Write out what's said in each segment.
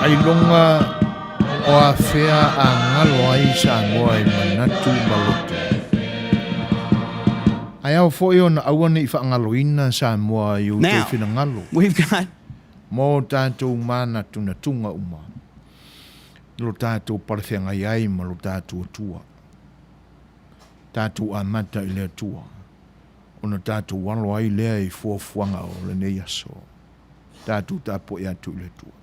Ai longa o a fea a ngalo ai Samoa I manatu maloto. Ai au foi ona awane I whaangaloina Samoa I o te whina ngalo. We've got Mō tātou mana tuna tunga uma. Lo tātou parwhenga iai ma lo tātou atua. Tātou amata I lea tua. Ona tātou walo ai lea I fuafuanga o le nei aso. Tātou tāpo I atu le tua.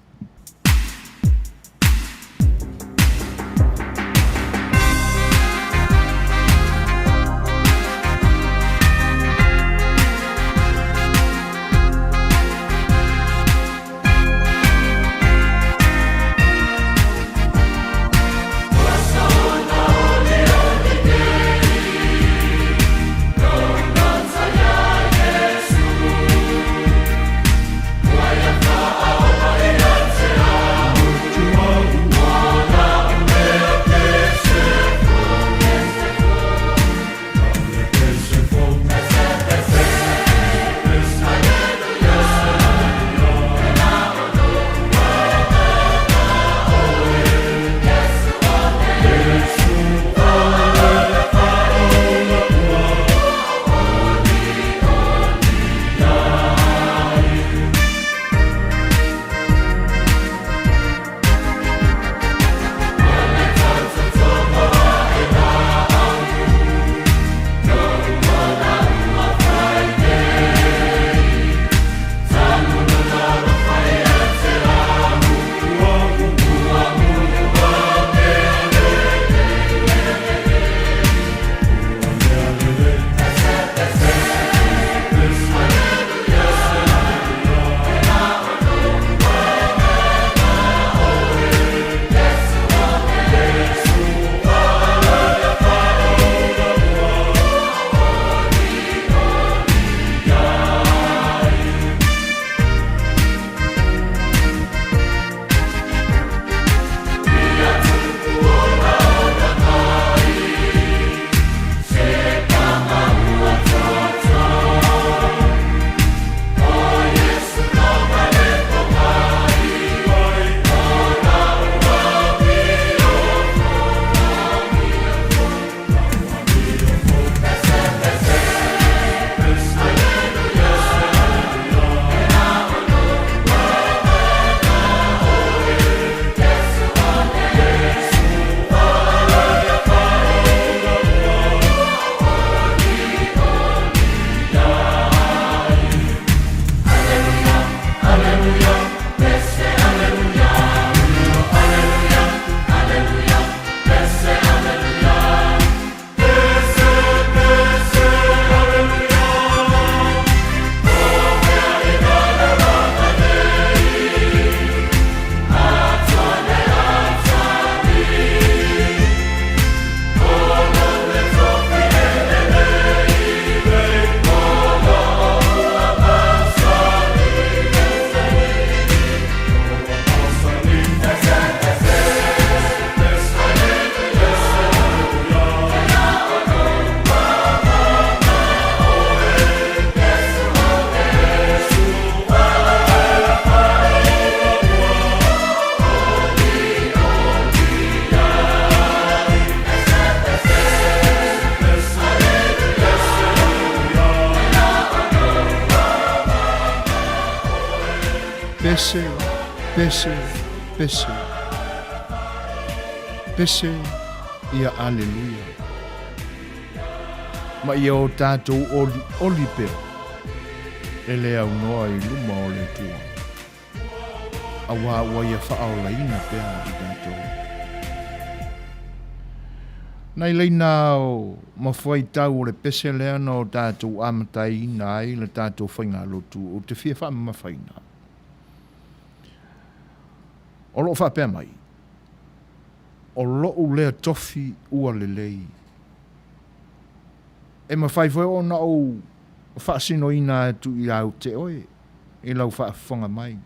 Pese ia aleluia. Ma ia o tātou oli peo. E lea unoa I luma o le tua. Awa ua ia whaaolaina pea I tātou. Nai leina o mawhai tau o le pese lea no tātou amatai ina ai le tātou whainga lotu o te whia wha mawhaina. O loo whapea mai. O loo lea tofi ua lelei. E mawhai fwe o na o whaasino ina tu I au te oe. E lau whaafonga mai.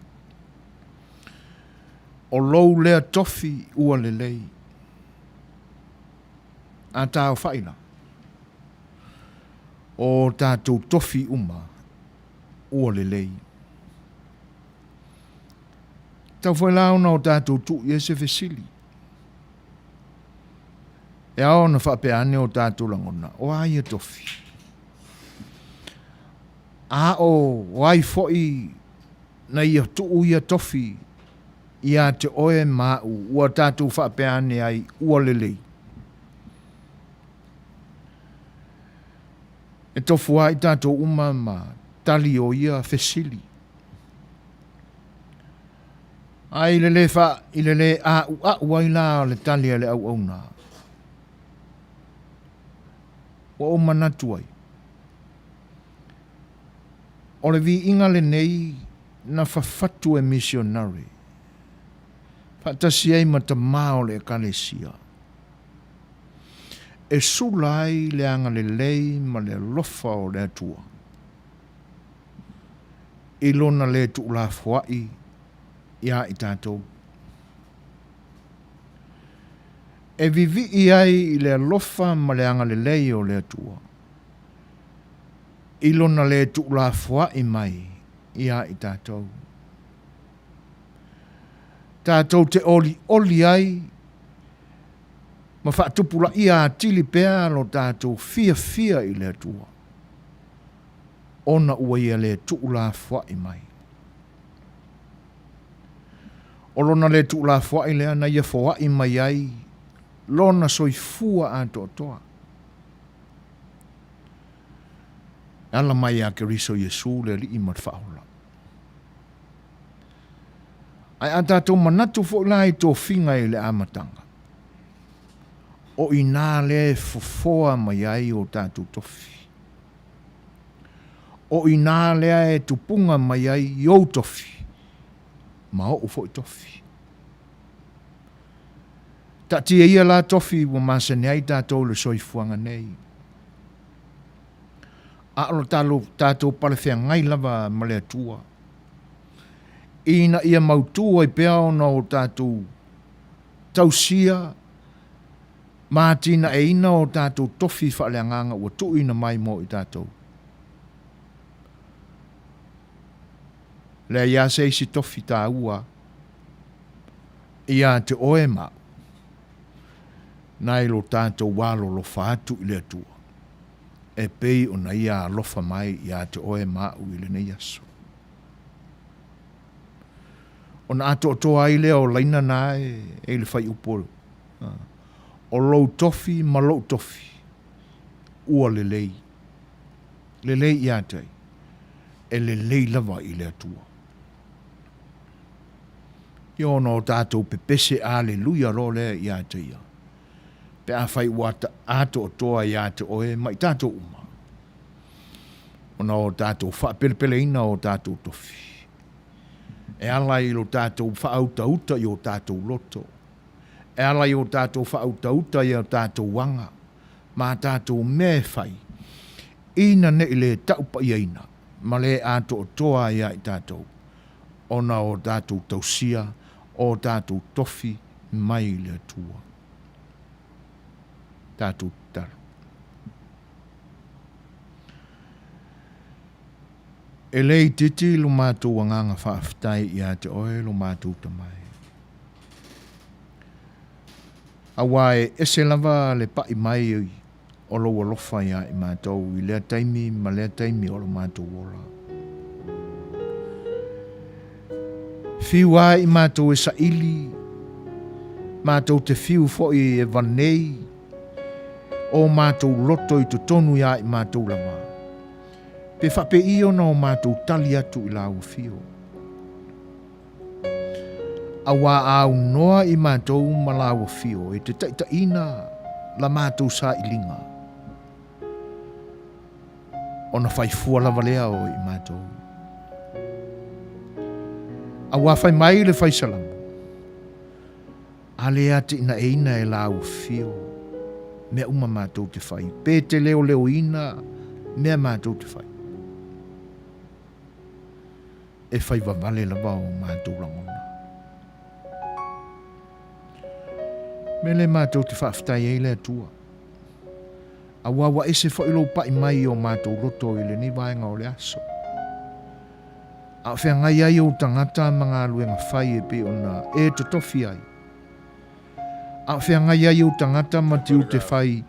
O loo lea tofi ua lelei. A tāo whaina. O tātou tofi uma ua lelei. Tau foi lao na o tātou tu i se fesili. E ao na whapeane o tātou langona. O ai e tofi. A o ai foi na ia tu ia tofi. Ia te oe mau. Ua tātou whapeane ai ua lelei. E tofu ai tātou uma ma tali o ia fesili. Ai lele fa ilele a wai la le tali le au ona. O manatu ai. O le vi inga le nei na fafatu e missionary. Fatasi ai matamao le kalesia. E sulai le anga le lei ma le lofa o le atua. Ilona le tu la fuai. Ia i tātou. E vivi i ai i le lofa ma le anga le lei o le atua. Ilona le tu la fua i mai. Ia i tātou. Tātou te oli ai. Ma whaatupula ia tili pēa lo tātou fia i le atua. Ona ua ia le tu la fua i mai. O lona le tu la fua i lea na ia fua i mai ai, lona soifua a toa. Ala mai a keriso Yesu le li i matwhaola. Ai a tātou manatu fo lai tō whinga i le amatanga. O i nā le fofoa mai ai o tātou tofi. O i nā lea e tupunga mai ai i o tofi. Ma o fo i tofi. Ta tia ia la tofi wa masane ai tātou le soifuanga nei. A alo tātou palewhea ngai lava ma le atua. Ina ia mautua i pēa ona o tātou tausia. Mātina e ina o tātou tofi whaaleanganga ua tuina mai mo i tātou. Le ia se isi tofi tā ua. Ia te oe mau. Nai lo tātou walo lo whaatu i le atua. E pei o na ia lofa mai ia te oe mau i le nei aso. O na ato toa i lea o laina nae e le whai uporo. O lou tofi ma lou tofi. Ua le lei. Le lei ia tei. E le lei lava i le atua. Io no tātou pepese aleluia lo le ia te ia. Pe a whai wata ato o toa ia te oe mai tātou uma. O na o tātou whapelepele ina o tātou tofi. E ala i lo tātou whaauta i o tātou loto. E ala i o tātou whaauta i o tātou wanga. Ma tātou me whai. Ina ne i le taupa i aina. Ma le ato o toa ia i tātou. O na o tātou tausia. O tātou tofi mai le atua. Tātou taru. E lei titi lo mātou wanganga whaaftai i a te oe lo mātou tamai. Awae ese lava le pai mai o lo walofa ia i mātou i lea taimi ma lea taimi o lo mātou ola. Fiu ai mātou e sa ili, mātou te fiu foi e vanei, o mātou loto i tu tonu ia i mātou lama. Pe whape io na o mātou tali atu i lau fio. Awa au noa i mātou ma lau fio, e te taita ina la mātou sa ilinga. O na whaifua lava lea o i mātou. A wafai mai le fai salamu. Ale ati ina eina e lau fio. Mea uma mātou te fai. Pē te leo ina, mea mātou te fai. E fai wawale lava o mātou langona. Me le mātou te whaaftai e le atua. A wawa ese fo ilo pai mai o mātou roto i le ni vaenga o le aso. A whengai ai o tangata mga luenga whai e pe ona e to tofi ai. A whengai ai o tangata matiu te whai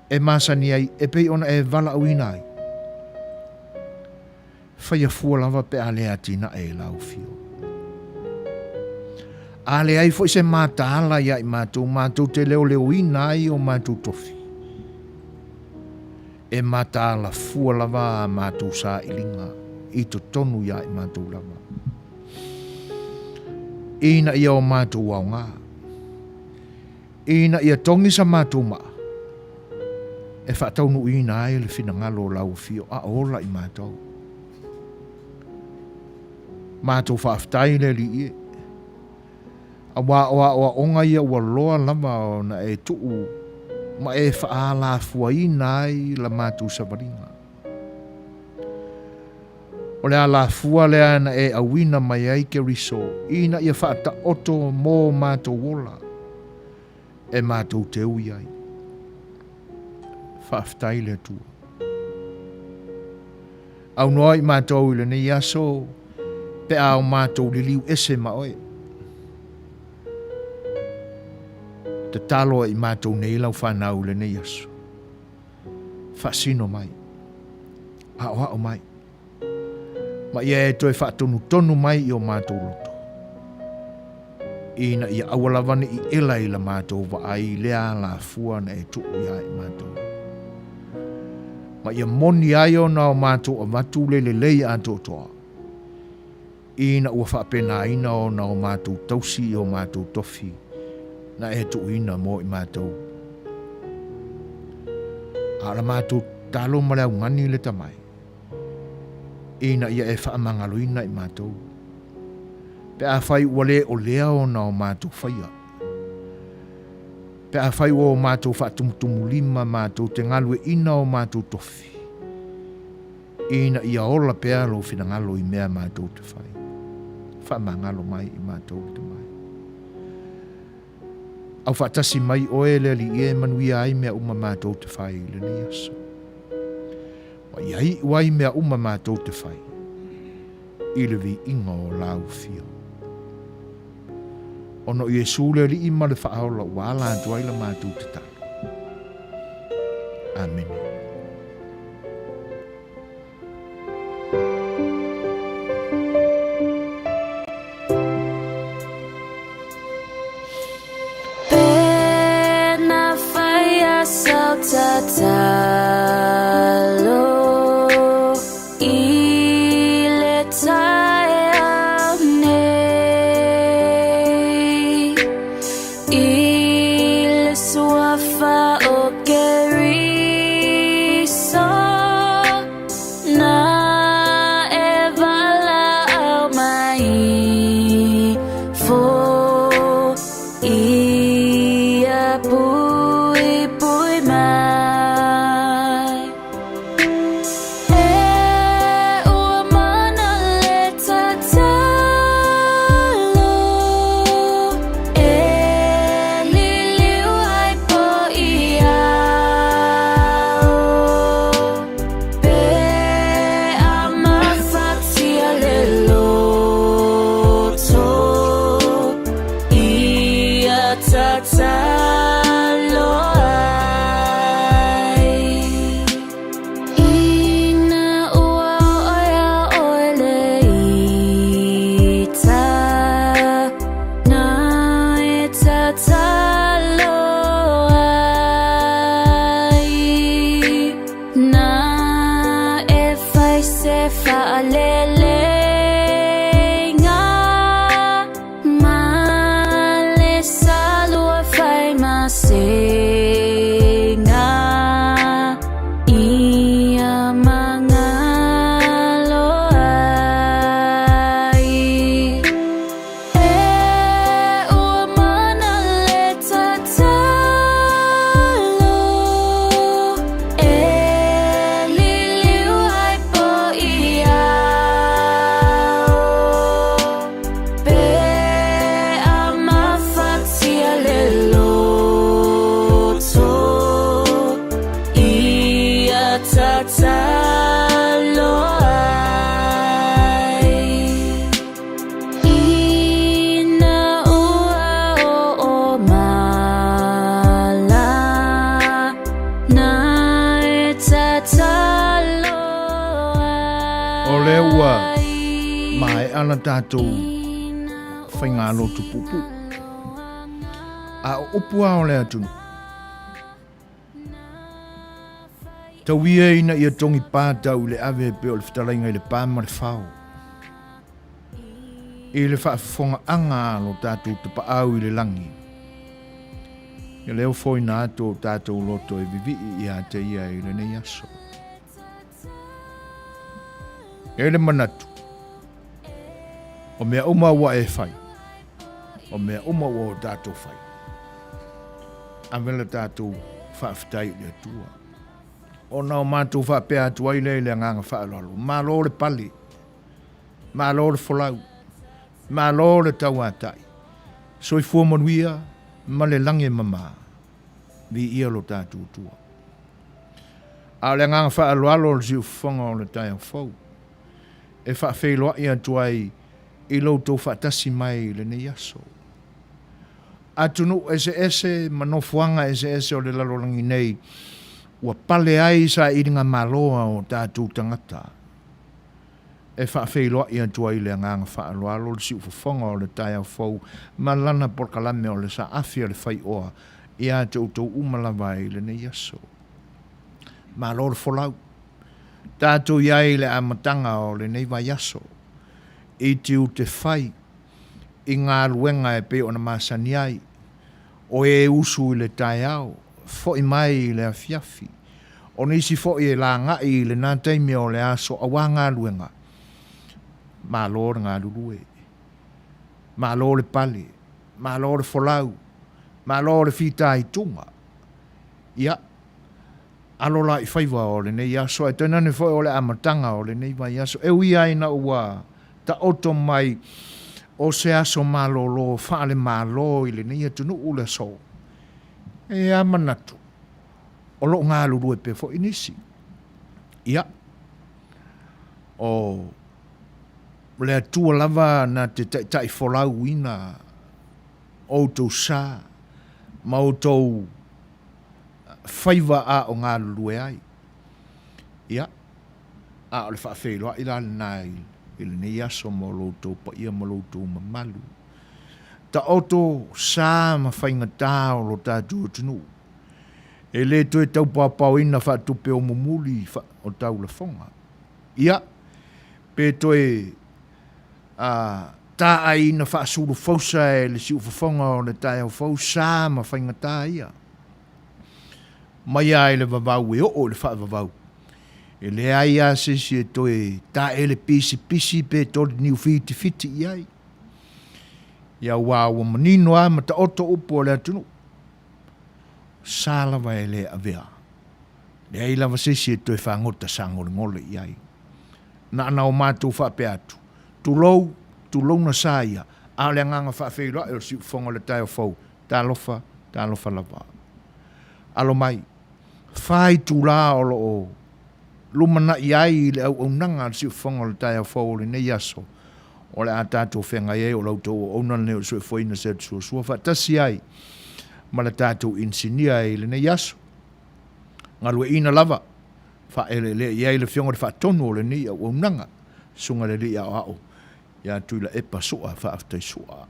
e masani ai e pe ona e vala uina ai. Whai a fua lava pe ale atina e lau fio. Ale ai fo se mata ala ia i mātou te leo leo ina ai o mātou tofi. E mata ala fua lava a mātou sa ilinga i to tonu ia i mātou lava. Ina ia o mātou au ngā. Ina ia tongi sa mātou maa. E whataunu ina ai le whina ngalo lau fio a ola i mātou. Mātou whaaftai le li ie. A wa onga ia ua loa lama o na e tuu ma e whaala fuaina ai la mātou savaringa. O lea la fua lea na e awina mai ai ke riso, ina ia whaata oto mō mātou wola, e mātou te ui ai. Whaaftai lea tua. Au noa i mātou ile ne iaso, pe au mātou liliu ese maoe. Te talo i mātou nei lau whanau le nei asu. Whasino mai. Hao mai. Ma ia e toi whaatonu tonu mai i o mātou loto. Ina ia awalavane i ela i la mātou wa ai lea la fua na e tuu ia i mātou. Ma ia moni ai o na o mātou a matu le lei a toa. Ina ua whaapena ina o na o mātou tausi i o mātou tofi. Na e tu ina mo i mātou. Ala mātou talo malea ngani le tamai. Ina ia e whaamangaloina i mātou. Pe a whai wale o lea o na o mātou whaia. Pe a whai o mātou whaatumutumu lima mātou te ngalue ina o mātou tofi. Ina ia ola pea lo whina ngalo i mea mātou te whai. Whaamangalo mai i mātou te mai. Au whaatasi mai oe le li e manuia ai mea uma mātou te whai le ni aso. Wa iai wai mea uma mātou te whai. I le vi inga o lau fio. Ono i e sule li ima le whaaola wala antuai la mātou te talo. Amen. Talo ile taya nei ile suafa o keriso na evala au mai fo ia pui pui mai. Talo ai O le ua mai ana tātou whainga lotu pupu. A opua o le atunu. Tau ia ina ia tongi pātau le ave pe o le whitarainga i le pāma le whao. I le whaafonga anga lo tātou te paau i le langi. I leo foi nā tō tātou loto e vivi i a te ia i le nei aso. E le manatu. O mea uma wa e whai. O mea uma wa o tātou whai. A vela tātou whaafitai le atua. O nao mātou whaapea atua i le nganga whaalolo. Mā lo le pali. Mā lo le folau. Mā lo le tauatai. Soi fua manuia, ma le lange mama. Vi ia lo tātou tua. A le nganga whaalolo le siu whanga o le tai au fau. E whaafeiloa i atua i loutou whaatasi mai le nei aso. Atunu ese manofuanga ese o le lalolangi nei. Ua pale ai sa iringa maloa o tātou tangata. E whaafeiloa i atua i le nganga whaaloalo le siu whafonga o le tai au fau. Malana porkalame o le sa afia le fai'oa. I a te utou umalawa i le nei aso. Malo le folau. Tātou iai le amatanga o le nei vai aso. I tiu te whai. I ngā luenga e pe o na masani ai. O e usu i le tai au. Fo i mai i le afiafi. O nisi fo i la nga i le nā teimi o le aso awa ngā luenga. Malo le ngā lulue. Malo le pale. Malo le folau. Malo le fita i tunga. Ia. Alola i whaiva o le nei aso. E tēnane fo o le amatanga o le nei vai aso. E ui aina ua. Ta oto mai. O se aso malo lo. Whaale malo i le nei atunu ule so. E amanatu. O lo ngā lulue pe fo inisi. Ia. O le atua lava na te tai folau ina. O tau sa. Ma o tau whaiva a o ngā lulue ai. Ia. A o le whaafeiloa i la nai. I le nei aso mo loutou pa ia mo loutou mamalu. Ta oto sa ma whainga tā o lo tātou tunu. E le toi tau pāpau ina whaatupe o mumuli o tau la whonga. Ia. Pe toi tā ai ina whaasuru fausa e le siu whawhonga o le tai au fau sa ma whainga tā ia. Mai ai le vavau e o le whaavavau. E le ai a sesi e toi tā e le pisi pe tō niu fiti iai. Ia wāua manino a ma ta oto upo le atunu. Sālawa e le avea. Le ai lava sesi e toi whangota sa ngole iai. Na ana o mātou whape atu. Tulou na sa ia. A le nganga whaafeiloa e o siu whonga le tai o fau. Tā lofa lava. Alo mai. Whai tūlā o lo o. Lumana iai le au nanga siu whonga le tai o fau le nei aso. O le a tātou whenga e o lautou o unan leo sui whaina Setu Suasua whaatasi ai. Ma le tātou insinia e le nei aso. Ngā lue ina lava. Whaele le iai le whionga le whaatonu o le nei au nanga. Sunga le lia o ao. Ia tuila epa soa whaaftai soa.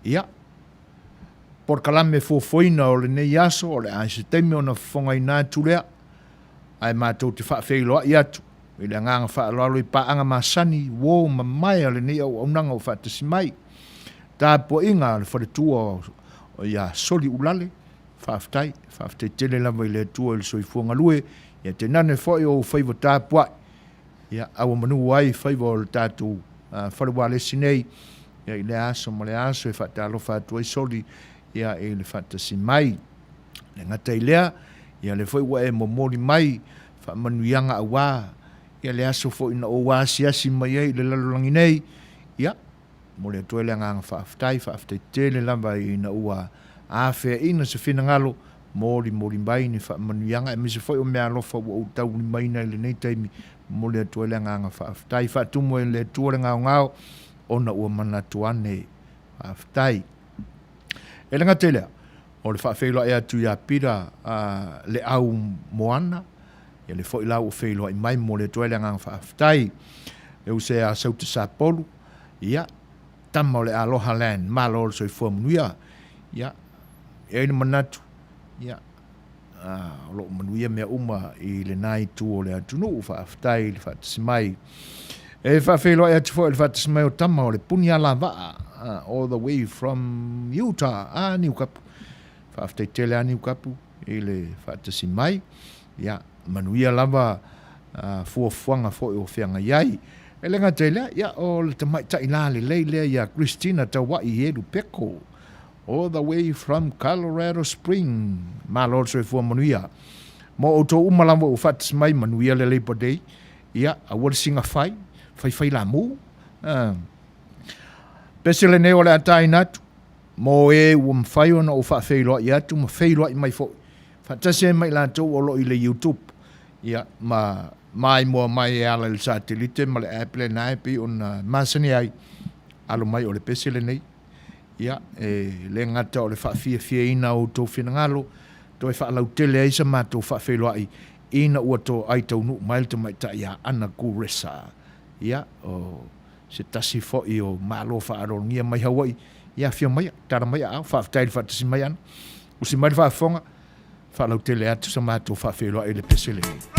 Ia. Por kalame fōwhoina o le nei aso o le aise teimi o na whonga i nā tulea. Ai mātou te whaafeiloa i atu. I le nganga whaalalo i paanga masani, wō mamai le nei au nanga o whaatasi mai. Tā po inga le wharetua o ia soli ulale, whaaftai tele lava i le tua i le soifua ngalue, ia te nane whoi o whaiva tā puai. Ia awa manu ai whaiva o le tātou wharewa le sinei, ia i le aso ma le aso e whaatalo whaatua i soli, ia i le whaatasi mai. Le ngata i lea, ia le whaiwa e momori mai, whaamanuianga awa, ia le aso fo ina o wasiasi mai ai le lalolangi nei. Ia, mo le atoe le nganga whaaftai tele lamba ina ua awhea ina se whina ngalo, mori mai ni whaamanuianga, e mese foi o mea alofa ua o tau ni mai nei le nei taimi, mo le atoe le nganga whaaftai, whaatumo e le atoe le ngao, ona ua manatuane whaaftai. E le ngate lea, o le whaafeilua e atu ia pira le au moana, ia le fo'i lau o failoa i mai mo le toe le agaga faafetai e use a Setu sapolu ia tama o le aloha land malo o le soifua manuia ia e ina manatu ia o loo manuia mea uma i le nai tu o le atunuu faafetai le faatasimai e faafeiloa e atu fo'i le faatasimai o tama o le puni alavaa all the way from Utah Niu Kapu faafetai tele a Niu Kapu i le faatasimai ia manuia lava fuafuanga fo'i o feanga iai e le ngata lea ia o le tamaita'i la lelei lea ia Christina taua'i Edu Peko all the way from Colorado Spring malo le soifua manuia mo outou uma lava o faatasimai manuia le Labor Day ia aua le singa fai lamu pese le nei o le ataina atu mo e ua mawhai ona o faafeiloa i atu ma feiloa i mai fo'i faatasi mai latou o lo i le YouTube ia mai mo mai e ala le satelite ma le Apple na api ona masani ai alo mai o le pese le nei ia le ngata o le faafia ina o tou finagalo toe faalautele ai sa matou faafeiloa i ina ua to ai taunu mai le tamaita'i a ana kuresa ia o se tasi fo'i o malo fa'arologia mai hauai ia fia mai tara mai a faafetai le faatasi mai ana usi mai le faafoga faalautele atu sa matou faafeiloa i le pese le nei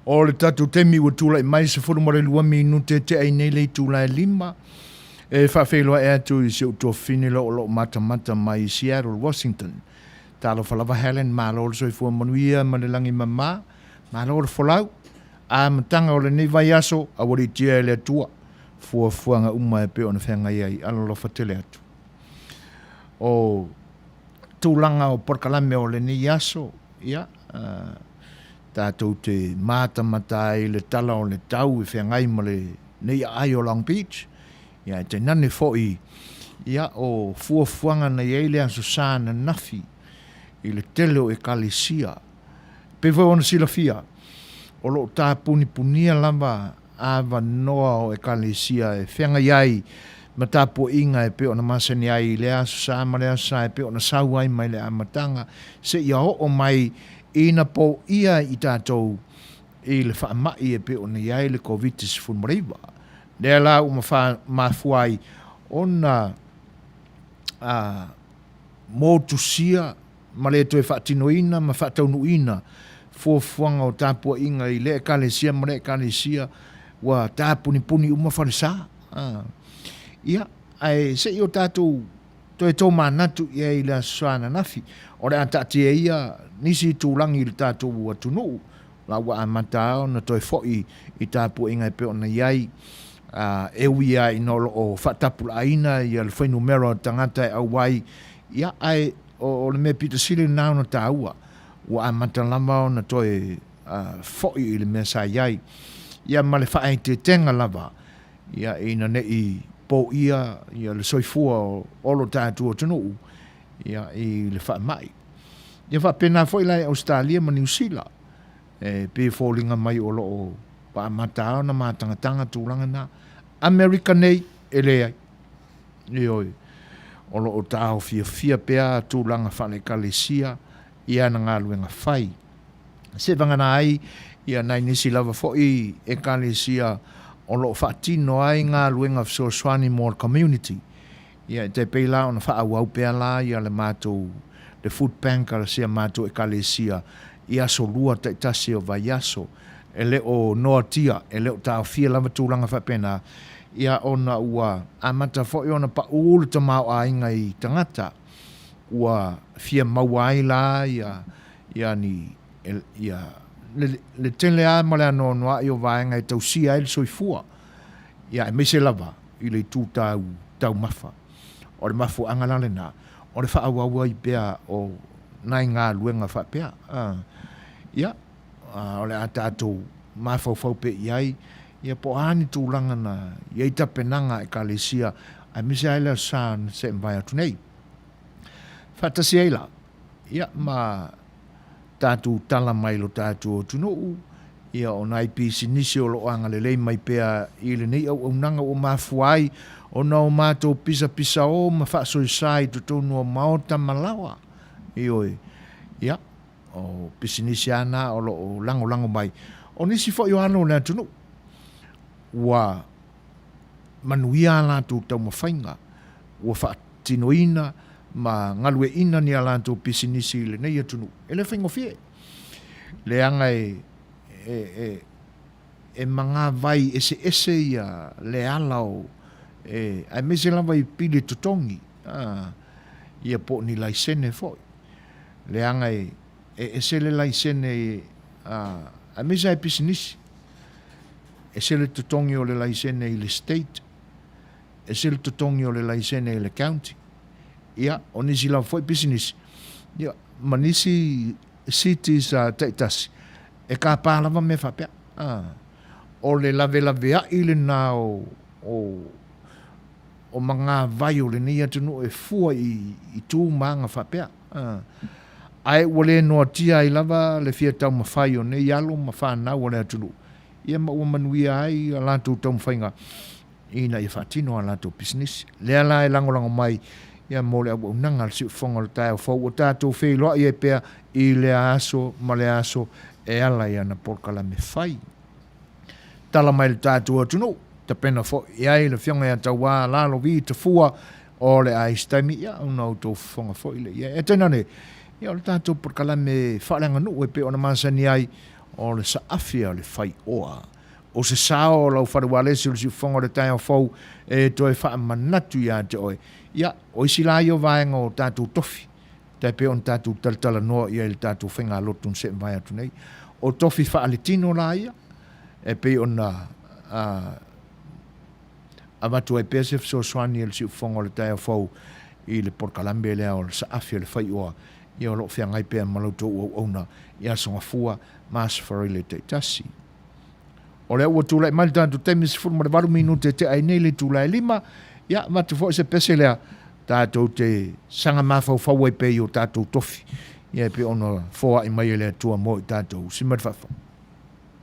o le tatu temi ua tūlai mai se 42 minute te ai nei lei tūlai 5 e whawheiloa e atu i se utoa lo lo mata mai Seattle, Washington. Talo whalawa Helen malo le soifua Manuia ma le langi mama malo le wholau a matanga o le nei vai aso a wari tia e le atua fuafuanga uma e pe ona whenga iai alo lo whatele atu. o tūlanga o porkalame o le ni aso, ia, tātou te mātamata i le tala o le tau i whengai ma le nei ai o Long Beach, ia, te nane fo'i, ia, o fuafuanga na iei lea susana nafi, i le tele o e kalisia, pe voi ona sila fia, o lo tā puni punia lava awa noa o e kalisia, e whengai ai, ma tapu inga e pe ona masani ai lea sa ma lea sa e pe ona sau ai mai le amatanga se ia o mai ina po ia i tātou i le whaamai e pe ona iai le COVID-19 funmariwa. Lea la uma mafuai ona motusia ma le toe whaatinoina ma whaataunuina fuafuanga o tapu inga i le kalesia ma le kalesia wa tāpuni puni uma whanisa. Ia, ai se io tātou toi tō mānatu ia i la suana nafi. O rea tātia ia nisi tūlangi i tātou ua tunu. La ua amata o na toi fo'i i tāpu inga i pe ona iai. Ewi ia i nolo o whatapula aina i al whainu mero tangata e awai. Ia ai o le me pita sili nao na tāua. Ua amata lama o na toi fo'i i le mea sa iai. Ia ma le whaai te tenga lava. Ia ina ne i po ia le soifua o lo tātua tunu ia i le whaamai. Ia whapena fo ila Australia ma New Zealand. Pe fōlinga mai o lo o pa matao na mātangatanga tūlanga na America nei e leai. Ioi. O lo o tāo fia pea tūlanga whane kalesia ia na ngā luenga whai. Se vangana ai ia nai nisi lava fo i e kalesia o lo whaatino ai ngā luenga Suasua more community. Ia te peila ona whaawau pea la ia le mātou le food bank ala sia mātou e kalesia ia so lua te tasi o vai aso e le o noa tia e le o tāo fia lava tūlanga whapena ia ona ua amata fo i ona pa ulu ta mau a inga i tangata ua fia mau ai la ia ni ia le tele a male ano noa i o vaenga i tau sia il soifua. Ia, e meise lava i le tū tau mafa. O le mafu angalale na. O le whaawawa i pea o nai ngā luenga wha pea. Ia, o le atatou mafau pe iai. Ia po ani tūlanga na iai tapenanga e kalesia. A meise aile saan se mvai atu nei. Whatasi eila. Ia, ma tātou tala mai lo tātou tunuu, ia o nai pisi nisi o lo anga le lei mai pea i le nei au nanga o mafuai, o na o mātou pisa o ma whaasoi sai to tonu o maota malawa. Ioi, ia, o pisi nisi ana o lo o lango mai. O nisi fo i ano le tunu, wa manuia la tu tau mawhainga, wa whaatinoina, ma ngalue ina ni alanto pisinisi le nei atunu. E le whaingo fie. Le anga e manga vai ese ia le alao ai mese lava i pili tutongi ia po ni laisene foi. Le anga ese le laisene ai mese ai pisinisi. Ese le tutongi o le laisene i le state. Ese le tutongi o le laisene i le county. Ia, o nisi lau foi business. Ia, ma nisi cities teitasi. E ka pālava me whapea. O le lave a ile nā o mga vai o le ni atunu e fua i tū maanga whapea. Ai wale noa tia i lava le fia tau mawhai o ne yalo ma whanau o le atunu. Ia ma ua manuia ai a lantou tau mwhainga. Ina i whatino a lantou business. Lea la e langolango mai ia mo le au nanga si fonga le tai fo o tātou fai'oa ia pea i le aso ma le aso e ala ia na porkala me fai. Tala mai le tātou atunu, ta pena fo ia i le fionga ia taua lalo vi te fua o le aistaimi ia una auto fonga fo ile ia. E tenane, ia le tātou porkala me whalenga nu e pe ona masani ai o le saafia le fai'oa. O se sao lau wharualesi o le si fonga le tai fo e toi wha manatu ia te oe. Ia, o isi la io vaenga o tātou tofi. Tai pe on tātou taltala noa ia il tātou whenga lotun se mai atu nei. O tofi wha aletino la ia. E pe on a watu e pesef so swani il si ufonga le tai fau. I le porkalambe lea o le saafi o le fai'oa ia o loo feagai pea ma lautou auauna ia sogafua masafari le taʻitasi o le ua tulaʻi mai le tatou taimi 18 minute te ai nei le tulae 5 ia matu foʻi se pese lea tatou te saga mafaufau ai pei o tatou tofi ia pe ona foaʻi mai e le atua mo i tatou sima le faafoga.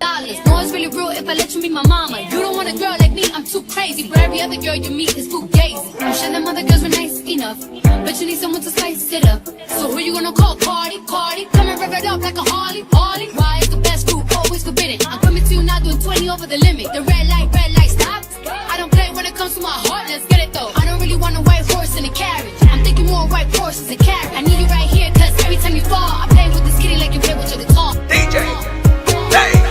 No, it's really real if I let you meet my mama. You don't want a girl like me, I'm too crazy. But every other girl you meet is fugazi. I'm sure them other girls were nice enough, but you need someone to spice it up. So who you gonna call? Cardi? Come and rev it up like a Harley. Why is the best group always forbidden? I'm coming to you now doing 20 over the limit. The red light, stop. I don't play when it comes to my heart, let's get it though. I don't really want a white horse in a carriage. I'm thinking more white horses and carriage. I need you right here, cause every time you fall, I play with this kitty like you play with your guitar. DJ, hey!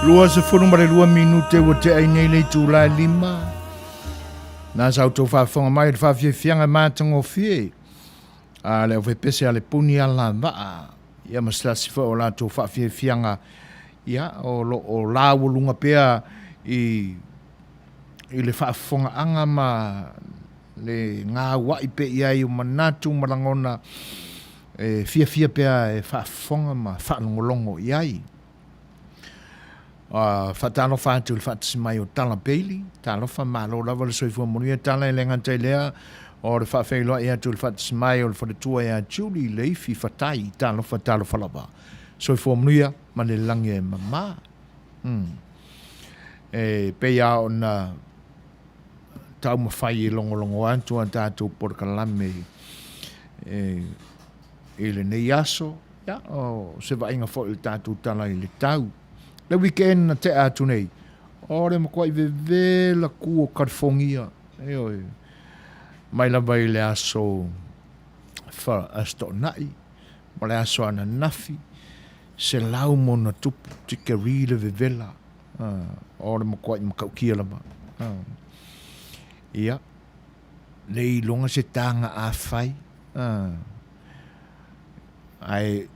Lua se funu mare 2 minute ua te ai nei le tūlai 5. Nā sau tau whaafonga mai le whaafie fianga mātango fie. A le o pese a le puni ala waa. ia maslasi fo o latou fa'afiafiaga ia o lāulunga pea i le whaafongaaga ma le ngā wai pe iai o manatu malangona fia pea e whaafonga ma whaanongolongo iai. Whaatalofa atu le whaatismai o tala peili, talofa malo lava le soifua Manuia tala e lenga tai lea o le whaafeiloa e atu le whaatismai o le wharetua e atuli le ifi whatai talofa lava. Soifua Manuia ma le langi e mama. Pea o na tau mawhai e longolongo atu a tātou porkalame e le nei aso, o se vainga fo il tātou tala i le tau. Le weekend na te atu nei, o re makua i vevela kua karfongia, mai lava i le aso wha asto nai, ma le aso ana nafi, se lau mo na tupu, tika rile vevela, o re makua i makaukia lava. Ia, le ilonga se tanga a whai, ai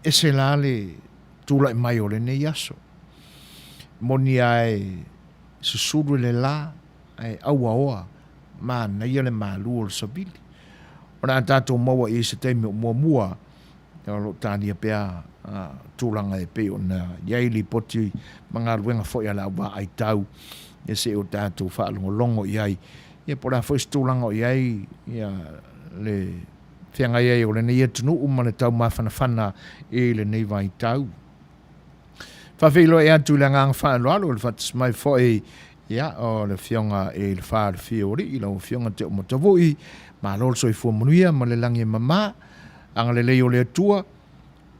ese la le tula i mai o le nei aso. Moni ai susuru le la, ai aua oa, ma na ia le malu o le sabili. O na tātou maua i se teimi o mua, lo tānia pea tūlanga e peo na iai li poti mga luenga fo ia la wa ai tau, e se o tātou whaalongo iai. Ia pora fo is tūlanga iai, ia le whianga iai o le nei atunu uma le tau mawhanawhana e le nei vai tau. Whawhilo e atu le ngang whaaloalo le whatismai fo e ia o le whionga e le whaare whiori i lau whionga te o matavui ma lol soifua Manuia ma le langi mama anga le leo le atua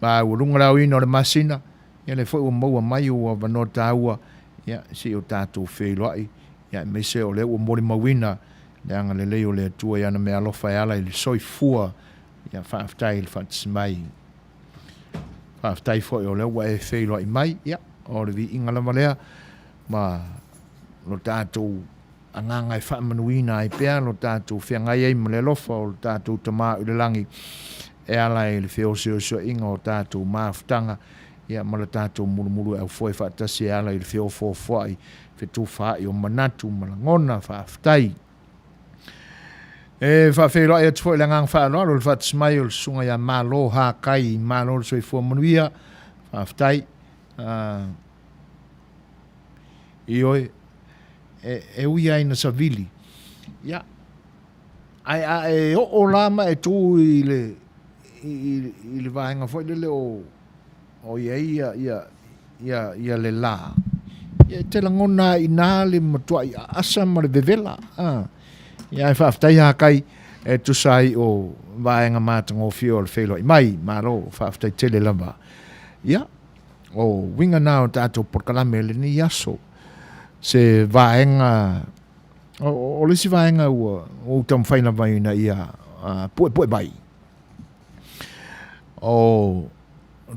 ma urunga rau ino le masina ia le fo o maua mai o vanota aua ia si o tātou whiloai ia me se o le o mori mawina le anga le leo le atua ia na me alofa e ala i le soifua ia whaaftai le whatismai whaaftai fo o le ua e whiloai mai ia o le vi inga lama lea ma lo tātou anganga e whaamanuina ai pea lo tātou whiangai ei ma le lofa o lo tātou tamā u le langi e ala e le whiosio inga o tātou maaftanga ia ma le tātou murumuru au foi whaatasi e ala i le whiofofoi whetu whaai o manatu malangona whaaftai e whawhelo e atu le ngang whaaloa lo le whaatismai o le sunga ia malo hakai malo le soifua Manuia whaaftai i oi e ui aina savili ia ai o lama e tu i le vahenga foi le o ia le la ia te langona i nā le matua i asa ma le vevela ia e whaaftai hakai e tu sai o vahenga mātango fio le whelo i mai maro whaaftai tele lava ia o winga nao tātou porkalame le ni aso se vaenga o lesi vaenga o tam faina vaina ia poe bai o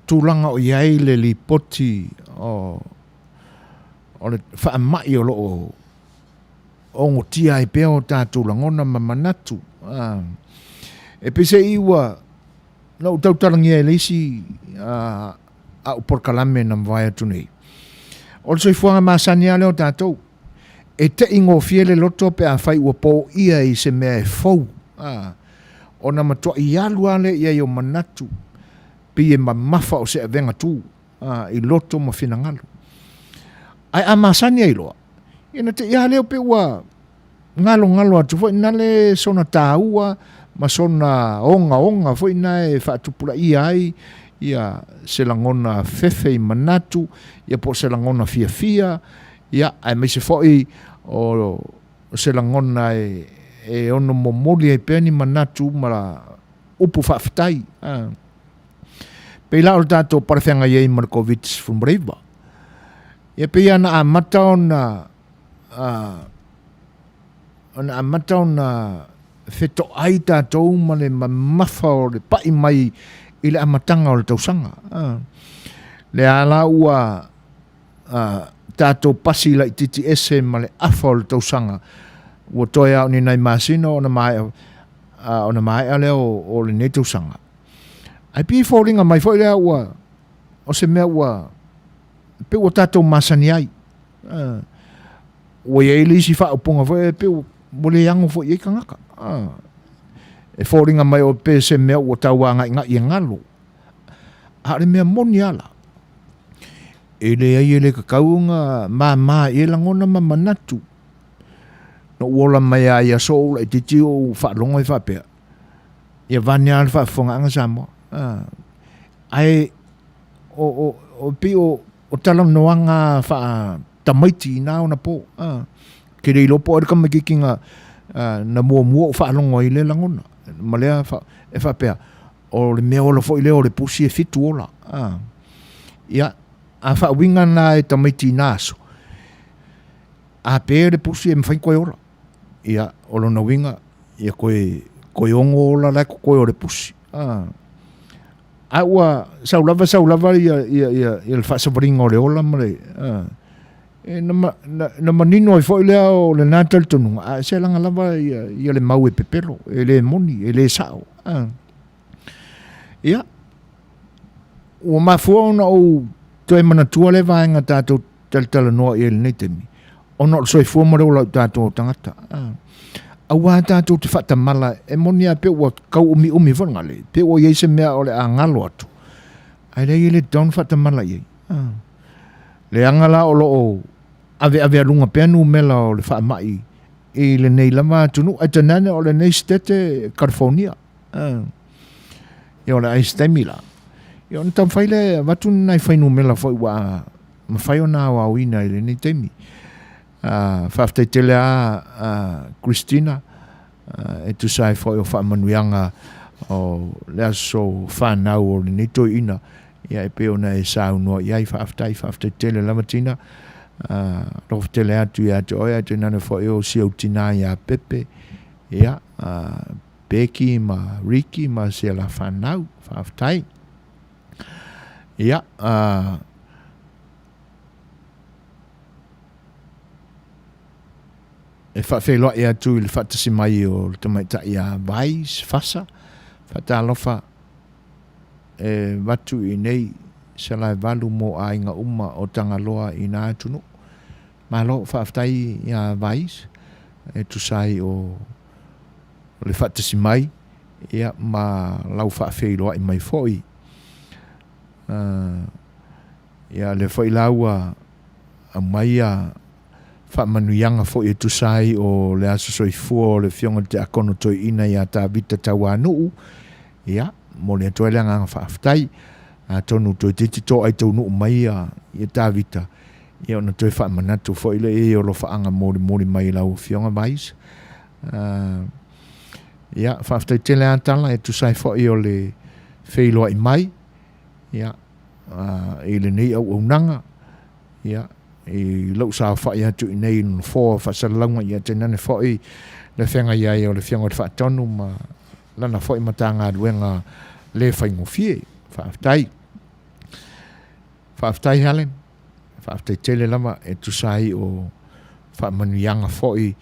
tulanga o iai le lipoti o le whaamai o loo o ngotia e peo tātou langona mamanatu e pese iwa na utau tarangia e leisi a uporkalame na mwaya tunei o le soifuanga masani a leo tātou e te ingo fiele loto pe a whai ua po ia i se mea e fau o na matua i aluale ia i o manatu pi e mamafa o se a venga tū i loto ma finangalo ai a masani a iloa ina te ia leo pe ua ngalo atu fo ina le sona tāua ma sona onga fo ina e whaatupura ia ai ia se langona fefe i manatu ia po se langona fia ia ai mai se foi o se langona e ono momoli e peni manatu mara upu whaafitai pe la o tato parwhenga iei Markovits from Breva ia pe ia na amata ona feto ai tatou ma le mamafa o le pai mai i le amatanga o le tausanga. Le ala ua tātou pasi la i titi ese ma le afa o le tausanga. Ua toi au ni nai masino o na mai a leo o le nei tausanga. ai pi fōringa mai fo lea ua o se mea ua pe ua tātou masani ai ua ia ili si whaupunga fo pe ua mole yango fo iei kangaka e fōringa mai o pe se mea ua tau anga inga i ngalo hare mea moni ala ele ai ele kakaunga ma e langona ma manatu no wola mai ai a soul e titi o whaalonga i whapea ia vane ala whaafonga anga Samoa ai o pi o talam noanga wha tamaiti na ona po ke rei lopo arika mai kikinga na mua whaalonga i le langona malea e whapea o le mea ola fo i le o le pusi e fitu ola ia a whaawinga na e tamaiti naso a pe le pusi e mwhain koe ola ia olo na winga ia koe ongo ola lai koe o le pusi a ua saulava ia le whaasavaringa o le ola mare e na manino i fo i lea o le nātal tonunga a se langa lava ia le mau e pepelo e le moni e le sao ia ua mafua ona o toi manatua le vaenga tātou tala noa i ele nei temi ona o soifua ma reo lau tātou tangata awa tātou te whatamala e moni a pe ua kau umi whanngale pe ua iei se mea o le a ngalo atu ai rei ele down whatamala iei le angala o lo o ave alunga peanu mela o le whaamai i le nei lama tunu ai tanane o le nei stete California i o le ai stemila i o ntam whaile watu nai whainu mela fo i wa ma whai o nā wawina i le nei temi whaftai tele a Christina e tu sai fo i o whaamanuianga o le aso whanau o le nei toi ina ia e peo na e sau noa iai whaftai tele lamatina rof tele atu ia te oia te nana fo i o siau tina ia pepe ia Becky ma Ricky ma se la whanau whaftai ia e whawheloa ia tu i le whatasi mai o le tamaita ia vais fasa whatalofa e watu i nei se lai walu mo a inga uma o tangaloa i nā tunu ma lo whaftai ia vais e tu sai o le whatasi mai ia ma lau whawheloa i mai foi ia le foi laua a mai a whaamanuianga fo i tu sai o le aso soifua o le fionga te akono toi ina ia tā vita tau anuu ia mo le atoe leanga anga whaaftai a tonu toi titi tō ai tau nuu mai a ia tā vita ia ona toi whaamanatu fo i le e o lo whaanga mori mai lau fionga mais ia whaaftai te lea tala e tu sai fo i o le wheiloa i mai ia i le nei au nanga ia i lau sa whai atu i nei no fō whasalanga ia te nane whai le whenga iai o le whianga te whaatonu ma lana whai matanga ruenga le whaingo fie whaaftai halen whaaftai tele lama e tu sai o whaamanuianga whai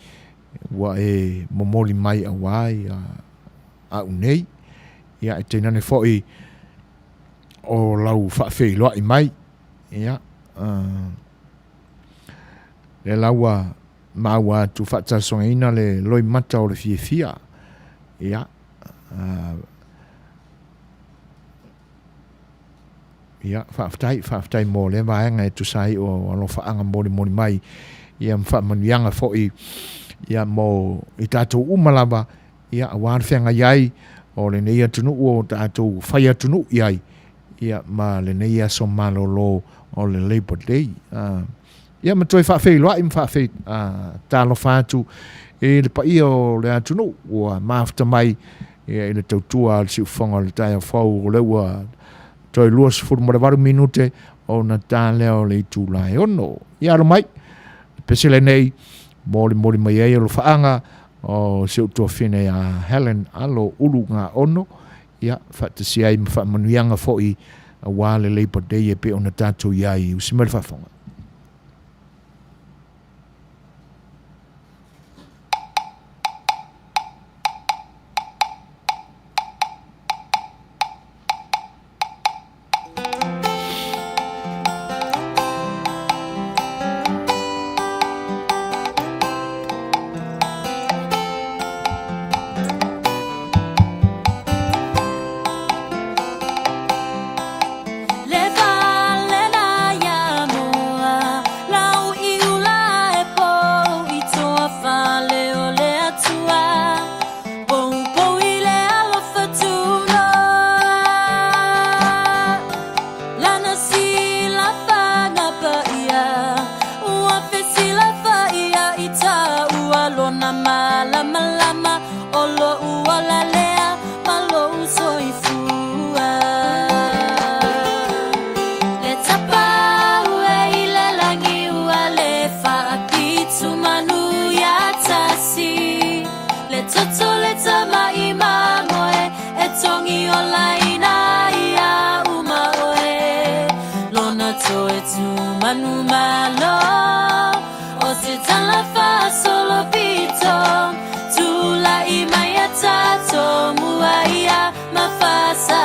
wa e momoli mai a wai a unei ia e te nane whai o lau whaafeiloa i mai ia le laua maua tu whaatasonga ina le loi mata o le fia ia ia whaaftai mō le vaenga e tu sai o alo whaanga mori mai ia mwhaamanuianga fo ia mō i tātou umalawa ia a wānwhenga iai o le neia tunu o tātou whaia tunu iai ia ma le neia so malolo o le Labor Day ia ma toi whawhei loa i mwhawhei tālo whātu e le pai o le atunu ua mafta mai e le tautua le siu whonga le taia whau o leua toi luas furu marawaru minute o na tālea o le itu lai ono ia alo mai pesele nei mori mai e lo whaanga o siu tua whine a Helen alo ulu ngā ono ia whatasi ai mwhamanuianga fōi a wāle Labor Day e pe o na tātou iai usimari whawhonga. toe tu manu malo o se talafa solo pito tu la imaya tato muaia mafasa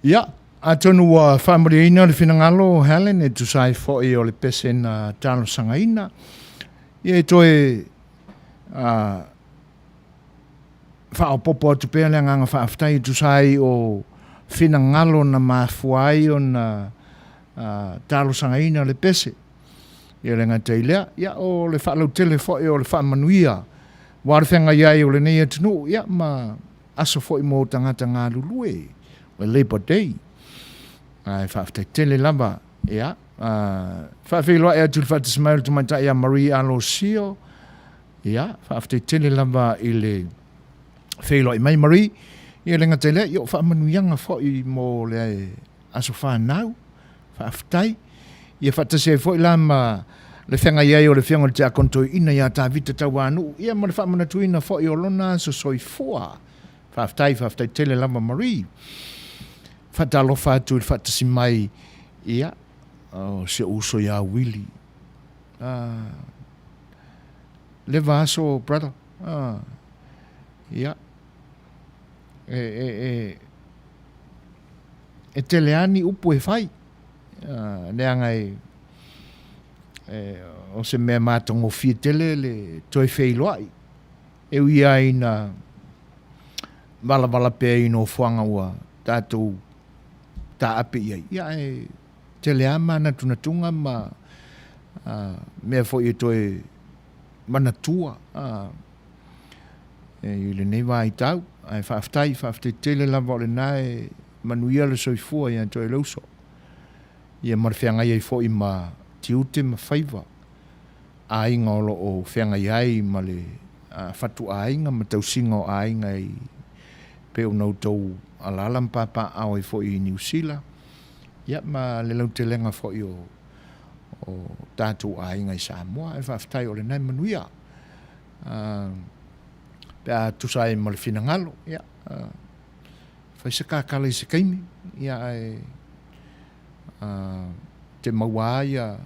Ia, atonu wa whamuriina le whinangalo Helen e tu sai fo e o le pese na talo sangaina. Ia e toe whaopopo atu pēr le nganga whaaftai tu sai o whinangalo na mafuai o na talo sangaina le pese. Ia le ngatai lea, ia o le whaalau tele fo e o le Manuia. Wāre whenga iai o le nei atunu, ia ma aso fo i mō tangata ngā lulue. Labor Day. Whaaftai tele lava, ia. Whaafeiloa ea tuli whaatismail tu maitai a Maria alo sio. Ia, whaaftai tele lava i le whailoa i mai Marie. Ia le ngatai lea, ia whaamanuianga fo i mō le aso whanau. Whaaftai. Ia whaatase fo i lama le whenga iai o le whianga le te akontoi ina ia tā vita tau anu. Ia ma le whaamanatuina fo i o lona so soi fua. Whaaftai tele lava Marie. Whatalo whātu i whatasi mai ia se uso ia Willy. Le vaso, brother. Ia. E teleani upu e whai. Neangai o se mea mātango fia tele le toi whailoai. E uia ina wala pēr ino whanga ua tātou tā ape iai. Ia e tele ama natunga ma mea fo i toi manatua. E le nei wā i tau. Ai whaaftai tele lava o le nae Manuia le soifua i toi lauso. Ia marwhianga iai fo i ma tiute ma whaiva. A inga olo o whianga iai ma le fatu ainga ma tausinga o ainga I pe o nau tau alalam papa au I fo I New Zealand. Ia ma le lau te lenga fo I o tātou ainga I Samoa e whaftai o le nai Manuia. Pea tusai ma le finangalo. Ia. Fai se kākala I se kaimi. Ia te maua ia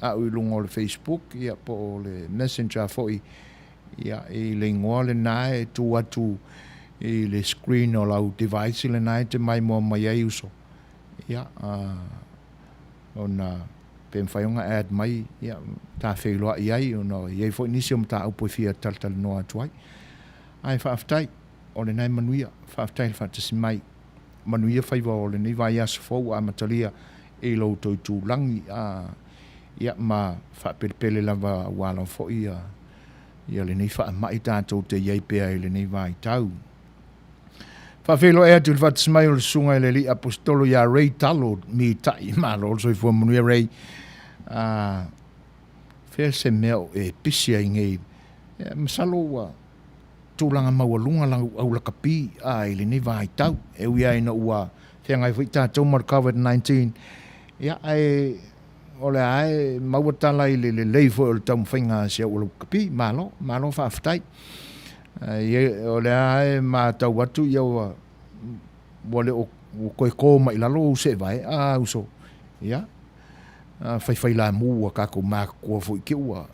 au I lunga o le Facebook. Ia po o le Messenger fo Ia I le ingoa le nae tu atu I le screen o lau device le nae te mai mo mai ai uso. Ia, ona pe mwhaiunga ad mai, ia, tā whailoa I ai, ona iei fo nisi o mta upo I fia tal noa tuai. Ai whaaftai, o le nai Manuia, whaaftai le whaatasi mai. Manuia whaiwa o le nei vai aso fau a matalia e lau toi tū langi, ia ma whaapele lava wala fo ia le nei wha mai tātou te iei pea I le nei vai tau. Whawhelo ea tu le whatasmai o le sunga I le li apostolo ia rei talo mi tai malo so I fua Manuia rei whea se meo e pisia I ngei masalo tūlanga maua lunga langu au la kapi I le nei vai tau e uia ina ua whea ngai whi tātou mar COVID-19 ia o le ae maua tala I le leifo o le tau mwhainga sia ula kapi malo whaaftai o le ae ma tau watu ia wale o koe kōma I lalo se vai uso ia whai la mua kako maka kua fo I ke ua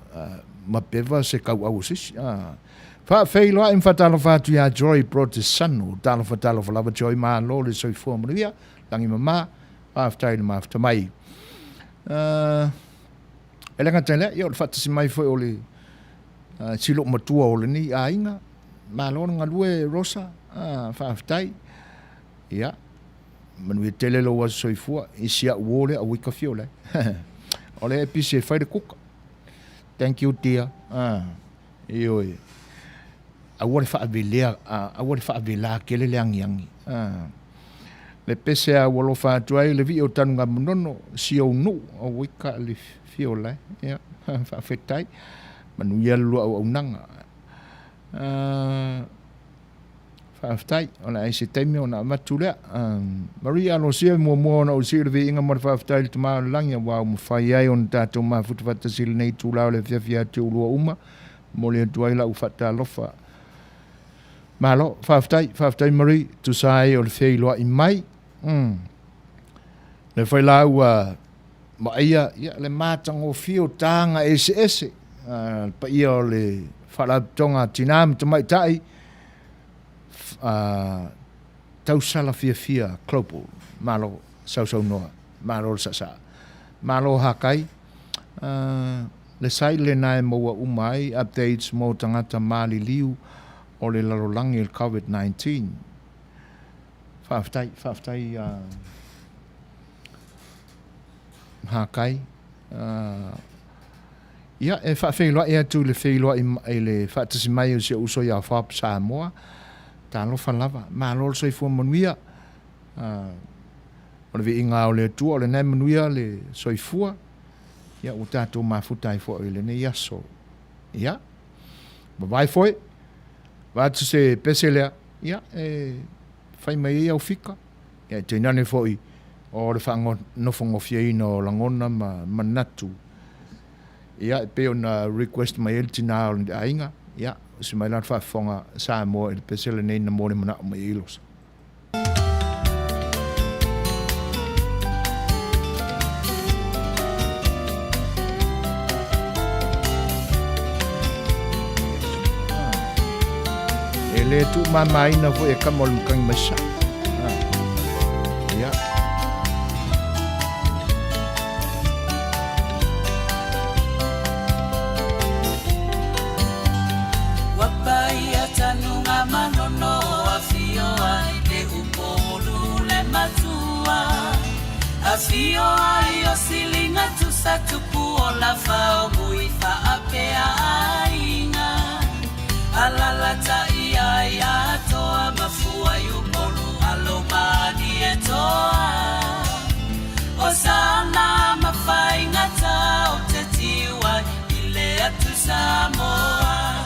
ma pewa se kau au sisi whai loa im whatalo whatu ia Joy Protestano talo whatalo whalawa Joy maa lo le soi fua Manuia langi mama whaftai le mafta mai e lenga tele ia o le whatasi mai fo o le silo matua o le ni a inga malo nga lue rosa whaftai ia Manuia tele lo wa soifua isia uole a wika fiole ole episi e whai de kuka thank you dear ioi a wale whaavilea kele leangiangi le pese a walo whaatuai le vi o tanunga munono si o nu a wika le fiole ia whaafetai Manuia lua au nanga whaaftai ona ai se taimi ona matulea Maria no sia mua ona o sir vi inga mar whaaftai le tuma langia wau mwhai ai on tātou mafuta whatasili nei tūlau le whiawhia te ulua uma mo le tuai lau whata lofa malo whaaftai Maria tu sai o le whiailoa I mai le whai lau ma ia le mātango fio tānga ese pa ia o le whalatonga tinam tamai tai tausala fia global malo sau noa malo sasa malo hakai le sai le nai moa umai updates mo tangata mali liu o le larolangi il COVID-19 whaaftai hakai ia e whawhailoa ea tu le whailoa I le whaatasi mai o se uso ia whaap Samoa tālo whalava mālo soi fua Manuia o le vi inga o le tua o le nai Manuia le soi fua ia o tātou mafutai fua o le ne iaso ia bavai foi vatu se pese lea ia whai mai au fika ia te nane foi o le whango nofongo fiaina o langona manatu ia pe ona request mai el tina o ainga ia se mai lan whafonga Samoa il pesele nei na mole mana mai ilos ele tu mama ina vo e kamol mkang masa ia Afio ai o silinga tu satupu o la fao mui fa apea ainga alala ta ia ia toa mafua yu molu alomani e toa o sana mafai ngata o te tiwa ile atu Samoa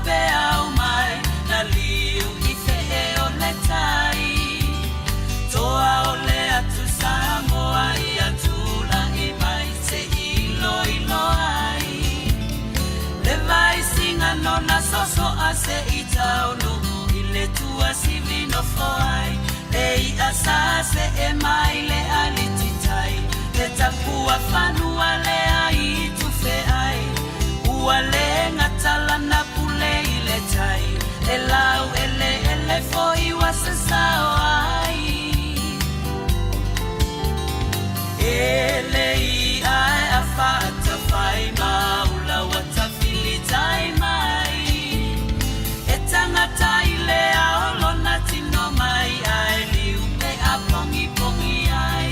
pe au mai na liu I fe o le tai toa o le atu Samoa I atula I mai se ilo ai le vai singa nona soso ase I taulu I le tua sivino foai Ei asase e mai le alititai Le tapua whanua le ai tu fe ai Ua le ngatala na pule I le tai E lau ele foi wasa sao ai Ele I ai a whaata whai maula wata fili tai mai E tangata I le aolo na tino mai ai liu me a pongi pongi ai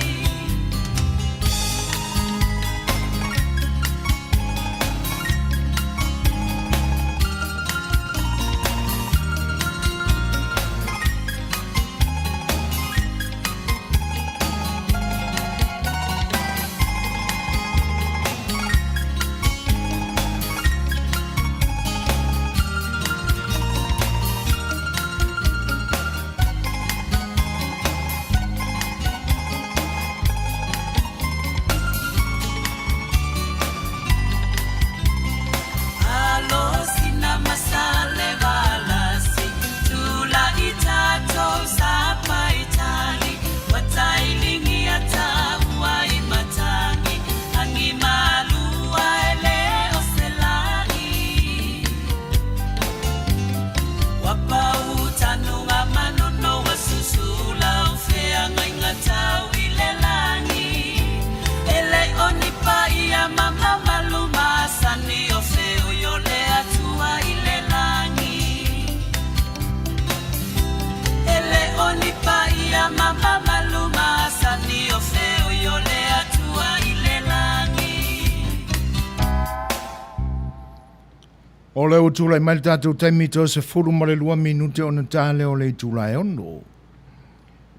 O leo tūlai mai tātou taimi tō se furu mare 2 minute o na tāle o lei tūlai ono.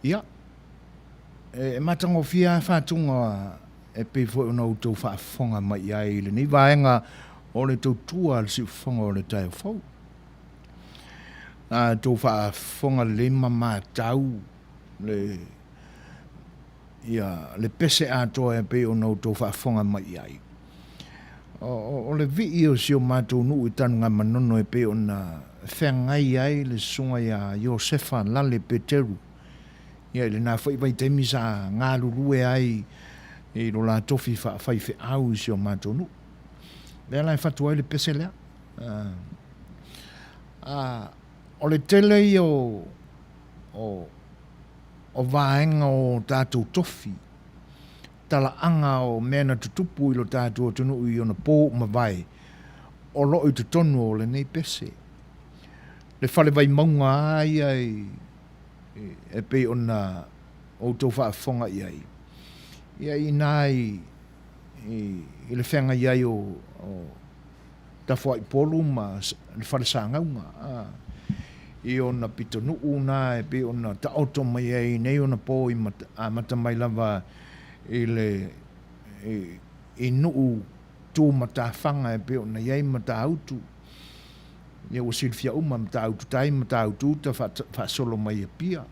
Ia. E matango fia whātunga e pei fo o nau tau whaafonga mai ai le ni vaenga o le tau tua le si whonga o le tai o fau. Tau whaafonga le mama tau le ia le pese atoa e pei o nau tau whaafonga mai ai. O le vi o si o mātou nuu I tanu ngā manono e pe o na whengai ai le sunga ia Iosefa lale Peteru. Ia le nā whai vai temi sa ngā lurue ai e lo la tofi whai whi au si o mātou nuu. Lea lai whatu ai le pese lea. O le tele I o vaenga o tātou tofi. Tala anga o mena tutupu I lo tātua tunu I ona pō mawai o lo I tutonu o le nei pese. Le whale vai maunga ai e pe ona o tau whaafonga I ai. Ia I nai I le whenga I ai o tawha I polu ma le whale sāngaunga. I ona pitonu una e pe ona taoto mai ai nei ona pō I mata mai lava I nuu tū mata whanga e peo na iei mata autu. Ia o silfia uma mata autu tai mata autu ta whaasolo mai e pia.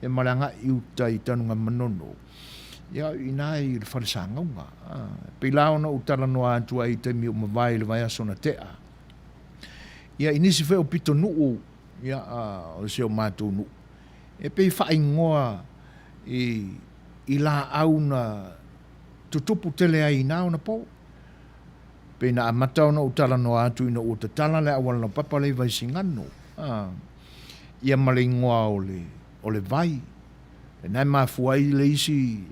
E maranga I uta I tanunga manono. Ia I nai I wharesangaunga. Pei lao na utala noa atu ai te mi o mawai le vai asona tea. Ia inisi wheo pito nuu. Ia o seo mātou nuu. E pei whaingoa I la au na tutupu tele ai nao na po. Pe na amata ona utala no atu ina o tatala le awala na papa le vai singano. Ia male ingoa o le vai. E nai mafuai le isi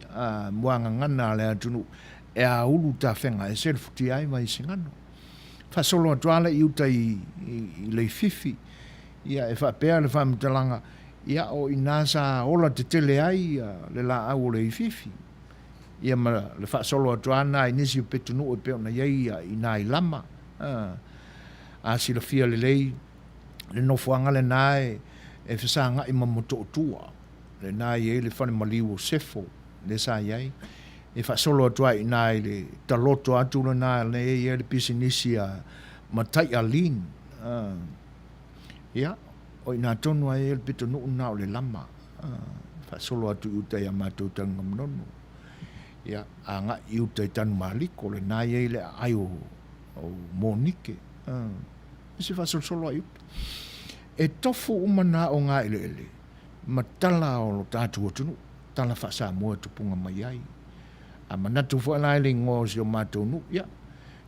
muanga ngana le atunu e a ulu ta whenga e selfuti ai vai singano. Fasolo atuala I uta I le fifi. Ia e whapea le whamtalanga. Ia o inasa ola te tele ai le la au le fifi. Ia ma le whaasolo atuana I nisi o petunu o peo na iei I nai lama. A si la fia le lei le nofuanga le nae e whasanga I mamoto o tua. Le nae e le whane maliu o sefo le sa iei. E whaasolo atua I nai le taloto atu le nae le e le pisi nisi a matai a lin ia o ina tonu ai el pito no na o le lama fa solo atu uta ia matou tanga mnono ia anga uta tanu maliko le na ia le ai o monike isi fa solo ai e tofu umana o nga ele matala o tatu tunu tala fa Samoa tupunga mai ai a manatu fo la le ngo si o matou nu ia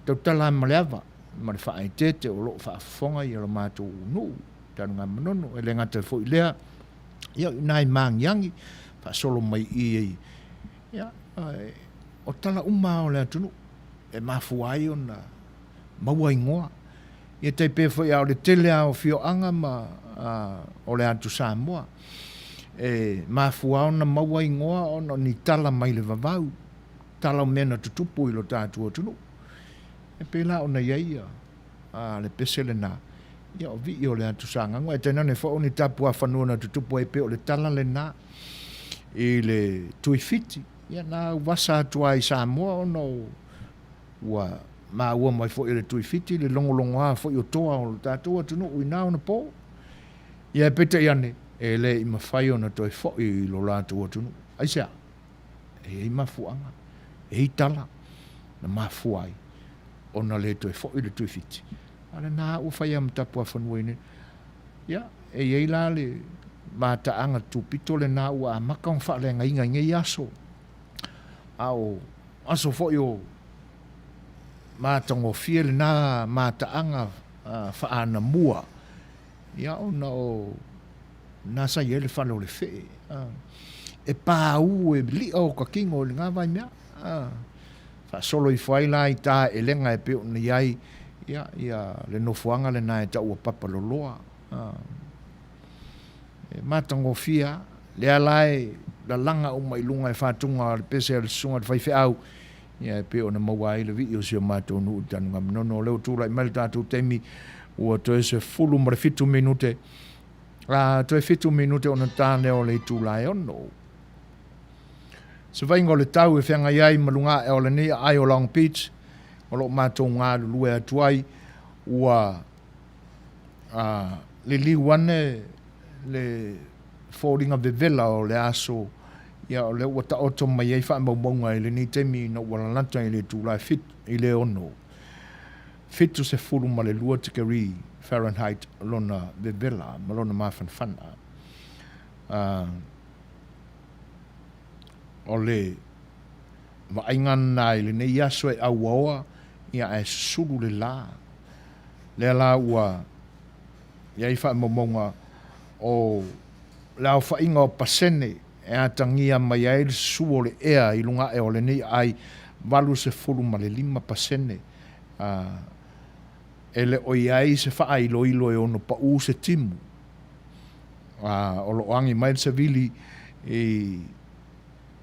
tau tala maleava ma fa ai tete o lo fa fonga ia lo matou nu tanu nga mnono ele ngata fo ilea ia nai mang yangi fa solo mai i ia o tala uma o le tunu e mafuai ona mawai ngoa ia te pe fo ia o le tele o fio anga ma o le atu Samoa e mafua ona mawai ngoa ona ni tala mai le vavau tala mena tutupu i lo tātua tunu e pela ona iaia le pesele na ia o vi o le atu sanga ngoa e tena ne fo ni tapua whanua na tutupu e pe o le tala le na i le tuifiti ia na wasa atua i Samoa ono ua ma ua mai fo i le tuifiti le longolongo a fo i o toa o le tātua tunu uina ona po ia e pete iane e le i mawhai ona toi fo i lo tātua tunu aisea e i mafuanga e i tala na mafuai ona le toi fo i le tuifiti ala na u fai am tapua whanua ine ia e iei la le mataanga tupito le na ua maka on wha le inga ngei aso au aso fo i o matango fie le na mataanga whaana mua ia ona o nasa i ele whalo le fe e pāu e li au ka kingo le ngā vai mea fa solo i whai la i tā e lenga e peo ni ai ia le nofuanga le na e ta ua papaloloa e matango fia le alai la langa o mai lunga e whatunga le pese le sunga le whaife au ia e peo na mawai le vi o si o mātou nu utanu ngam nono leo tūra i mele tātou temi ua toe se fulu mare fitu minute toe fitu minute o na tāne o le tūla e ono se vaingo le tau e whianga iai malunga e o le ni ai o Long Beach o lo mātou ngā lue atuai ua le liwane le fōringa vevela o le aso ia o le ua ta oto mai ei wha maunga i le ni temi no wala lanta i le tūla fit i le ono fitu se fulu ma le lua tikari Fahrenheit lona vevela ma lona mawhanwhana o le vaingana i le nei aso e auaoa ia e sulu le la ua ia i wha maunga o lau whainga o pasene e atangia mai ai le suo le ea i lunga e o le nei ai walu se fulu ma le 5% e le o iai se wha ilo ilo e ono pa u se timu o lo angi mai se vili e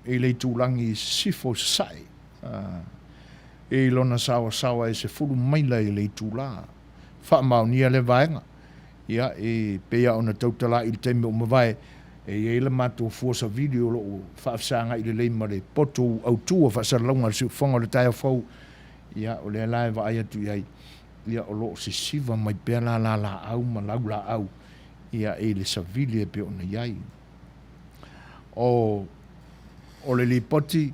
le tūlangi sifo sai e lona sawa e se fulu maila e le tūla wha maunia le vaenga ia e pea ona tautala i le teme o mawai e le mato fuosa video lo whaafsanga i le leima le poto au tua whaasaralaunga le siufonga le taia fau ia o le lai wa aia tu iai ia o lo se siva mai pea la au ma la au ia e le savili e pe ona iai o le lipoti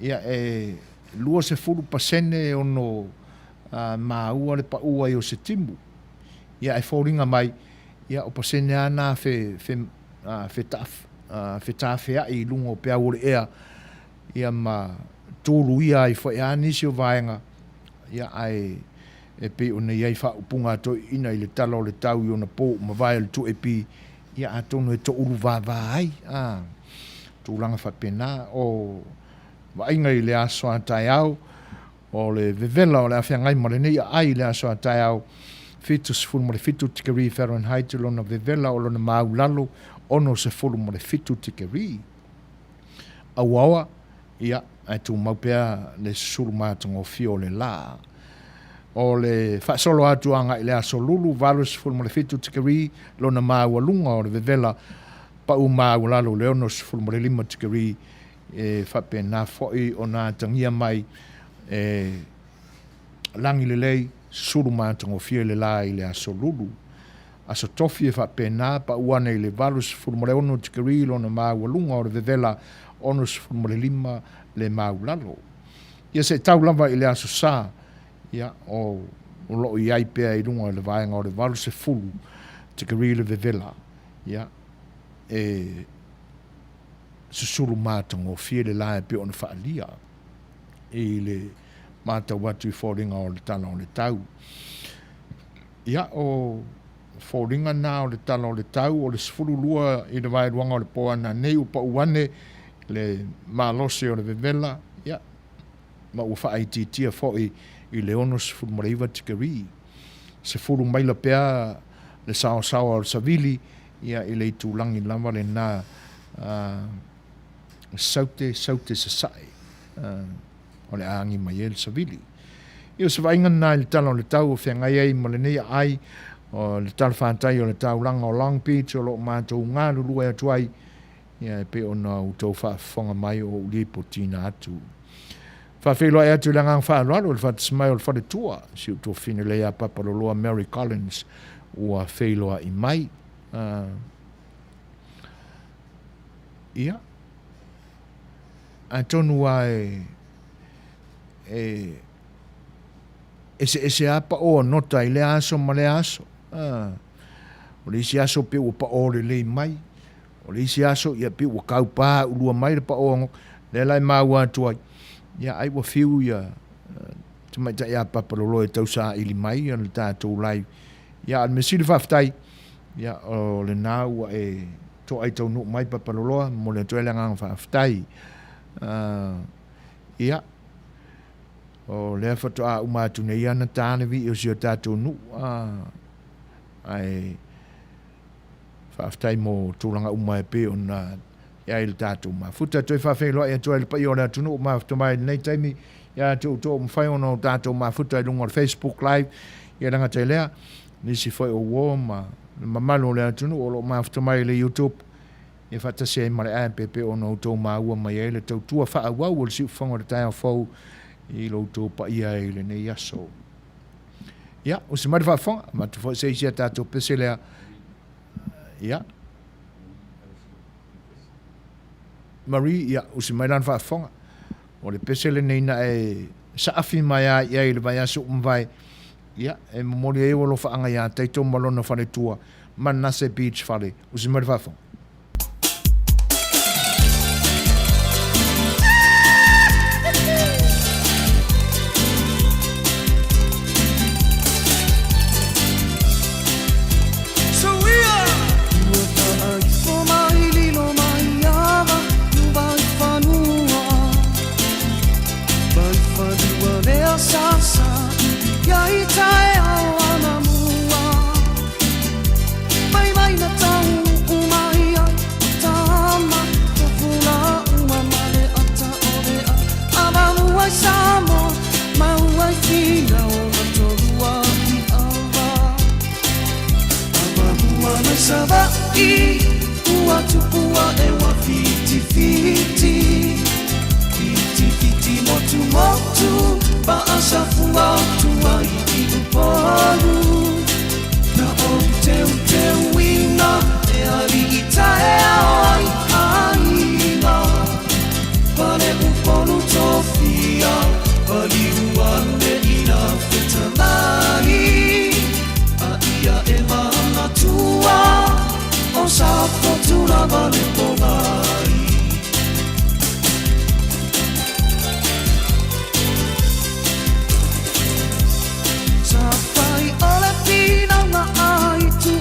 ia e lua se fulu pasene ono maua le paua i o se timu ia e fōringa mai ia o pasene ana fe tafea i lunga o pea ore ea ia ma tōru ia i whae anisi o vaenga ia ai e pe o nei ai wha upunga to ina i le tala o le tau i ona pō ma vai le tu e pi ia a tonu e to uru vai tūlanga whapena o wainga i le aso a tai au o le vevela o le awhia ngai ma le nei ai le aso a tai au fitu se fulu ma le fitu tikeri Fahrenheit lona vevela o lona mau lalo ono se fulu ma le fitu tikeri awawa ia ai tu maupea le sulu mātango fio le la o le whaasolo atu anga i le aso lulu valu se fulu ma le fitu tikeri lona mau alunga o le vevela pa mau lalo le ono se fulu ma le 5 tikeri e whapena foi o nā tangia mai langi le lei sulu mātango fia le la i le aso lulu. Aso tofi e whapena pa uane i le valus fulmole ono tikari lona māwalunga o le vevela ono fulmole lima le māulalo. Ia se tau lava i le aso sā, ia o loo i aipea i runga i le vaenga o le valus e fulu tikari le vevela. Ia e susulu mātango fia le la e pe ona whaalia i le mātau watu i fōringa o le tala o le tau. Ia o fōringa nā o le tala o le tau o le sifuru lua i le wairuanga o le poa na nei upa uane le mālose o le vevela. Ia ma ua whaititia fōi i le ono sifuru mareiva tikari. Sifuru maila pea le sao o le savili ia i le tūlangi lama le nā saute sasai. O le aangi mai e le savili. Ia se vainga nā i le tala o le tau o whengai ei mo le nei ai o le tala whantai o le tau langa o Long Beach o lo mātou ngā lulua e atuai ia e pe o nā utou whaafonga mai o ulipo tina atu. Whawhiloa e atu le ngang whaalalo le whatismai o le wharetua si uto whine lea papaloloa Mary Collins ua whailoa i mai. Ia a tonu ai ese apa o nota i le aso ma le aso. O le isi aso pe ua pa o le lei mai. O le isi aso ia pe ua kau pā ulua mai le pa o le lai maua atuai. Ia ai ua fiu ia tamaita ia papalolo e tausa ili mai ia le tātou lai. Ia al mesili whaftai. Ia o le nā ua e to ai tau nuk mai papaloloa mo le toele ngang whaftai. Ia o le whatu a umatu nei ana tāne vi o si o tātou nu ai whaftai mo tūlanga umai pe o na ia il tātou ma futa toi whawhenloa ia toi le pai o le atunu ma whatu mai nei taimi ia tō mwhai ono tātou ma futa i lunga Facebook live ia ranga te lea nisi whai o wō ma mamalo le atunu o lo ma whatu mai le YouTube ia whatase mare a pepe o no tō ma ua mai e le tau tua wha awau o le si whango le tai o whau i lo tō pa ia e le nei aso. Ia, o se mare whafonga, ma tu whai seisia tātou pese lea. Ia. Marie, ia, o se mare lan whafonga. O le pese le nei na e saafi mai a ia i le vai aso umvai. Ia, e momori e o lo whaanga ia, teito malona whare tua, Manase Beach whare. O se mare whafonga. Savai ua tupua e wa fiti motu motu ba asafua tua i upolu na o te wina e ali itae ai aina pare upolu tofia pali uane ina fetanai a ia e mana tua o sa fortuna vale pomai sa fai ole pina na ai tu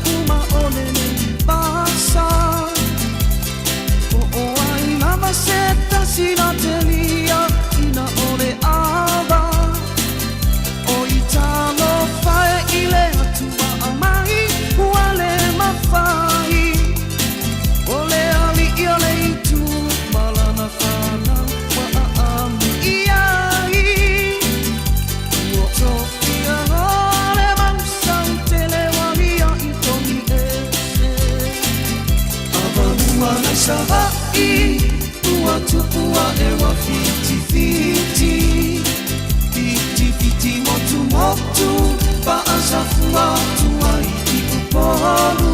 fua tuai I upolu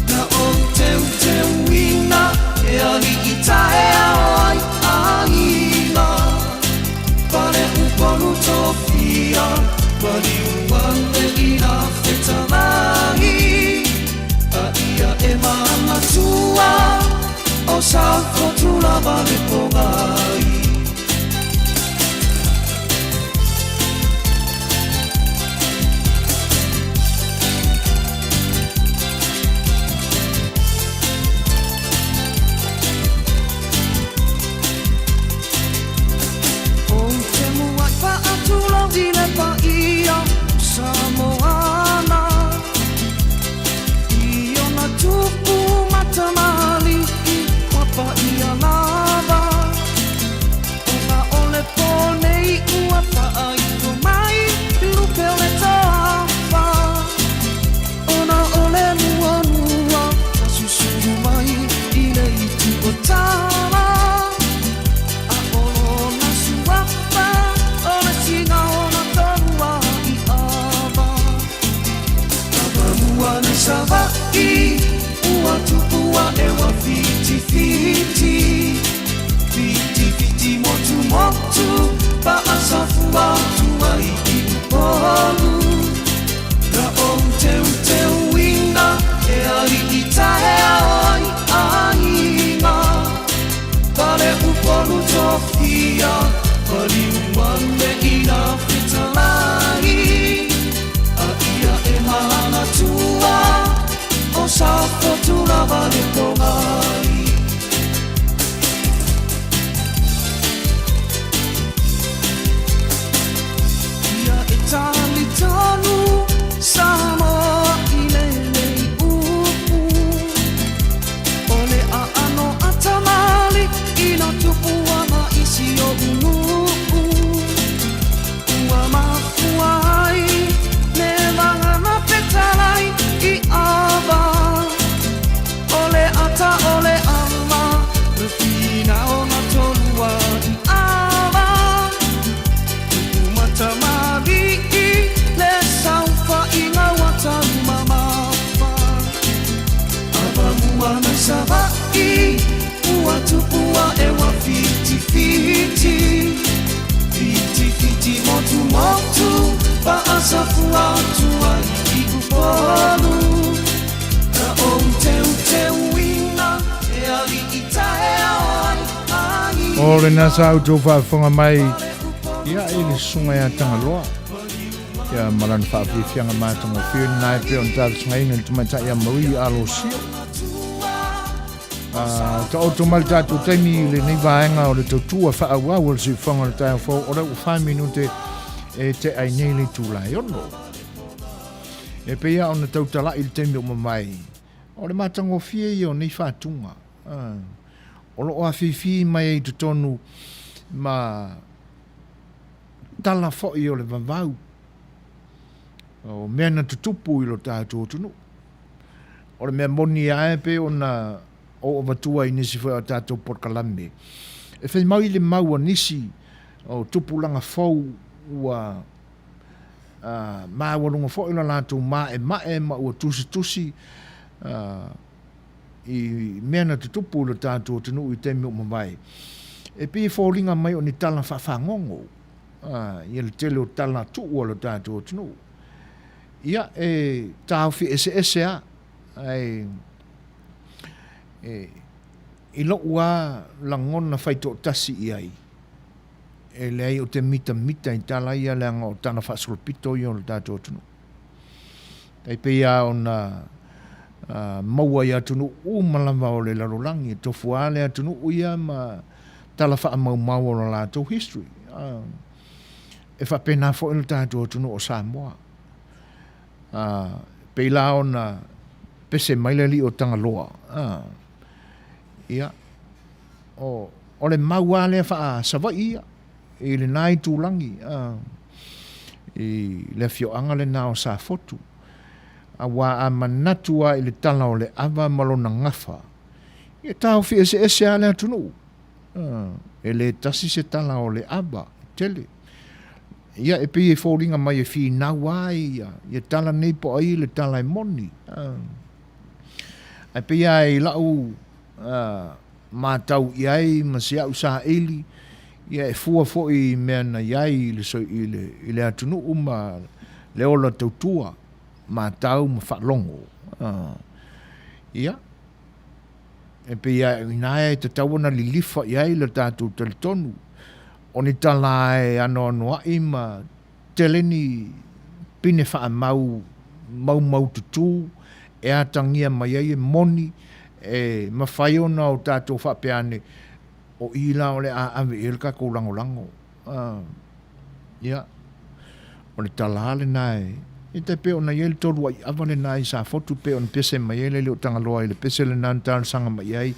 Na o te wina E ali I tae ai aina Pare upolu tofia Pari uane I na whetanai A ia e mana tua O sa kotula vale pongai Samoa Io na tupu matamali Wapa ia lava Ona ole ponei Wapa ai mai Lupe ole tawa Ona ole nua nua Wasusuru mai Ile itu o tawa A ona suapa Ona singa ona tonua Wana savai, ua tupua ewa fiti fiti Fiti fiti motu motu, pa asafua tuai I upolu Na o te wina, e ali I tae ai aina Pare upolu tofia, pari uane I na whitalai A ia e mana tua O sa kotula vale pongai Ia e tali tonu Samoa I lelei upu Ole a ano atamali I na tupu ama isi o unupu Ua mafuai Petalai I ava Ole ata ole ama Rufina ona tolua I ava Tukumata mavi Le saufa inga wata mamafa Ava muana savai Ua tupua ewa fiti fiti Fiti fiti motu motu Pa asafua tuai I upolu Na o te wina E ali I tae ai ai O le nasa au tō whaafonga mai ia e le sunga ia tangaloa ia marana whaawhiwhianga mātanga whiu nai pe on tātu sunga inga tumata ia maui alo sio ta o tomali tātu taimi le nei vaenga o le tautua whaawau o le si whanga le tāia whau o le u 5 minute e te ai nei le tūlai ono e pe ia ona tautala I le taimi o mamai o le mātanga whiu i o nei whātunga o lo a whiwhi mai e tutonu ma tala fo'i o le vavau o mea na tutupu I lo tātou tunu o le mea moni ae pe o na o vatua I nisi fo'i o tātou porkalame e whai mau I le mau a nisi o tupulanga fau ua maa walunga fo'i la lātou mae ma ua tusi I mea na tutupu lo tātou tunu I teimi o mawai e pi fōringa mai o ni tala whawhangongo ia le tele o tala tuua lo tātou tunu ia e tāwhi ese a I lo ua langona whaito tasi I ai e le ai o te mita I tala ia le anga o tana whasolopito I o lo tātou tunu tai pe ia o na maua ia tunu malama o le larolangi tofu ale atunu ia ma tala wha mau o la lātou history e wha pena fo ilo tātou tunu o Samoa pe la o na pese mailali o Tangaloa ia o le mau ale wha sawa ia I le nai tūlangi I le fioanga le nao sa fotu a wā a manatua I le tala o le awa malona ngafa e tau fi ese ale atunu e le tasi se tala o le awa tele ia e pe e fōringa mai e whina wai ia tala nei po ai le tala e moni ai pe ia e lau mātau iai ma se au sa eli ia e fua fo i mea na iai i le atunu ma le ola tautua mātau ma whaalongo ia e pe ia inae te tawana li lifa iai le tātou talitonu o ni tala e ano ai ma teleni pine wha mau tutu e atangia mai ai e moni e mawhaiona o tātou whapeane o ila o le ave ilka ko lango ia o le tala le nai e te pe ona yel tolu ai avale nai sa fotu pe on pese mai ele le tanga loa le pese le nan tal sanga mai ai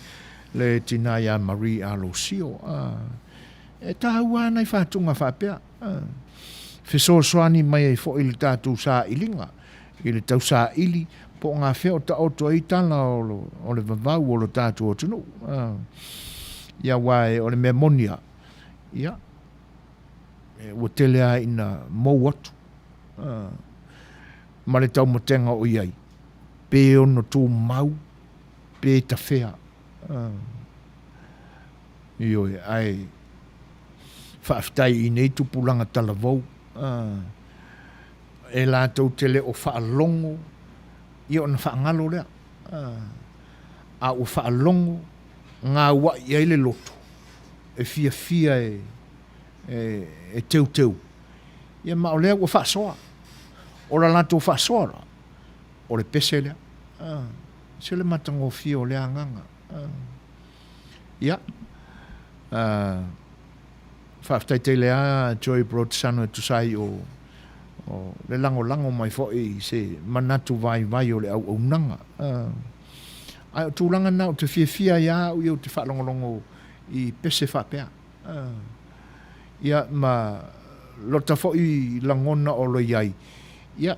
le tina ya Marie Alosio e taua nai whatunga whapea fiso soani mai e fo ili tātou sa ilinga ili tau sa ili po ngā wheo ta oto i tala o le vavau o le tātou o tunu ia wae o le mea monia ia ua telea ina mou atu ma le tau motenga o iai pe ono tō mau pe ta whea ioe ai whaaftai i nei tupulanga talavou e la tau tele o whaalongo i ona whaangalo lea a o whaalongo ngā wa iai le loto e fia e teu ia ma o lea ua whaasoa o la lato whaasoa o le pese lea se le matango fia o lea nganga ia whaaftai te lea Joy brought sano e tusai o le lango mai fo i se manatu vai o le au nanga ai o tūlanga na o te fia ia o te whaalongolongo i pese whapea ia ma lota fo i langona o lo iai ia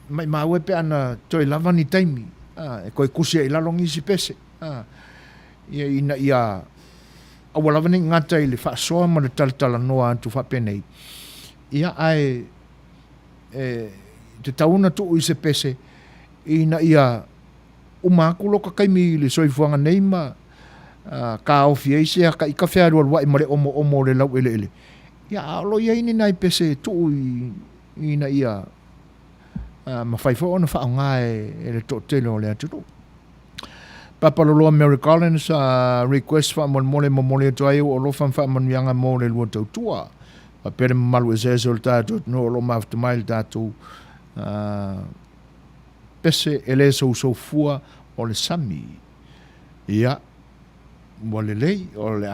mai maue pe ana toi lavani taimi e koe kusia i lalongi si pese ia ina ia awa lavani ngata i le whaasoa ma le talatala noa atu whapenei ia ai te tauna tu i se pese ina ia umakulo ka kaimi le soifuanga nei ma ka ofi ai se ka ika whea rua i mare omo le lau ele ia alo ia ini nai pese tu ina ia ma whaifo ona whaonga e le tōtele o le aturu Papalolo Americans request fa mole to ai o lo fan fa manuia mo le lo tua pa per malu e se soltato no lo maf to mail dato pese ele so fua o le sami ia mole lei o le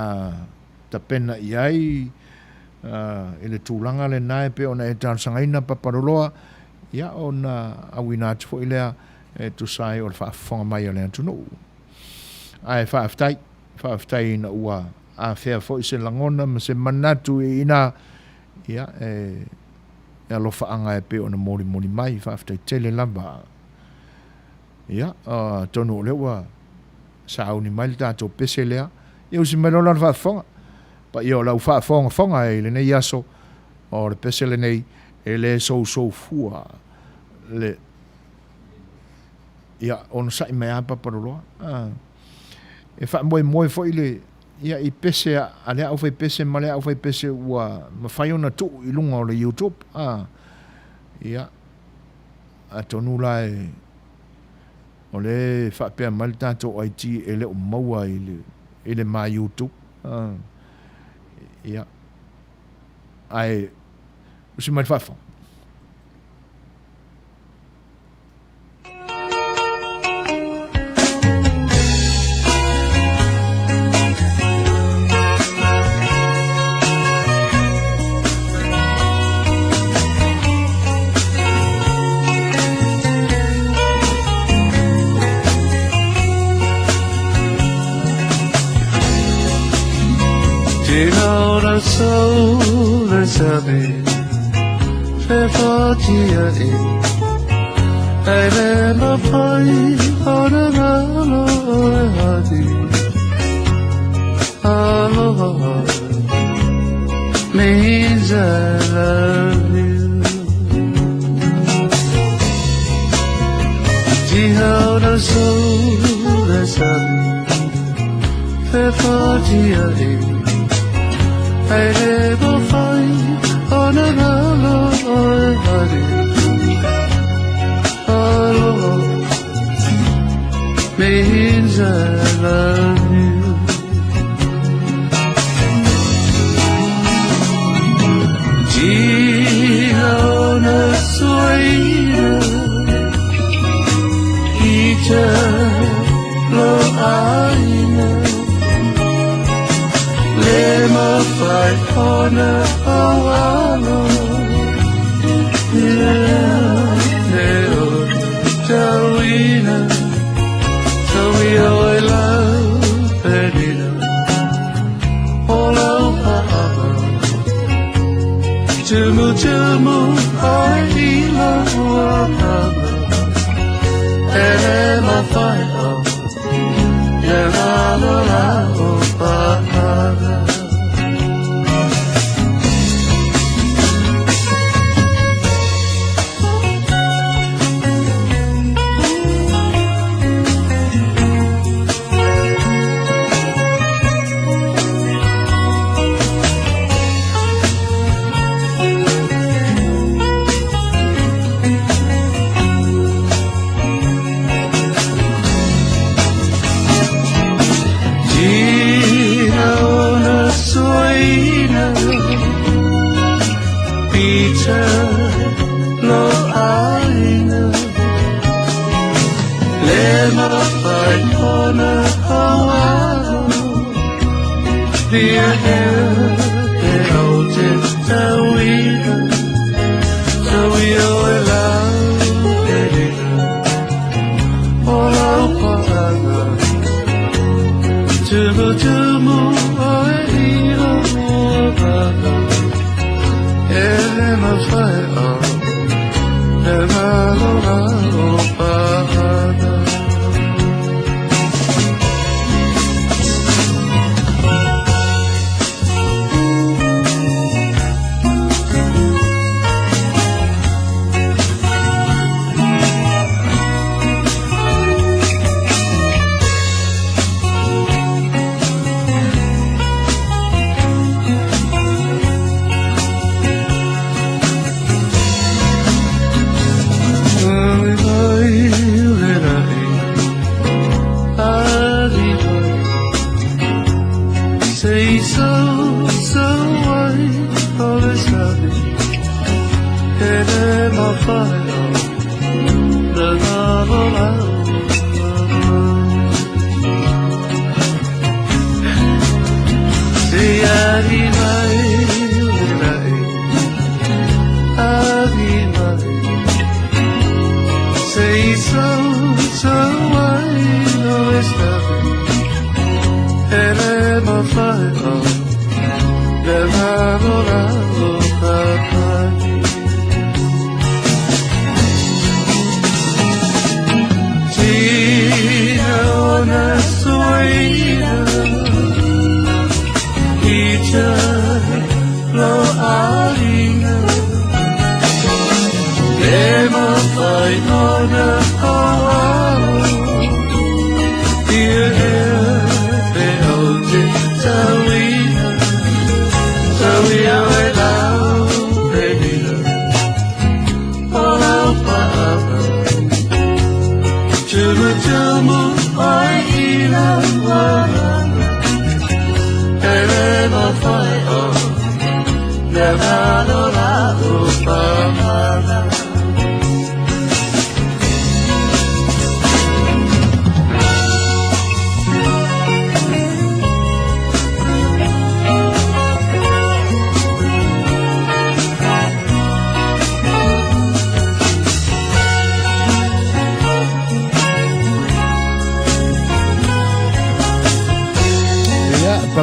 ta pena iai ele tulanga le nai pe ona e tan sangaina papalolo ia ona awina fo ile e tu sai o fa fonga mai o le tu no ai whaaftai ina ua a whea fo i se langona ma se manatu ina ia e alofa anga e pe o na mori mai whaaftai tele lamba ia tonu o lewa sa au ni mai tato pese lea iau si mai lola whaafonga pa iau lau whaafonga e le nei aso o le pese le nei e le so fua le ia ono sa i mai apa paroloa e fa moi fo ile ia i pese a le au fai pese ma le au fai pese ua ma fai ona tu i lunga o le YouTube ia a tonu la o le fa pe mal tanto IT e le o maua i le ma YouTube ia ai usi mai fa soul sabe fe fatia e ai le ma pai ora lo hadi aloha means I love you. Dihaw na sola sabi, fai'oa I never find on another body. Oh, means I love you. Dihaw na suaina, ita lo aina. Lema fai'oa na awalo, leo tawina, tawia I love pedina, olau pa'ama, tumu ai ila wahama, lema fai'oa, lema lola o pa'ama.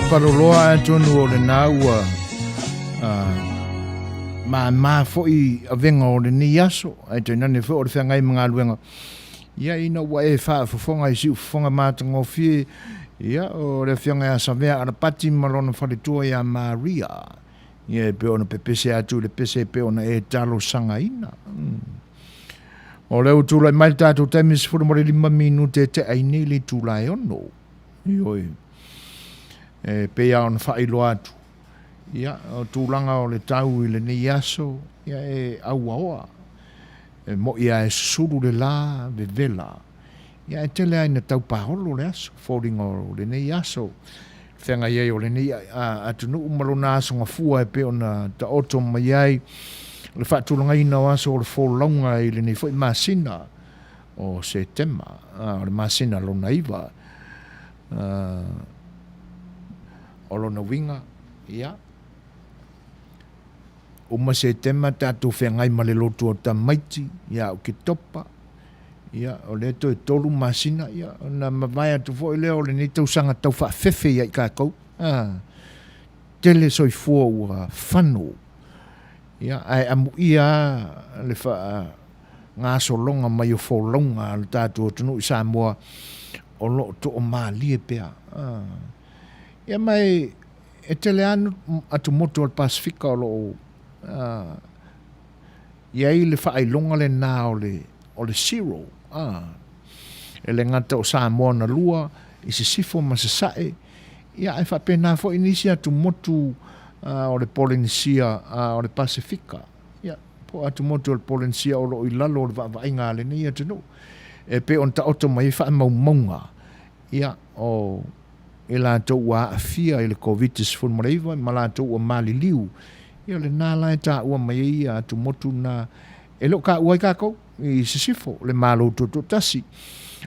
Paroloa e tonu o le naua ma foi a venga o le ni aso ai te nane fo o le whengai mga luenga ia ina wa e wha fonga i siu fonga mātanga o fie ia o le whengai a savea ara pati malona whare tua ia Maria Ia pe ona pepese atu le pese pe ona e talo sangaina. O leo tūlai mai tātou taimis furu mare 5 minute te aini le tūlai ono. Ioi. Pe ia ona whailoa atu. Ia, o tūlanga o le tau i le nei aso, ia e auaoa. Mo ia e suru le la, ve vela. Ia e tele aina tau paholo le aso, falling o le nei aso. Whenga iei o le nei atunu umalona aso ngā fua e pe ona ta oto mai ai. Le whaatulanga ina o aso o le wholaunga i le nei fwoi masina o Septemba, o le masina lona iwa. O lona winga, ia. Uma Septemba tātou whengai ma le lotu o tamaiti, ia o ke topa, ia o le to e tolu masina, ia o na mawai atu fwoi leo o le nei tausanga tau whaafefe ia i kākou. Tele soi fua ua whanu. Ia, ai amu ia le wha ngā solonga mai o wholonga le tātou tunu i Samoa o lo to o mālie pia. Ia mai e tele anu atu moto al Pasifika o lo ia i le wha ailonga le nā o le zero. E le ngata o Samoa na lua i se sifo ma se sae. Ia ai wha pena fo inisi atu motu o le Polynesia o le Pasifika. Ia, po atu motu o le Polynesia o lo i lalo o le whainga le ni atu no. E pe on ta oto mai wha maumaunga. Ia, o e la tau ua afia i le COVID-19 fulmareiva, ma la tau ua mali liu. Ia le nāla e ta ua mai ia atu motu na e lo ka ua i kako i sisifo le malo to tasi.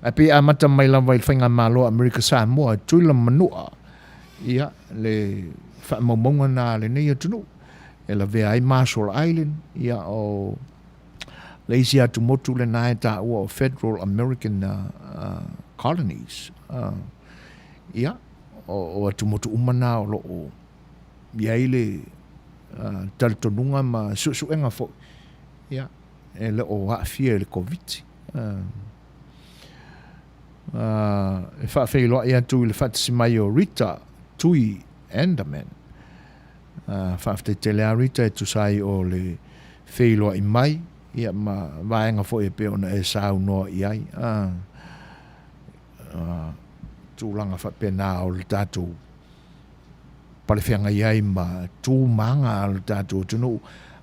A pe a mata mai lava i whainga malo Amerika Samoa, tuila Manua. Ia, le whaamamonga nā le nei atunu. E la vea ai Marshall Island, ia o le isi atu motu le nāe tā ua o Federal American Colonies. Ia, o atu motu umana o lo o ia le talitonunga ma suenga fo. Ia, e le o haafia le COVID. E whaafeiloa ia tu le whatasimai o Rita, Tui, Andaman. Whaafte tele a Rita e tu sai o le wheiloa i mai, ia ma vaenga fo e pe ona e sau noa i ai. Tūlanga whapena o le tātou palewhianga i ai ma tūmanga o le tātou tunu.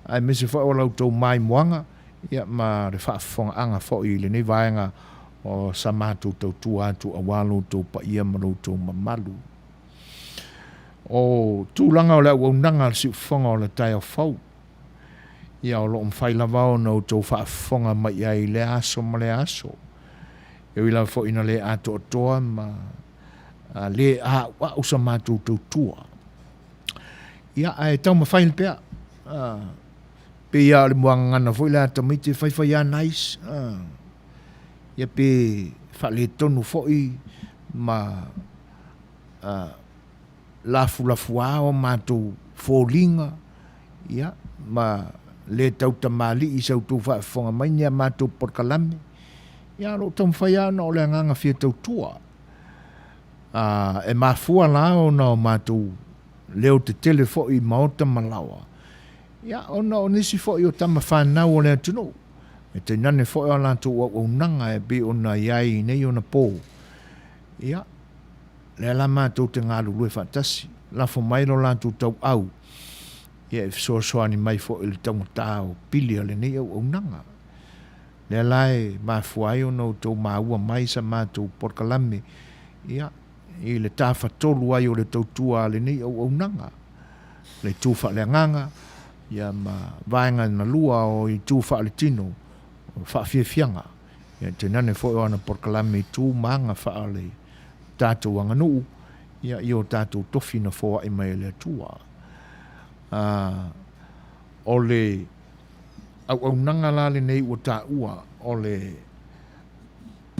Ai mese wha o lau tau mai moanga, ia ma re whaafonga anga fo i le nei vaenga o samatu tau tuatu a walo tau pa ia maru tau mamalu. O tūlanga o le waunanga si whonga o le tai o whau. Ia o lo mwhaila wao na o tau whaafonga mai ai le aso ma le aso. E wila fo ina le ato o toa ma le a wa usamatu tau tua. Ia ai tau mawhail pia. Pe ia le muanga ngana fo ila ata mite whaiwhai a nais. Ia pe whale tonu fo i ma lafu ao mātou fōlinga, ia, ma le tau tamali i sau tau whaafonga mai nia mātou porkalame, ia lo tau mwhaia na o le anganga fia tau tua. E mafua lao na o mātou leo te tele fo i maota malawa. Ia, ona o nisi fo i o tama whanau o le atunu. E te nane fo i o lantou o unanga e be ona iai nei ona pō. Ia, le la mātou te ngā lulu e whatasi. La fo mai lo lantou tau au. Ia e Suasua ni mai fo i le tango tāo pili ale nei au unanga. Le la e mafuai o no tau maua mai sa mātou porkalame. Ia, i le tāwhatolu ai o le tau tua ale nei au unanga. Le tūwha le nganga. Ia ma vaenga na lua o i tūwha le tino. Whaafiafianga. Ia te nane fo i ana porkalame tū maanga wha le tātou anganuu, ia i o tātou tofi na fōa i mai le atua. O le au nanga la le nei ua tā ua, o le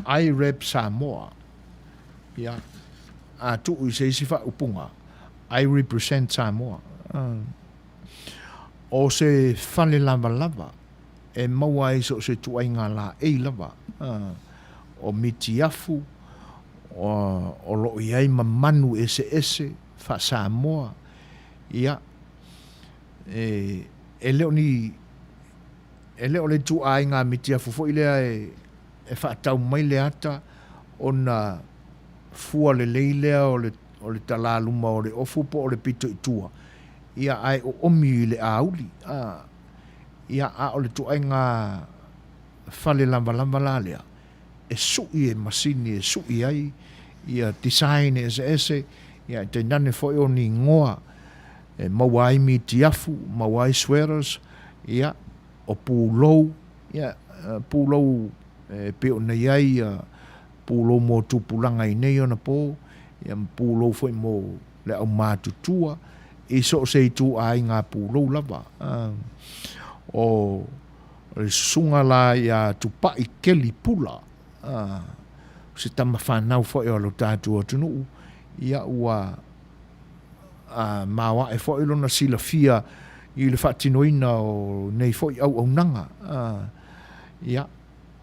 I-Rep Samoa, ia a tuu i se isi wha upunga, I represent Samoa. O se whale lava, e maua e so se tuainga la e lava, o miti afu, o lo iai ma manu ese fa Samoa ia e leo ni e leo le tu ai ngā mitia fufo i lea e whaatau mai le ata o na fua le leilea o le talaluma o le ofu po o le pito i tua. Ia ai o omi i le auli. Ia a o le tu ai ngā fale lamba la lea. E sui e masini e sui ai. Ia design e ese. Ia te nane foi o ni ngoa. E mawai mi tiafu, mawai sweaters. Ia o pūlou. Ia pūlou pe o nei ai. Pūlou mo tupulanga i nei ona po. Ia pūlou foi mo le au mātutua. I so se tu ai ngā pūlou lava. O le sunga la ia tupai keli pula. Se tama whanau foi o lo tātua tunu. Ia ua mawa e foi lona sila fia i le whatinoina o nei foi au nanga. Ia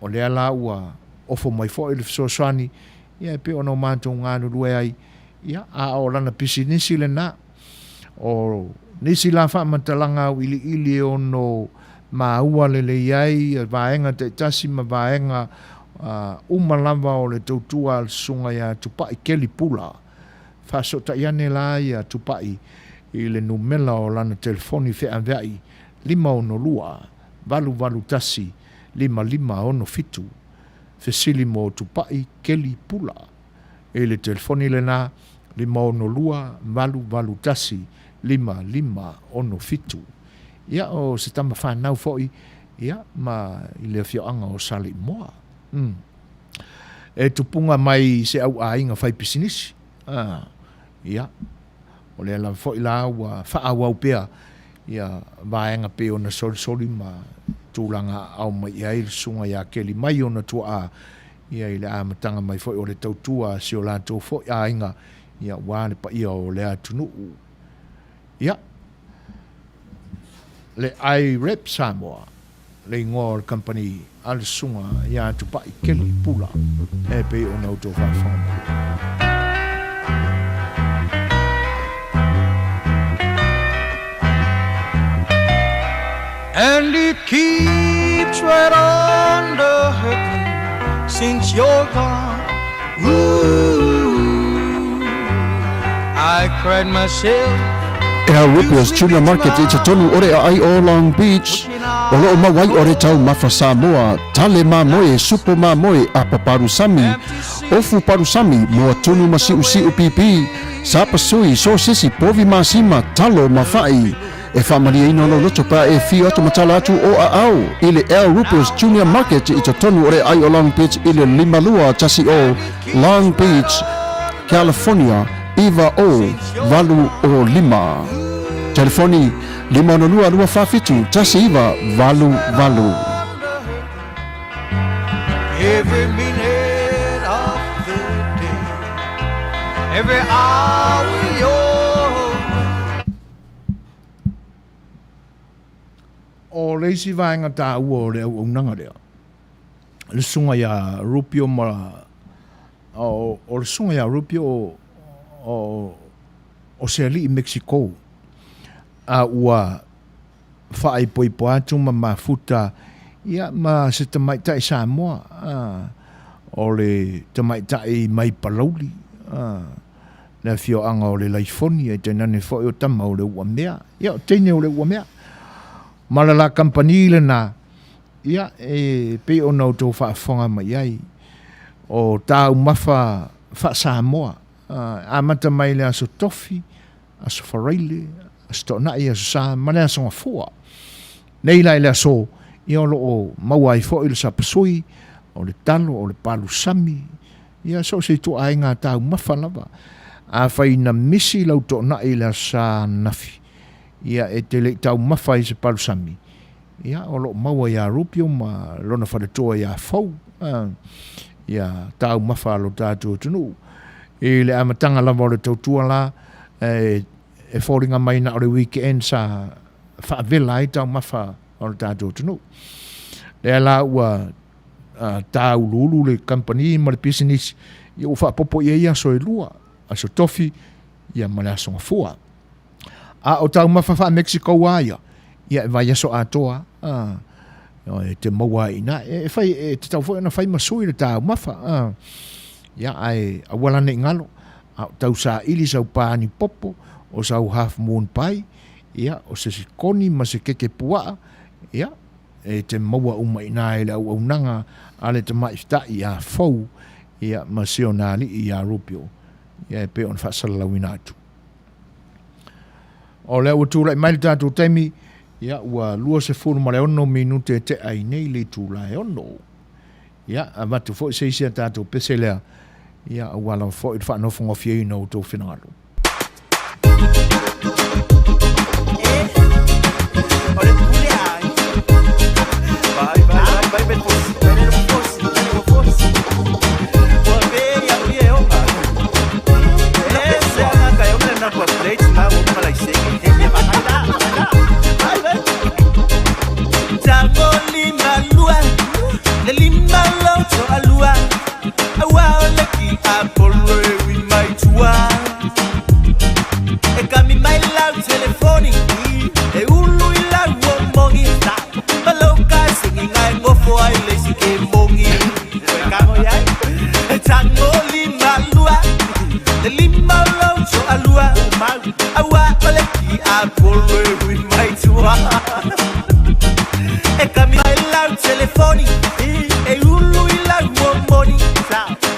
o lea la ua ofo mai foi le Suasani. Ia pe ono mātou ngānu rue ai. Ia a o lana pisinisi le nā. O nisi la whamatalanga ili ono maua le iai, vaenga te tasi ma vaenga umalava o le tautua al sunga ia tupai keli pula. Whasota iane la ia tupai i le numela o lana telefoni whea vei 5 valu tasi 5 fitu. Fesili mo tupai keli pula. E le telefoni le na 5 valu tasi 5 fitu. Ia o se tama whanau foi. Ia ma i le whioanga o sali moa. E tupunga mai se au ainga whai pisinisi. Ia. O le ala foi la ua whaawau pea. Ia vaenga pe o na soli ma tūlanga au mai ia il sunga ia keli mai o na tua a. Ia i le amatanga mai foi o le tautua si o la tau foi ainga. Ia wāne pa ia o le atunu. Ia. Le ai rep Samoa. Le ngor company al sunga ia tupai keli pula. E pe o na uto whawhanga. And it keeps right on the hurting since you're gone. Ooh, I cried myself. Ea Rippers Junior Market i te tonu ore ai o Long Beach. O loo mawai ore tau mafa Samoa. Tale mamoe, supo mamoe, apa parusami. Ofu parusami, moa tunu masi usi upipi. Sapa sui, so sisi, povi masima, talo mafai. E whamaria ino lo loto pa e whio atu matala atu o a au. Ile Ea Rippers Junior Market i te tonu ore ai o Long Beach ile 5 tasi o Long Beach, California. Iva o valu o 5. Telefoni 50225 tasi iva valu. Every minute of the day, every hour O leisi vaenga tā ua o le au nanga rea. Le sunga ia rupio ma o le sunga ia rupio o se ali i Mexico. A ua whaai poipo atu ma mafuta ia ma se tamaitai Samoa. O le tamaitai mai palauli. Na fio anga o le laifoni e te nane fo o tama o le ua mea. Ia o teine o le ua mea. Malala company le na. Ia e pe o nau tō whaafonga mai ai. O tāu mafa wha Samoa. Amata mai le aso tofi, aso whareile, aso tonai, aso sa, mane aso ngā fua. Nei lai le aso, ia o loo mawai fo i le sapasui, o le talo, o le palu sami. Ia so se tu ai ngā tāu mafa lava. A whai na misi lau tonai le sa nafi. Ia e te le tau mafa i se palu sami. Ia o loo maua ia rupio ma lona whadatoa ia fau. Ia tau mafa lo tātua tunu. E le amatanga lava o le tautua la e whoringa mai na o le weekend sa whaavela ai tau mafa o le tātua tunu. Le ala ua tau lulu le company ma le business ia ua whaapopo ia so e lua aso tofi ia ma le aso ngafua. o tau mawhawha Mexico aia. Ia e vai aso atoa. Te maua ina. Te tau fwoi na whai masui le tau mawha. Ia ai awalane ngalo. Tau sa ili sau pāni popo. O sau half moon pai. Ia o se koni ma se keke puaa. Ia te maua uma ina ele au nanga. Ale te maifta i a fau. Ia ma sionali i a rupio. Ia e pe on whasala lawina atu. O lea ua tūlai mai le tātou taimi. Ia ua lua se furu ma le ono minute te ai nei le tūlai ono. Ia a matu fo se isia tātou pese lea. Ia a wala fo i whanofo ngofia ina o tō whinangaro. Ole pule ai. Vai ben fosse. Ua veia uie o ma. Ese ana kai o mena tua plate na o mala iseke. Ele vai lá. Vai vai. Tango lima lua. Le lima loto alua. Awa ole ki apolo e win mai tua. E kami mai lau telefoni. E ulu i lau o mongi. Maloka singing ai ngofo ai lesi ke mongi. Kamo yai. E tango lima lua. Le lima loto alua. Awa ole ki apolo e win mai tua. E kami mai lau telefoni. E ulu i lau o mongi.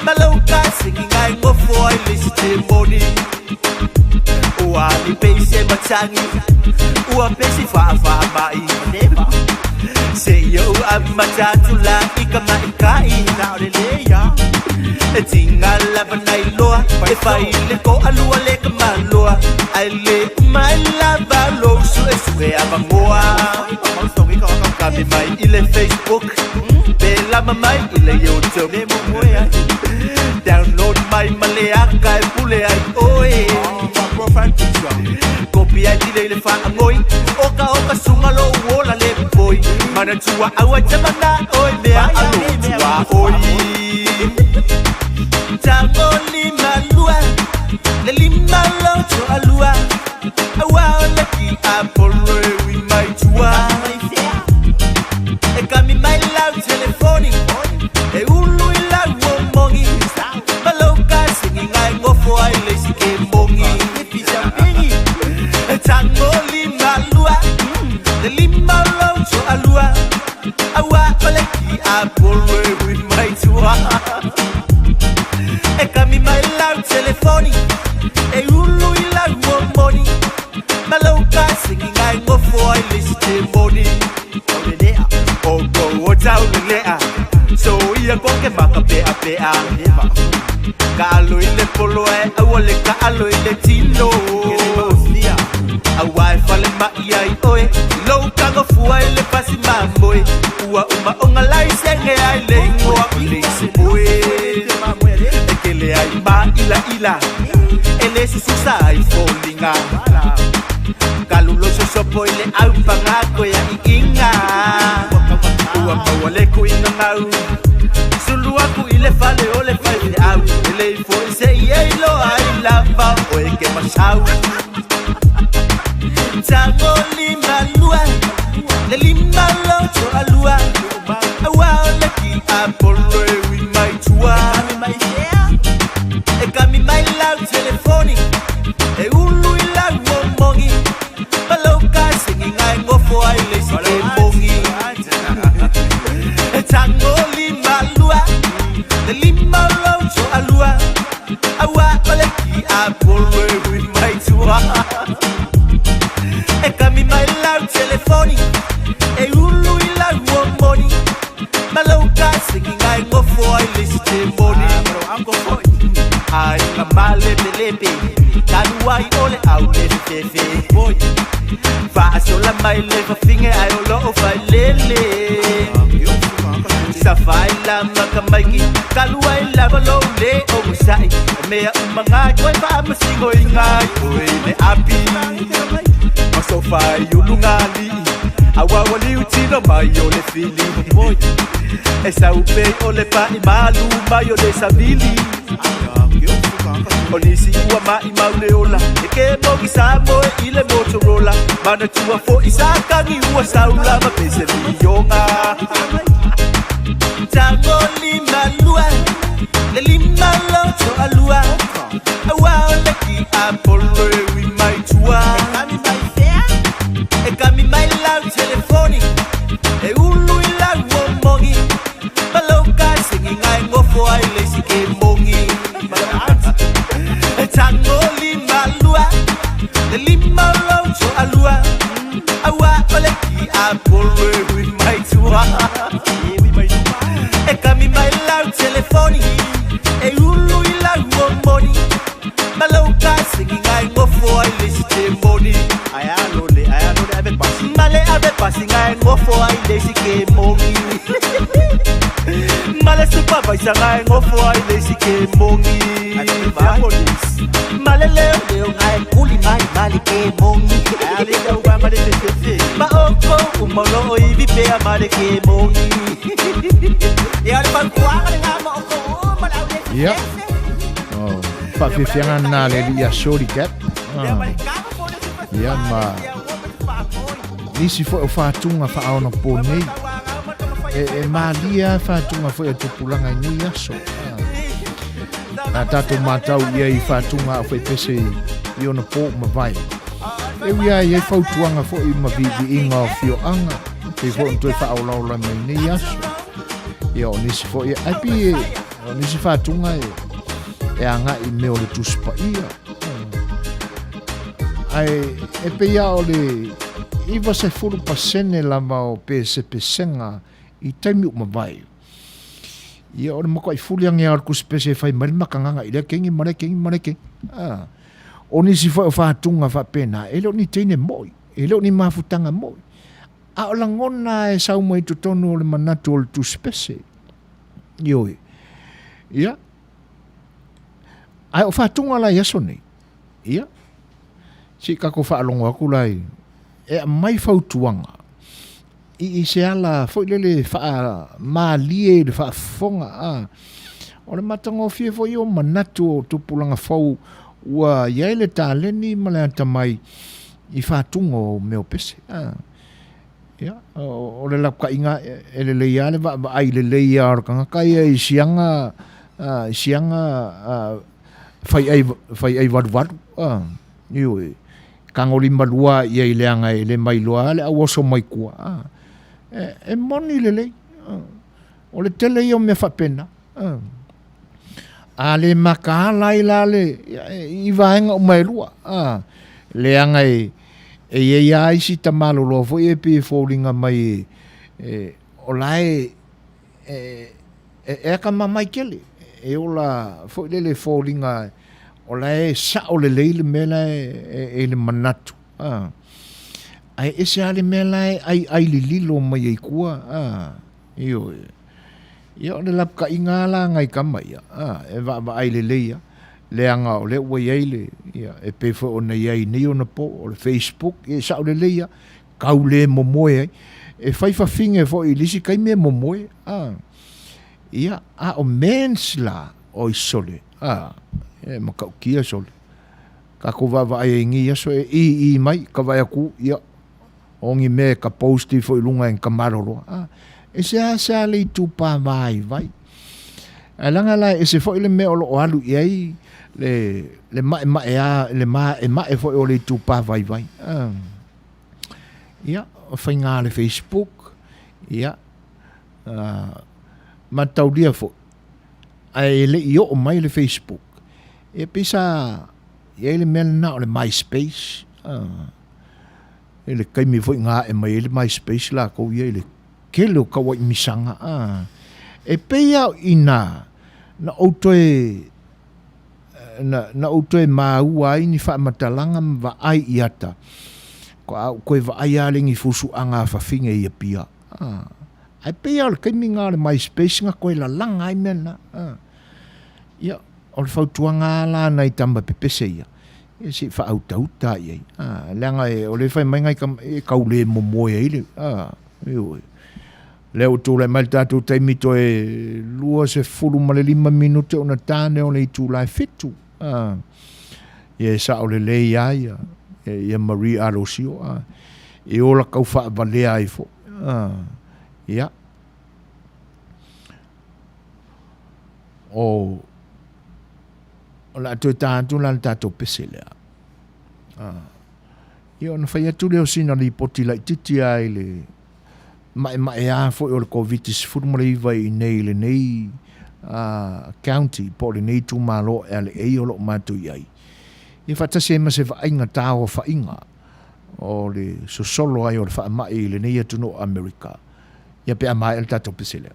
Maloka singing ai ngofo ai lesi ke mongi. Ua ni pese matangi. Ua pese wha mai. Se yo a matatula ika maikai. E tinga lava nai loa. E fai le ko alua le ka maloa. Ai le mai lava lo su e sue a vangoa. Kami mai ile Facebook. Be lama mai ile YouTube. Download mai maleaka e pule ai oe. Kopi ai dire le fa ngoi. Oka sunga lo wola le boy. Mana tua awa jamana oi mea alo tua oi. Tango lima lua. Le lima lo to alua. Awa ole ki apolo e wi mai tua. E kami mai lau telefoni. E ulu i lau o mongi. Maloka singing ai ngofo ai lesi ke mongi. Tango lima lua. Le lima loto alua. Awa ole ki apolo e wi mai tua. E kami mai lau telefoni. E ulu i lau o mongi. Maloka singing ai ngofo ai lesi ke mongi. Ogo o tau lea. So ia ko ke maka pea pea. Ka alo ile polo e awale ka alo ile tino. Awai fale ma iai oe. Low kango fua ile pasi mamboe. Ua uma onga lai senge ai le ngoa ile se oe. Ekele ai ma ila. Ele sususa ai folinga. Kalulo sosopo ile au pangako ya ikinga. Ua mawale ko inga ngau. Sulu aku ile fale ole fale au. Ele ifo ise ielo ai lava oe ke masau. Tango lima lua. Le lima loto alua. Awa ole ki apolo e wi mai tua. E kami mai lau telefoni. E ulu i lau o mongi. Maloka singing ai ngofo ai lesi ke mongi. E tango lima lua. Le lima loto alua. Awa ole ki apolo e wi mai tua. E kami mai lau telefoni. E ulu i lau o mongi. Maloka singing ai ngofo ai lesi ke mongi. Ai ka male lepe. Kanuai ole au lefe. Fa asola mai lefa finge ai olo o fai lele. Sa fai la maka maiki. Kaluai lava lo le o musai. Mea umangai koi fa masingo ingai. Oi me api. Maso fai ulungali. Awa wali utino mai ole fili. Esa upe ole pa imalu mai ole sabili. O nisi ua mai mauleola E ke mogi Samoa I le Motorola Mana tua fo I sa kangi ua saula Ma pese rionga Tango lima lua Le lima loto alua Awa ole ki apolo E wi mai tua E kami mai lau telefoni E ulu I lau momongi Maloka singi ngai ngofo ai leisi ke mongi E tango lima lua Le lima loto alua Awa ole ki apolo E wi mai tua E kami mai lau telefoni E ulu I lau momongi Maloka singi ngai ngofo ai leisi ke mongi Ayalole ave pasi Male ave pasi ngai ngofo ai leisi ke mongi Male supervisor ngai ngofo ai leisi ke mongi Male leo ngai kuli mai mali ke mongi Ale leo wa male te Ma oko umono oi vipea male ke mongi E ale pa kuanga nga ma oko mala au Ja. Oh, whawhiwhianga nā le lia shorty cat. Ia, ma nisi fo o whātunga whaona pō nei. E mālia whātunga fo e tupulanga I nei aso. Nā tātou mātau ia I whātunga a whai pese I ona pō ma vai. E wia I whautuanga fo I ma vivi inga o whioanga. Te fo ntoi whaolaula mai nei aso. Ia o nisi fo I aipi o nisi whātunga e anga I meo le tuspa ia. Ai, e pe ia o le iwa se furu pasene lama o pe se pesenga I taimi uma vai. Ia o le moko I fuliang ia o kuspese fai mari makanganga I le kengi mare. O nisi fo o whātunga whapena, e leo ni teine moi, e leo ni mafutanga moi. A o langona e sau mai tutonu o le manatu o le tuspese. Ioi. Ia. Ai o whātunga la yaso nei. Ia. Si kako whaalongo aku lai. E mai whautuanga. I se ala foi lele wha maalie le wha fonga. O le matango fie foi o manatu o tupulanga whau ua iai le tāleni malea mai I whātunga o meo pese. Ia. O le lapka inga e le leia le wa ai le leia o kanga kai e sianga fai ai wadu. Ioi. Kangoli malua ia I leanga e le mai loa le awoso mai kua. E moni le lei. O le tele ia me whapena. A le makala I la le I vaenga o mai lua. Leanga e ia isi tamalo loa fo e pe fōringa mai o lai e ka mamai kele. E ola fo le fōringa o lai sa o le leile mela e le manatu. Ai ese ale mela ai li lilo mai e kua. Iyo. Ia le lapka ingala ngai kamai. E va ai le leia. Leanga o le ua iai le. E pe fo o nei ai ni o na po o le Facebook. E sa o le leia. Kau le momoe ai. E fai fafinge fo I lisi kai me momoe. Ia o mensla o I sole. E makau kia sole. Kako wawa ai ingi aso e I mai ka vai aku ia ongi me ka posti fo I lunga en kamaroro. E se a le tupa vai. E langa la e se fo I le me o lo alu iai le ma e fo I o le tupa vai. Ia o whainga le Facebook. Ia mataudia fo. Ai le I o mai le Facebook. E pisa ia le mel na o le MySpace. E le kaimi foi ngā e mai le MySpace la kou ia le kelo kawa I misanga. E peia ina na autoe maua ai ni whaamatalanga wa ai iata. Koe wa ai alengi fusu anga whawhinga ia pia. Ai peia le kaimi ngā le MySpace ngā koe la langa ai mena. Ia o le whautuanga la nei tamba pepese ia. E si whautauta iai. Leanga e o le whai mai ngai kau le momoe ai le. Leo tō le mai tātou taimito e lua se furu ma le 5 minute o na tāne o le i tū lai whetu. Ia sa o le ia ia Maria Arosio e ola kau wha valea ai fo ia o la tu tātu la tātou pese lea ia ona whai atu leo sina li poti lai titi ai le mai a fo o le COVID-19 mo le iwa i nei le nei county po le nei tu malo e le e o lo matu iai i fatasi e ma se whainga tāo whainga o le sosolo ai o le wha mai le nei atu no Amerika ia pe a mai el tātou pese lea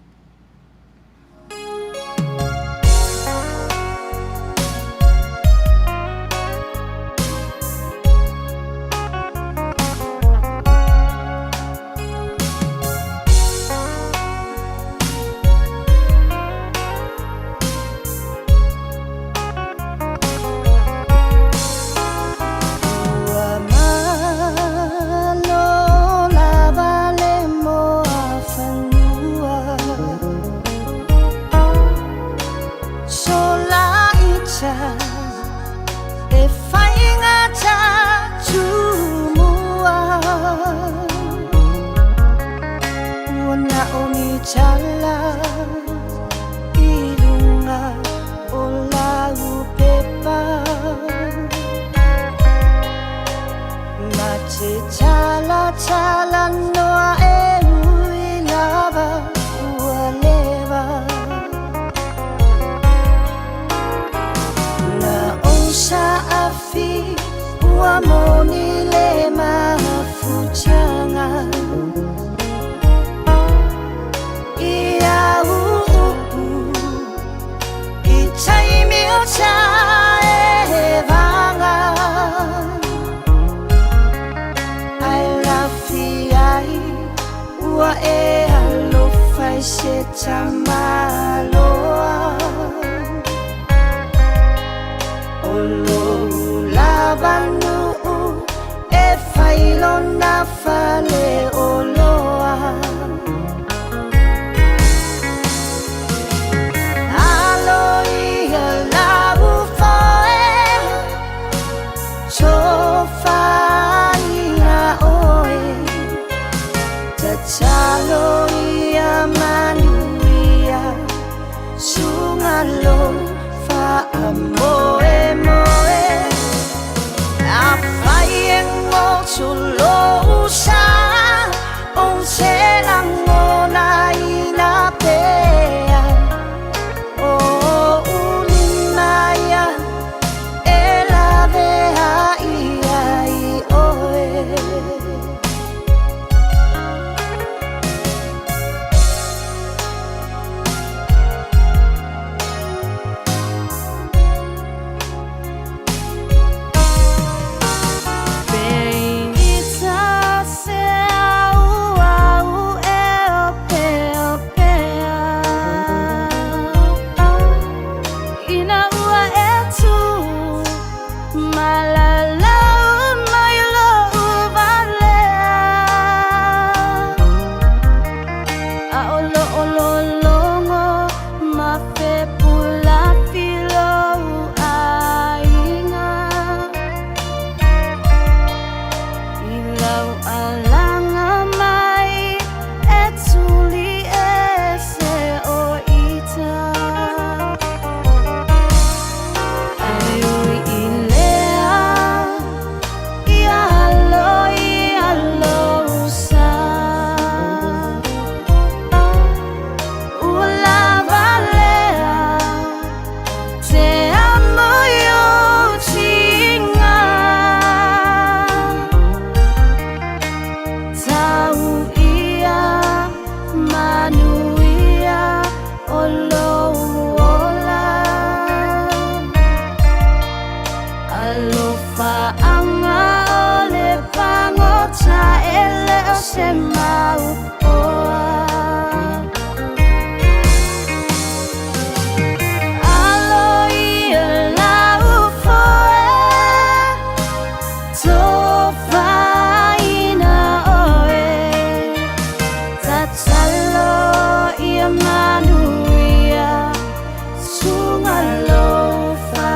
Manuia, sungalow fa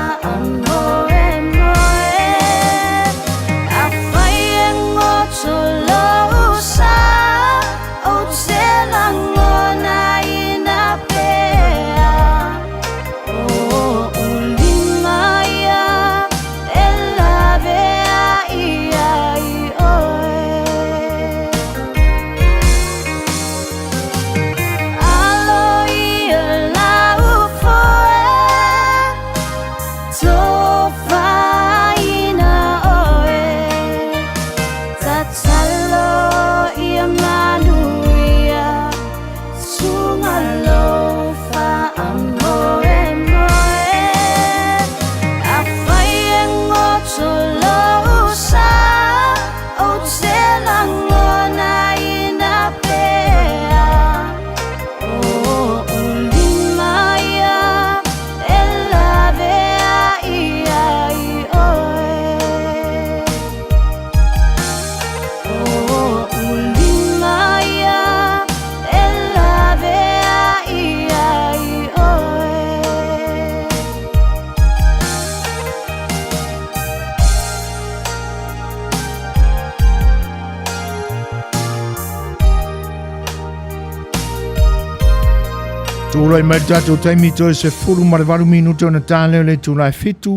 Ora I mai tātou taimi toi se furu marewaru minuto na tāleo le tūlai fitu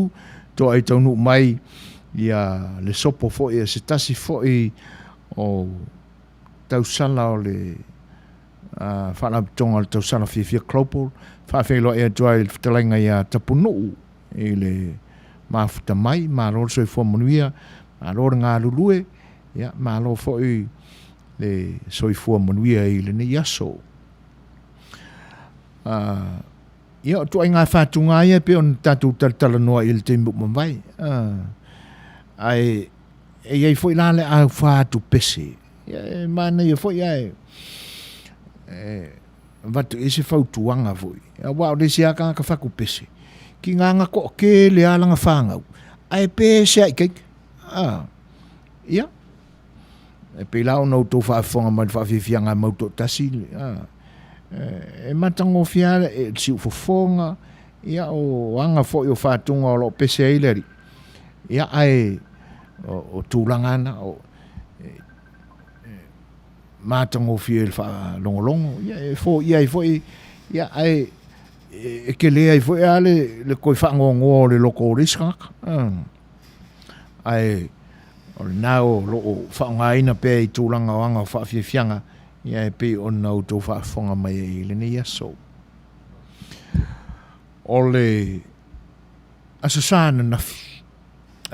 to ai taunu mai ia le sopo foi se tasi foi o tausala o le whanatonga le tausala fia klopol whawhelo e tuai le whatalenga ia tapunu i le mafuta mai maro soi fua Manuia maro ngā lulue ia maro foi le soi fua Manuia i le ni yaso ia tu ai ngā whātunga ia pe on tātou tala noa i le te muk mawai ai ei foi la le au whātu pese ia mana ia foi ai watu isi whautuanga foi ia wao le siaka ka whaku pese ki nganga ko ke le alanga whangau ai pese ai keik ia e pe lao no tō whaafonga mai whaafifianga mauto tasi e matango fiara e siu fofonga ia o anga fo o fatunga o lo pese ileri ia ai o tūlangana o matango fiel fa longolongo ia e fo ia ia ai e ke le ai fo ia le koi whangongo le loko riska ai o le nao lo whangaina pe i tūlanga o anga whaafifianga ia e pe o nau tō whaafonga mai e le nei aso. O le asasana nafi.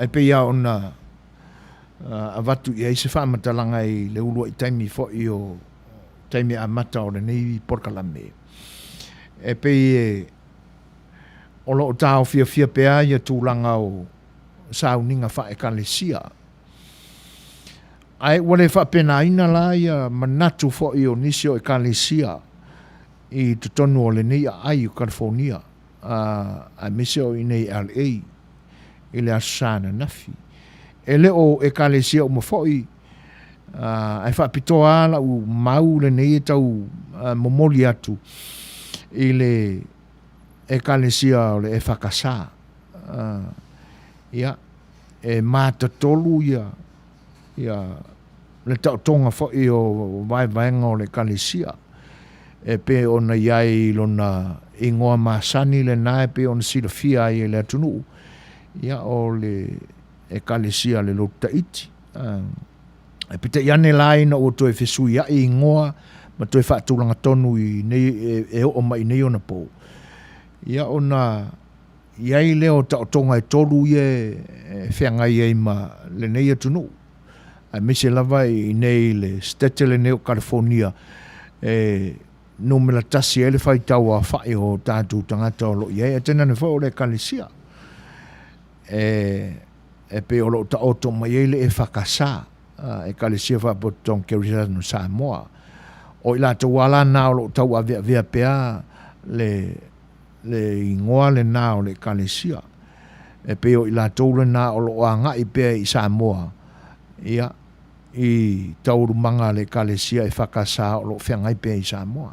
Ai pe ia o na a watu ia i se whaamatalanga i le ulua i taimi fo i o taimi a mata o le nei porkalame. E pe o lo o tāo fia pea ia tūlanga o sauninga wha e kalesia. Ai wale whapena ina la ia manatu fo i o nisio e kalesia i tutonu o le nei ai o California a misio i nei LA i le asana nafi e le o e kalesia o mafoi ai whapitoa ala u mau le nei e tau momoli atu i le e kalesia o le e whakasa ia e mātatolu ia le tautonga fo i o vaenga o le kalesia e pe ona iai lona ingoa masani le nae pe ona silafia i le atunu ia o le e kalesia le lota iti e pita iane laina o toe fesui ia i ingoa ma toe whaatulanga tonu i nei e o mai nei ona po ia ona iai leo tautonga e tolu ia whiangai ei ma le nei atunu a mise lava i nei le Sept le neo California no me la tasi ele fai tau a whai o tātou tangata o lo iei e tena ne whai o le kalesia e pe o lo ta oto mai ele e whakasa e kalesia wha potong keurisa no Samoa o ila ta wala na o lo tau a vea pea le ingoa le na o le kalesia e pe o ila tau le na o lo anga i pea i Samoa ia i taurumanga le kalesia e whakasa o lo whiangai pe i Samoa.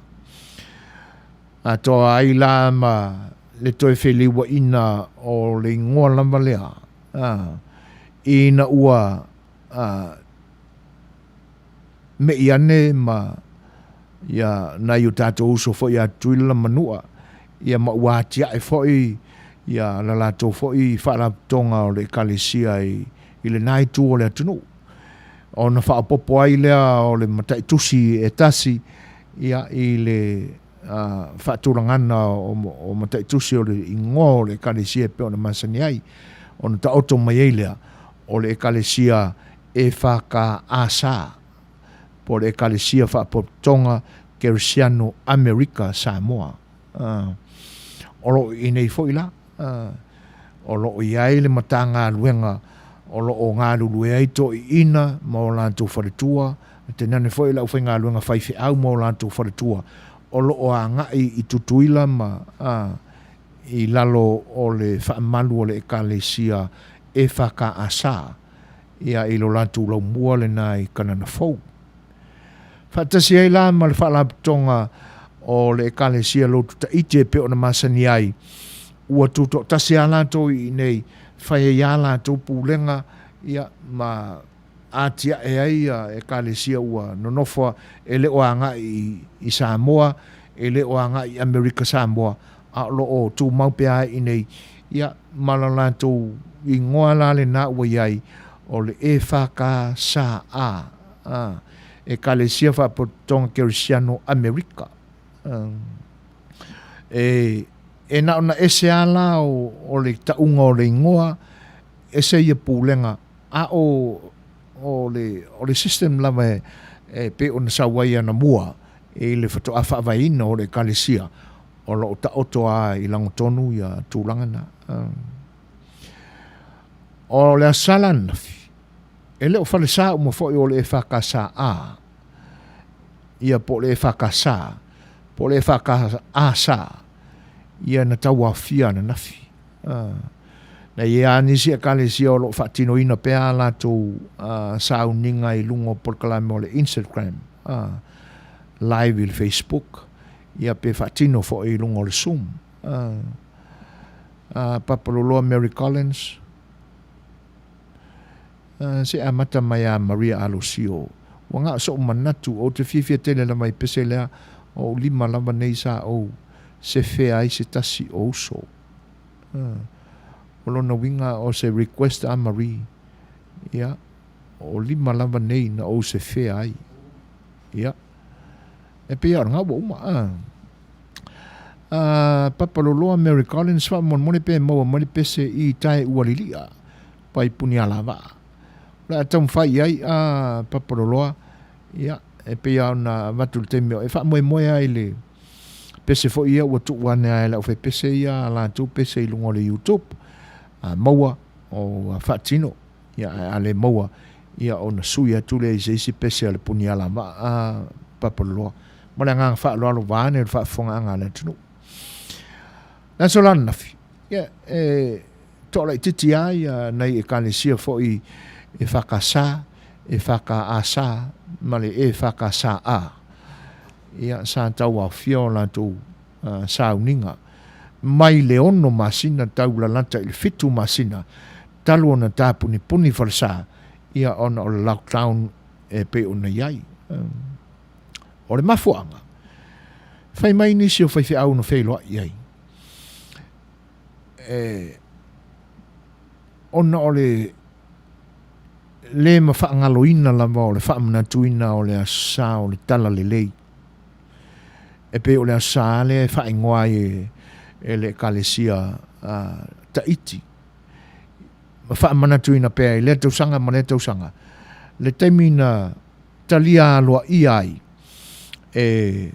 A toa ai la ma le toi wheliwa ina o le ngoa lama lea. Ina ua me iane ma ia na yu tato uso fo ia tuila manua ia ma ua atia e fo i ia lalato fo i wharatonga o le kalesia i le nai tu o le atunu. O na whaapopo ai lea o le matai tusi e tasi ia i le whaaturangana o matai tusi o le ingo o le kalesia pe o na masani ai o na taoto mai ei lea o le kalesia e whaka asa po le kalesia whaapotonga Keresiano America Samoa o lo i nei fo ila o lo i ai le matanga luenga o lo o ngā lulu e aito i ina ma o lantou wharetua te nane fo ila ufai ngā luenga whaiwhi au ma o lantou wharetua o lo o a ngai i tutuila ma i lalo o le whaamalu o le kalesia e whaka asa ia i lo lantou lau mua le nā i kanana fau whatasi ai la ma le whaalaputonga o le kalesia lo tuta ite pe o na masani ai ua tuto tasi a lantou i nei whai ia lantou pūlenga ia ma atia e ai e kalesia ua nonofua e le oanga i Samoa e le o anga i Amerika Samoa a lo o tu mau pea i nei ia malala tu i ngoa la le na ua iai o le e whaka sa e kalesia whapotonga Kerisiano Amerika e na ona ese ala o le taunga o le ngoa ese ia pūlenga a o le system lava e pe ona sawaia na mua e le whato a whaavaina o le kalesia o lo ta oto a i langotonu ia tūlangana o le asalan e le o whale sa uma fwoi o le e whakasa ia po le e whakasa po le e whakasa ia na taua fia na nafi na ia nisi a kalesia o lo whaatino ina pea la tō sauninga i lungo porkalame o le Instagram live i le Facebook ia pe whaatino fo i lungo le Zoom Papaloloa Mary Collins se amata mai a Maria Alosio wanga so manatu o te fifia tele la mai pese lea o lima lava nei sa o se fea ai se tasi o so o lona winga o se request a Marie ia o lima lava nei na o se fea ai ia e pe ar nga wo ma Papaloloa Mary Collins fa mon mone pe mo mone pese i tai ualilia pai puni alava la tam fai ai Papaloloa ia e pe na vatul temio e fa mo ai le pese fo ia o tu wana ai la fe pese ia la tu pese i lungo le YouTube maua o fatino ia ale maua ia ona suia tu le isi pese le puni alava Papaloloa mala nga fa lo vane fa fonga nga le tunu na solan na fi ia to le titi ai nei e kalesia fo i e whakasa e whakaasa male e whakasa ia sa tau a fiola tu sauninga mai le ono masina tau la lanta il fitu masina talu ona tapuni puni falsa ia ona o lockdown e pe ona iai o le mafuanga fai mai nisi o fai au no feiloa iai ona o le ma whaangaloina lava o le whaamanatuina o le asa o le tala le lei e pe o le asa le whaingoa e le kalesia taiti ma whaamanatuina pea i le tausanga ma le tausanga le taimina talia aloa iai e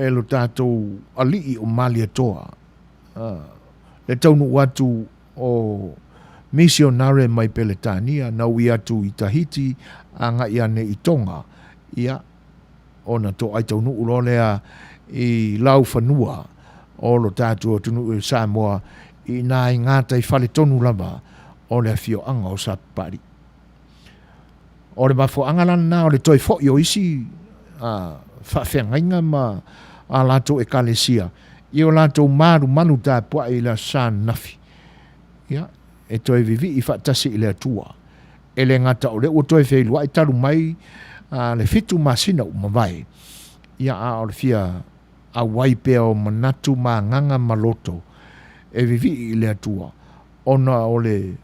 lo tātou alii o Malia toa le taunu watu o misionare mai Peletania na ui atu i Tahiti anga ia ne i Tonga ia ona to ai taunu ulolea i lau whanua o lo tātou tunu i Samoa i nā i ngātai whale tonu lava o le fio anga o sa pari o le mafo angalan na o le toi fo i o isi whawhengainga ma a lato e kalesia i o lato maru manu tā pua i la san nafi ia e toi vivi i whaatasi i le atua e le ngata o le o toi whailua i taru mai le fitu masina umawai ia a o le fia a waipea o manatu ma nganga maloto e vivi i le atua ona o le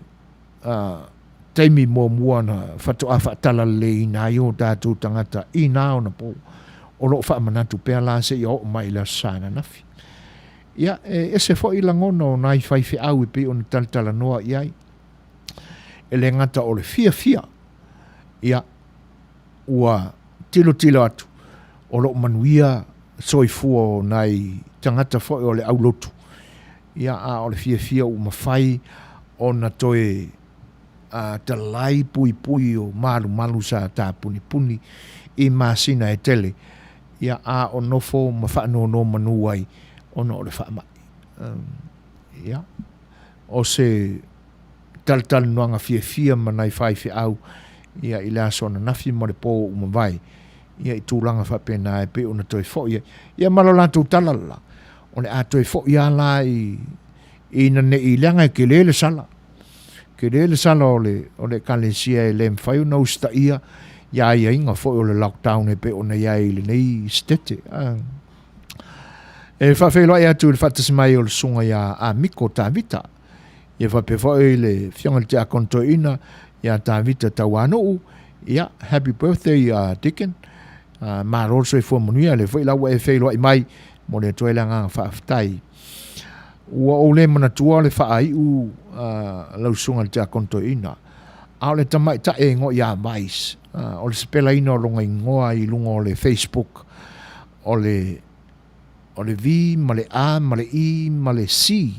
taimi mua na whatu a whaatala le i nā i o tātou tangata i nā o na po o lo wha manatu pēr la se i o mai la sana nafi. Ia, e se fo i langona o nai whaiwhi au i pe o na taltala noa i ai. E le ngata o le fia. Ia, ua tilo atu. O lo manuia soifua o nai tangata fo i o le aulotu. Ia, o le fia o mawhai o na toe talai pui o malu sa tā puni i masina e tele. Ia o nofo ma whaano no manuai o no le whaamai. Ia. O se tal noanga fia manai whaiwhi au. Ia i la sona nafi mo le pō umawai. Ia i tūlanga whapena e pe o na toi fo. Ia malo lantou talala. O le a toi fo ia la i na ne i langa ke lele sala. Ke lele sala o le kalesia e le mwhai na usta ia. Ia inga fo o le lockdown e pe o na ia i le nei stete. E whawhelo e atu le whatasmai o le sunga ia a miko tā vita. Ia whapewha e le whionga le te akonto ina ia tā vita tau anu. Ia, happy birthday, Dickon. Mārol soi fua Manuia le whailawa e whailo i mai mo le toelanga whaaftai. Ua o le manatua le whaai u lau sunga le te akonto ina. Ao le tamai ta e ngo ia mais. O le spela ina o longa ingoa i lunga o le Facebook. O le V, ma le A, ma le I, ma le C.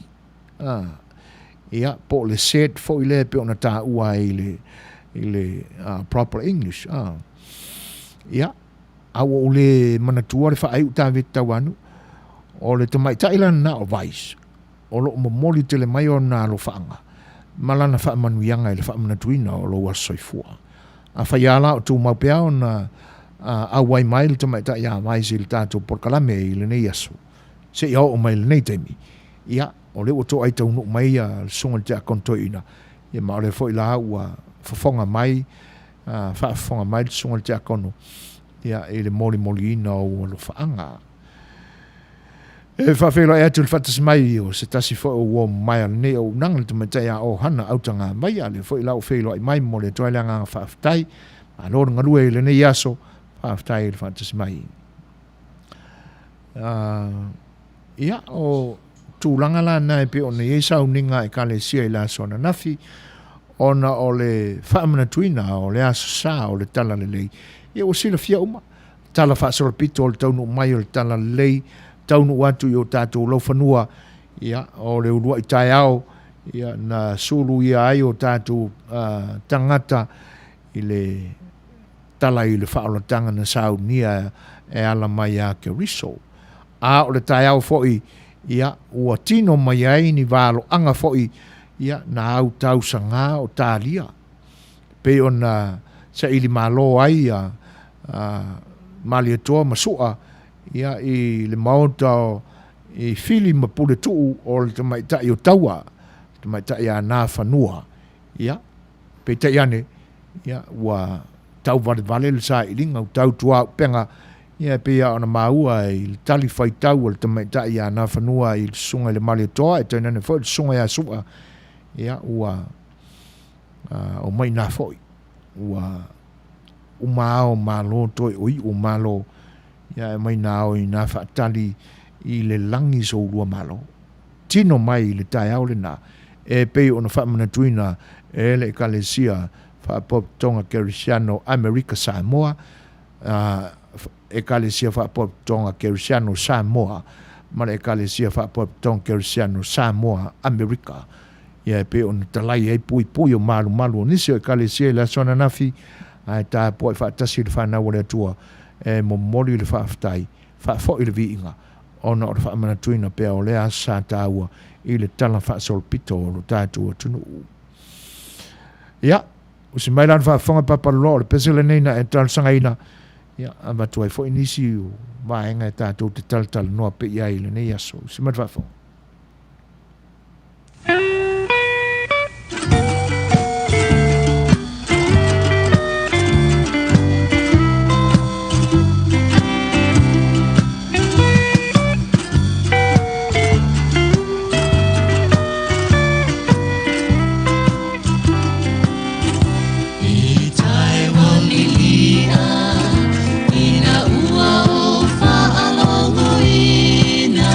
Ia, po le Sept, fo i le pe ona tā ua i le proper English. Ia, au o le manatua le whaai u tā vita wanu. O le tamai ta ilan na o vais. O lo momoli te le mai o nā lo whaanga. Malana wha manuianga i le wha manatuina o lo wasoifua. A whaiala o tū maupea o na awai mai le tamai ta ia mai si le tātou porkalame i le nei asu. Se ia o mai le nei teimi. Ia, o le o tō ai taunu mai a sunga te a kontoina. Ia ma o le fo i la ua whafonga mai, whafonga mai le sunga te a kono. Ia, e le moli ina o lo whaanga. E whawhelo e atu le whatas mai o se tasi fo o wō mai al ne o nanga le tamatai a o hana autanga mai a le fo i lau whelo i mai mo le toilanga whaaftai. A lor ngarue i le nei aso whaaftai le whatas mai. Ia o tūlanga la nai pe o ne eisau ninga e kale sia i la sona nafi. Ona o le whaamana tuina o le aso sa o le tala le lei. Ia o sila fia uma. Tala whaasora pito o le taunu mai o le tala le lei. Taunu watu i o tātou lau whanua, ia, o le urua i tai au, ia, na sulu ia ai o tātou tangata i le tala i le whaolatanga na sau nia e ala mai a ke riso. A o le tai au foi, ia, ua tino mai ai ni wālo anga foi, ia, na au tau sanga o tālia. Pe o na sa ili malo ai a mali atoa masua, ia i le maota i fili ma pule tuu o le tamai tai o taua, tamai tai a nā whanua, ia, pe tai ane, ia, ua tau vale le sa i linga, tau tua penga, ia, pe ia ona maua i le tali whai tau o le tamai tai a nā whanua i le sunga i le mali toa, e tai nane fo i le sunga ia sua, ia, ua, o mai nā foi, ua, umao malo toi oi o malo, ia mai nao i nā whaatali i le langi so urua malo. Tino mai i le tai au le nā. E pei o na whaamana tuina e le ekalesia whaapop tonga Kerisiano Amerika Samoa. Ekalesia whaapop tonga Kerisiano Samoa. Ma le ekalesia whaapop tonga Kerisiano Samoa Amerika. Ia pei o na talai ei pui o malu. Nisi o ekalesia i la sona nafi. Ai tā poi whaatasi le whanau le atua. E mo mori le whaaftai, whaafo i le viinga, ona o le whaamana tuina pea o le asa tāua i le tala whaasol pito o lo tātua tunu. Ia, usi mai lan whaafonga papalo le pesele neina e talsanga ina, ia, amatu ai fo inisi o vaenga e tātou te tal noa pe ia i le nei aso, usi mai whaafonga. Ina ua o whaalongo ina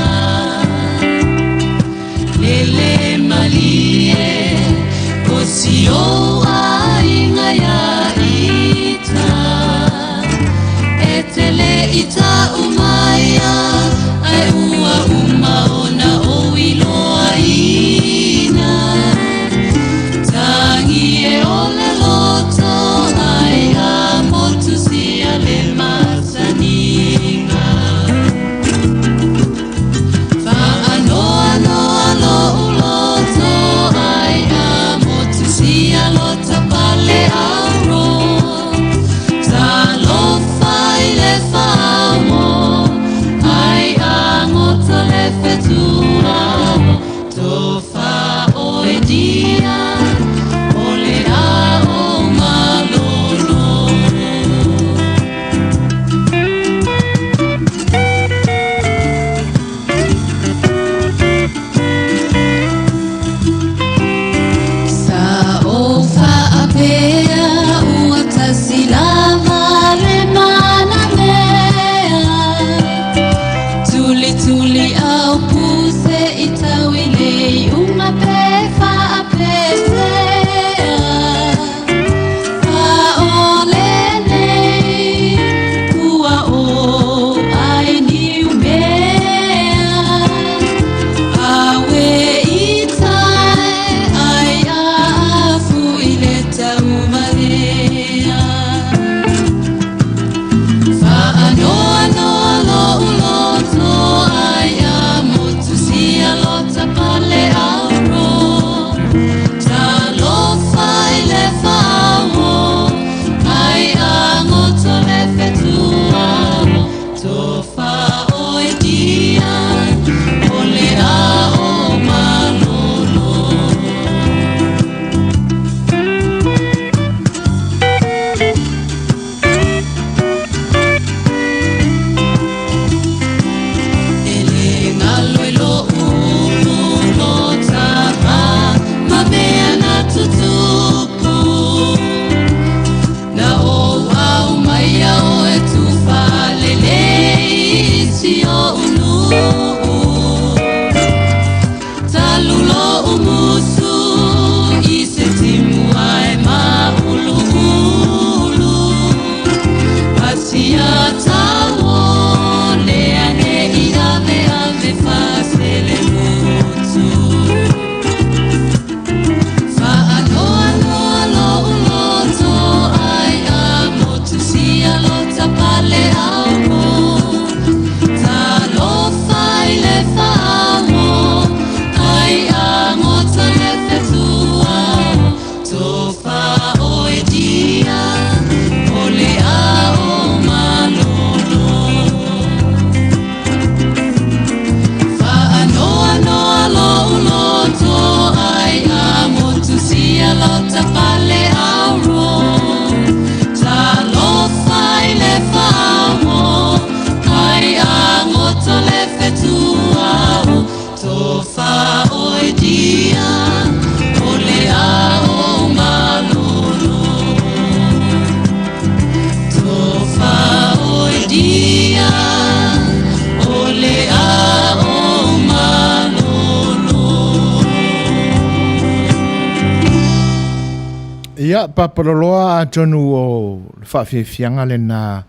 Ia, papaloloa atonu o whawhiwhianga le na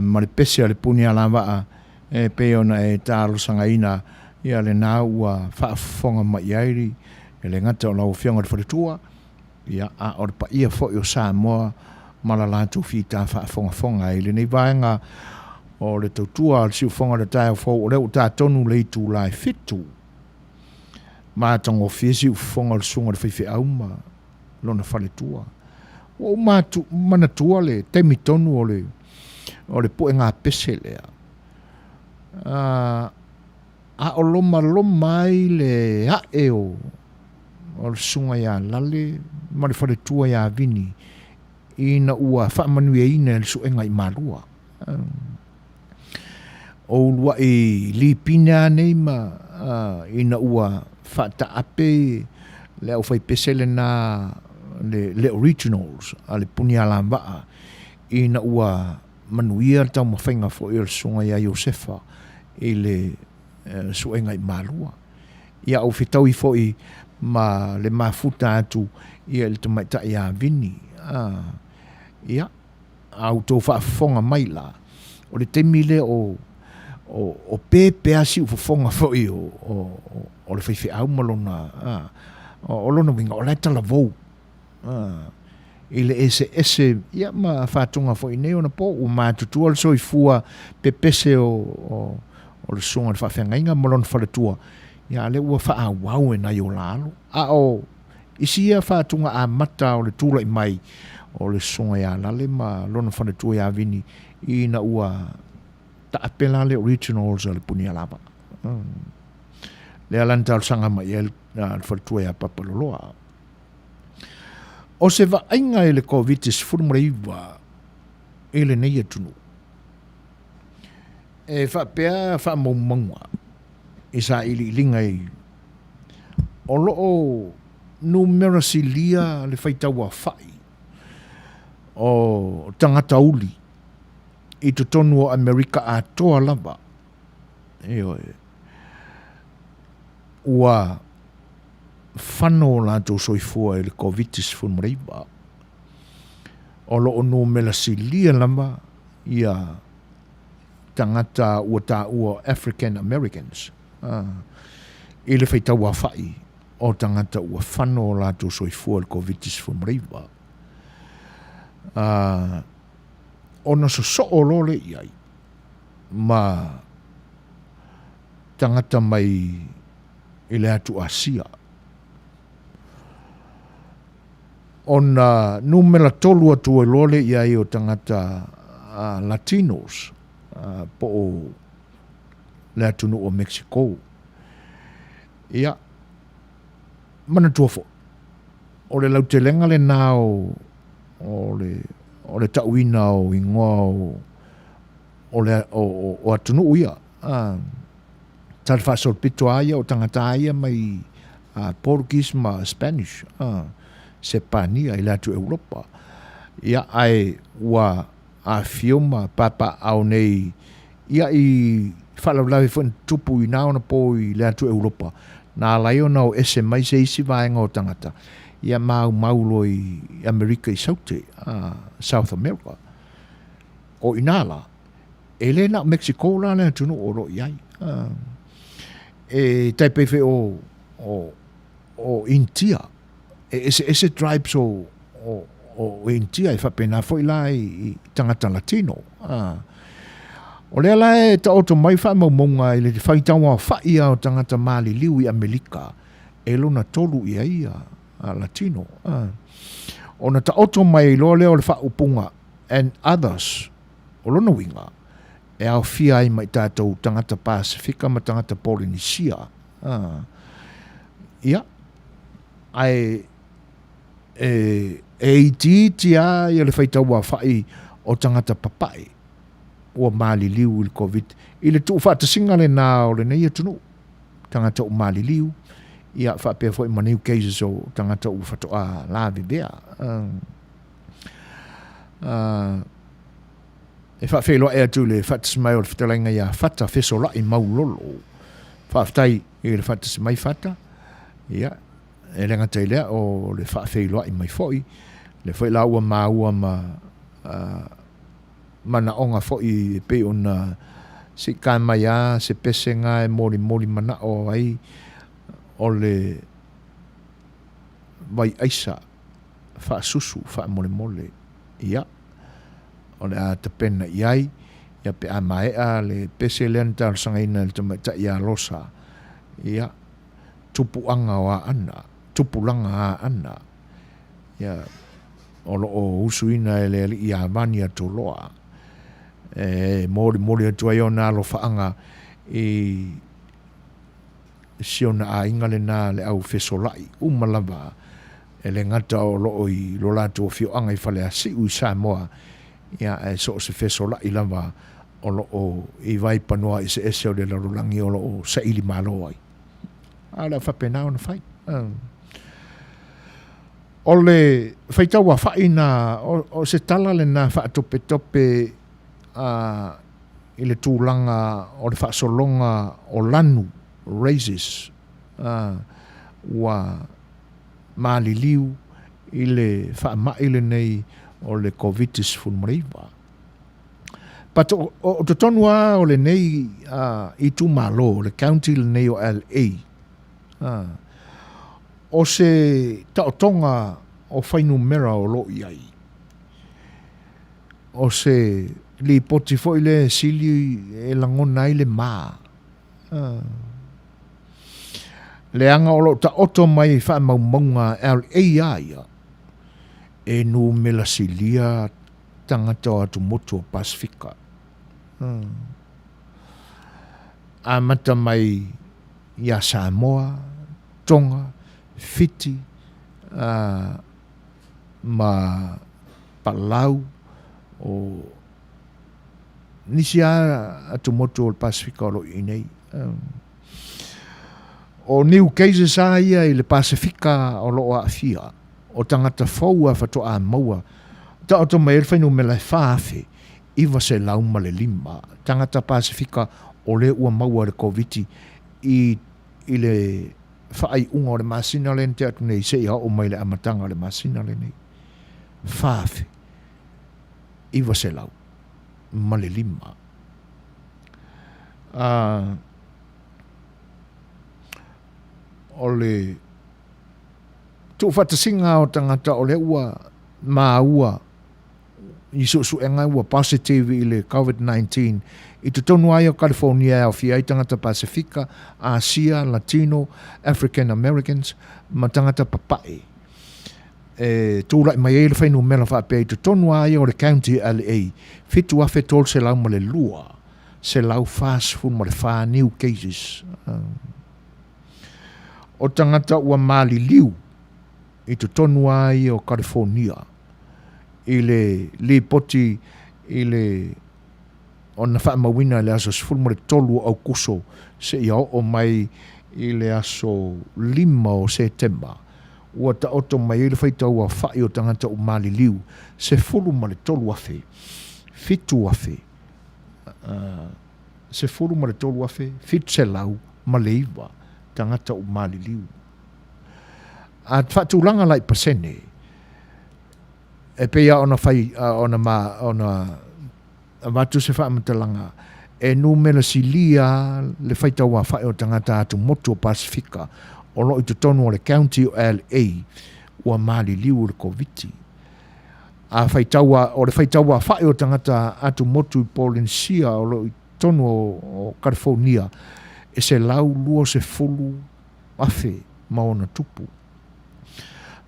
maripese le puni ala waa e peona e tālo sangaina ia le nā ua whaafonga mai airi e le ngata o lau whianga le wharetua ia a o le pa ia fo o Samoa malalatu whita whaafonga e le nei vaenga o le tautua le siu whonga le tae o fo o leo tā tonu le tu lai fitu mātango whisi u whonga le sunga le whaiwhi auma lona whaletua o mātu manatua le teimi tonu o le po e ngā pese lea a o loma ai le hae o le sunga ia lale ma le whaletua ia vini ina ua Manuia ina le suenga i marua o lua i lipina nei ma ina ua whata ape le au whai pesele na le originals a le puni ala waa ina ua Manuia tau mawhainga fo i le sunga ia Iosefa i le suenga i marua ia au whitau i fo i ma le mafuta atu ia le tamaita ia vini ia au tō whaafonga mai la o le temile o pepe asi ufafonga fo i o le whaiwhi au malona o lona winga o lai tala vou i le ese ia ma whātunga fo i neo na po o mātutua le soi fua pepese o le sunga le whawhengainga malona whaletua ia le ua wha wau e nai o lalo o isi ia whātunga a mata o le tūla i mai o le sunga ia lale ma lona whaletua ia vini i na ua ta apela le originals o le puni alaba le alanta o sanga mai e le whaletua ia papaloloa o se vaenga e le COVID-19 furumreiva e le nei atunu e whapea whamaumaunga i sa ili linga i o loo numeracy lia le whaitaua whai o tangata uli i te tonu o Amerika a toa lava ua whano la tō soifua e le COVID-19 furumreiva o loo numeracy lia lava ia tangata ua tā ua African Americans i le whaitaua whai o tangata ua whano la tō soifua le COVID-19 furumreiva ona so o lole iai ma tangata mai i le atu Asia ona numela tolu atu e lole iai o tangata Latinos po o le atunu o Mexico ia mana tuafo o le lautelenga le nao o le tauina o ingoa o atunu uia tal fasol pito aia o tangata aia mai Portuguese ma Spanish Sepania i le atu Europa ia ai ua a fioma papa au nei ia i whalawlawe fwin tupu i naona po i le atu Europa na laio na o ese mai se isi vaenga o tangata ia maulo i Amerika i saute South America o inala e le na Mexico la le tunu o ro iai e taipefe o India ese tribes o India i whapena fo i la i tangata Latino o lea la e ta oto mai whamaumonga i le whaitaua whaia o tangata Mali liu i Amerika e lona tolu i aia Latino o na ta oto mai loa leo le whaupunga and others o lona winga e au fia i mai tātou tangata Pasifika ma tangata Polynesia ia ai e tia i le whaitaua whai o tangata papai o Mali liu i COVID i le tuu whaatasinga le nā o le nei atunu tangata o Mali liu ia whapea fo i maneu cases o tangata o whatoa la vivea e whawhelo e atu le whatasmai o le whatalenga ia whata whesola i maulolo whaftai i le whatasmai whata ia e lenga te lea o le whaafeiloa I mai foi, le foi la ua maua mana onga foi pe ona si ka mai a se pesenga e mori mana o ai o le vai aisa fa susu fa mole ia o le a te pena iai ia pe a mai a le pese lenta sanga ina le tamata ia losa ia tupu anga wa ana tupu langa a ana ia o lo o usuina e le ia mania to loa mori atu ai ona lo faanga siona a inga le nā le au fesolai umalava e le ngata o lo I lo lato o fio anga I fale a si ui Samoa ia e so se fesolai lava o lo o I vai panoa I se ese o le larulangi o lo o sa ili malo ai a la whapena o na whai o le whaitaua whaina o se tala le nā whaatope I le tūlanga o le whaasolonga o lanu raises wa maliliu I le whaamaile nei o le COVID-19 funmariwa. But o te tonua o le nei I tu malo, le county le nei o LA. O se taotonga o whainu mera o lo iai. O se li poti foi le sili e langona I le maa. Le anga o lo ta oto mai wha maunga LA ia. E nu mela silia tangata atu motu o Pasifika. A mata mai ia Samoa, Tonga, Fiti, ma Palau, o nisi atu motu o Pasifika o lo inei. O new cases a ia I le Pasifika o lo a fia. O tangata fau a whato a maua. Ta o to mai whainu me lai whaafe. Iwa se lauma le lima. Tangata Pasifika o le ua maua le COVID I le whaai unga o le masina le te atu nei se ia o mai le amatanga le masina le nei. Whaafe. Iwa se lau. Ma le lima. O le tu whatasinga o tangata o le ua maa ua I su enga ua positive I le COVID-19 I te tonu ai o California o fia I tangata Pasifika, Asia, Latino, African Americans, ma tangata papai. Tūlai mai e le whainu mela whaapea I te tonu ai o le county LA, fitu afe tol se lau ma le lua, se lau fast food ma le wha new cases. O tangata ua mali liu I te tonu ai o California I le poti I le o na whaamawina le aso sifulma le tolu au kuso se ia o mai I le aso 5 o Septemba ua ta oto mai I le whaitau a whai o tangata o mali liu se fuluma le tolu afe fitu afe se fuluma le tolu afe fit se lau ma le iwa tangata o mali liu a whatulanga lai pasene e peia ona whai ona watu se whaamatalanga e nu mela silia le whaitau a whai o tangata atu motu o Pasifika o lo I te tonu o le county o LA ua mali liu le COVID a o le whaitau a whai o tangata atu motu I Polynesia o lo I tonu o California e se lau lua se fulu afe maona tupu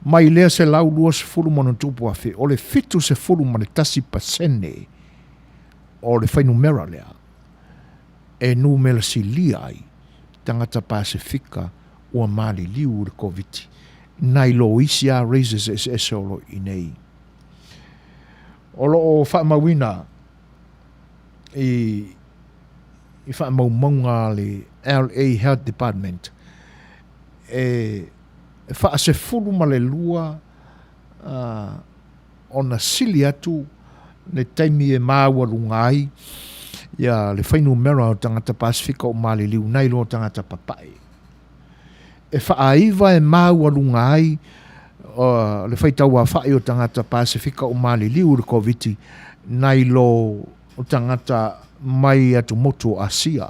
mai lea se lau lua se fulu maona tupu afe o le fitu se fulu ma le tasi pasene o le whainu mera lea e nu mela si lia ai tangata Pasifika ua mali liu le COVID nai lo isia raises es o lo inei o lo o whaamawina I whaamaumaunga le LA Health Department e whaase fulu ma le lua ona sili atu le taimi e māua lungai ia le whainu mera o tangata Pasifika o mali liu nai lo tangata papai e whaaiva e māualunga ai le whaitaua whai o tangata Pasifika o Maliliu le COVID nai lo o tangata mai atu motu o Asia.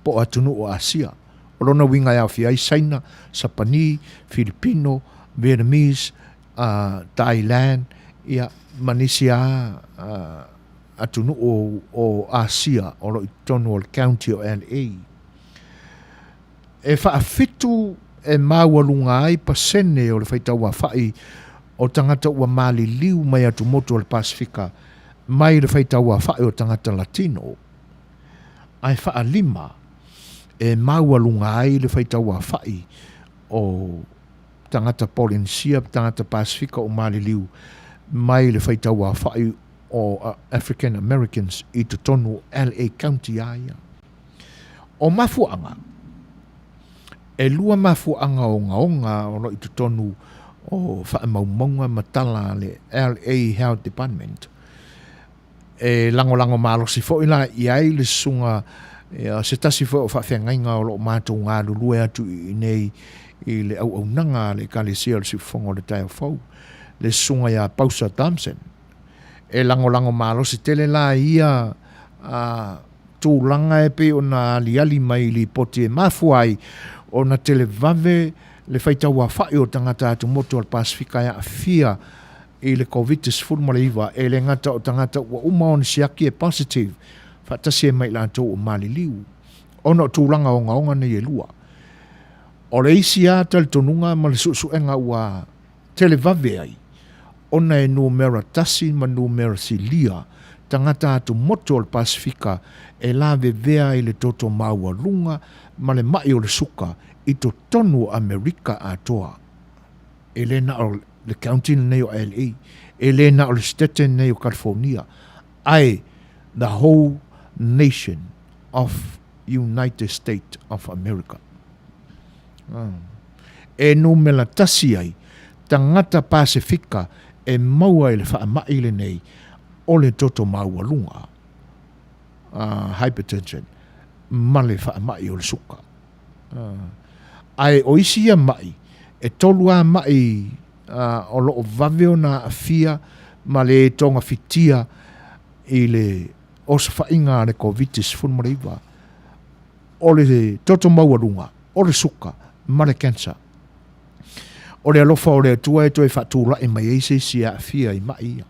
Po atunu o Asia. O lona winga ia whiai Saina, Sapani, Filipino, Vietnamese, Thailand, ia Manuia atunu o Asia, o lo tonu o county o LA. E whaafitu e māualunga ai pasene o le whaitaua whai o tangata ua Maliliu mai atu motu o le Pasifika mai le whaitaua whai o tangata Latino. Ai whaalima e māualunga ai le whaitaua whai o tangata Polynesia, tangata Pasifika o Maliliu mai le whaitaua whai o African Americans i te tonu LA County aia. O mafuanga, e lua mafuanga o ngaonga o no i te tonu o whaamaumonga matala le LA Health Department. E lango malosi fo ila i ai le sunga se tasi fo o whawhengainga o lo mātou ngā lulue atu i nei i le au nanga le kalesia le sifongo le taio fau. Le sunga ia Pausa Thompson. E lango malosi tele la ia tūlanga e pe o na liali mai li poti e mafuai o na tele vave le whaitaua whai o tangata atu motu al Pasifika ia fia i le COVID-19 maleiva e le ngata o tangata ua umaon siaki e positive whatasi e mai lantou o Maliliu. Ono tūlanga o ngaonga nei e lua. O le isi a tali tonunga ma le suenga ua tele vave ai. Ona e numera tasi ma numera silia tangata atu motu al Pasifika e la vevea i le toto maua lunga ma le mai o le suka i to tonu Amerika atoa. E le na o le county nei o LA. E le na o le state nei o California. Ai, the whole nation of United States of America. E numela tasi ai tangata Pasifika e maua i le whaamai le nei o le toto maua lunga. Hypertension. Ma le whaamai o le suka. Ai o isi a mai, e tolua mai o loo vaveo na afia ma le tonga fitia i le osa whainga le COVID-19 mareiva. O le toto maua lunga, o le suka, ma le cancer. O le alofa o le atua e toi whatūla e mai eise si a afia i mai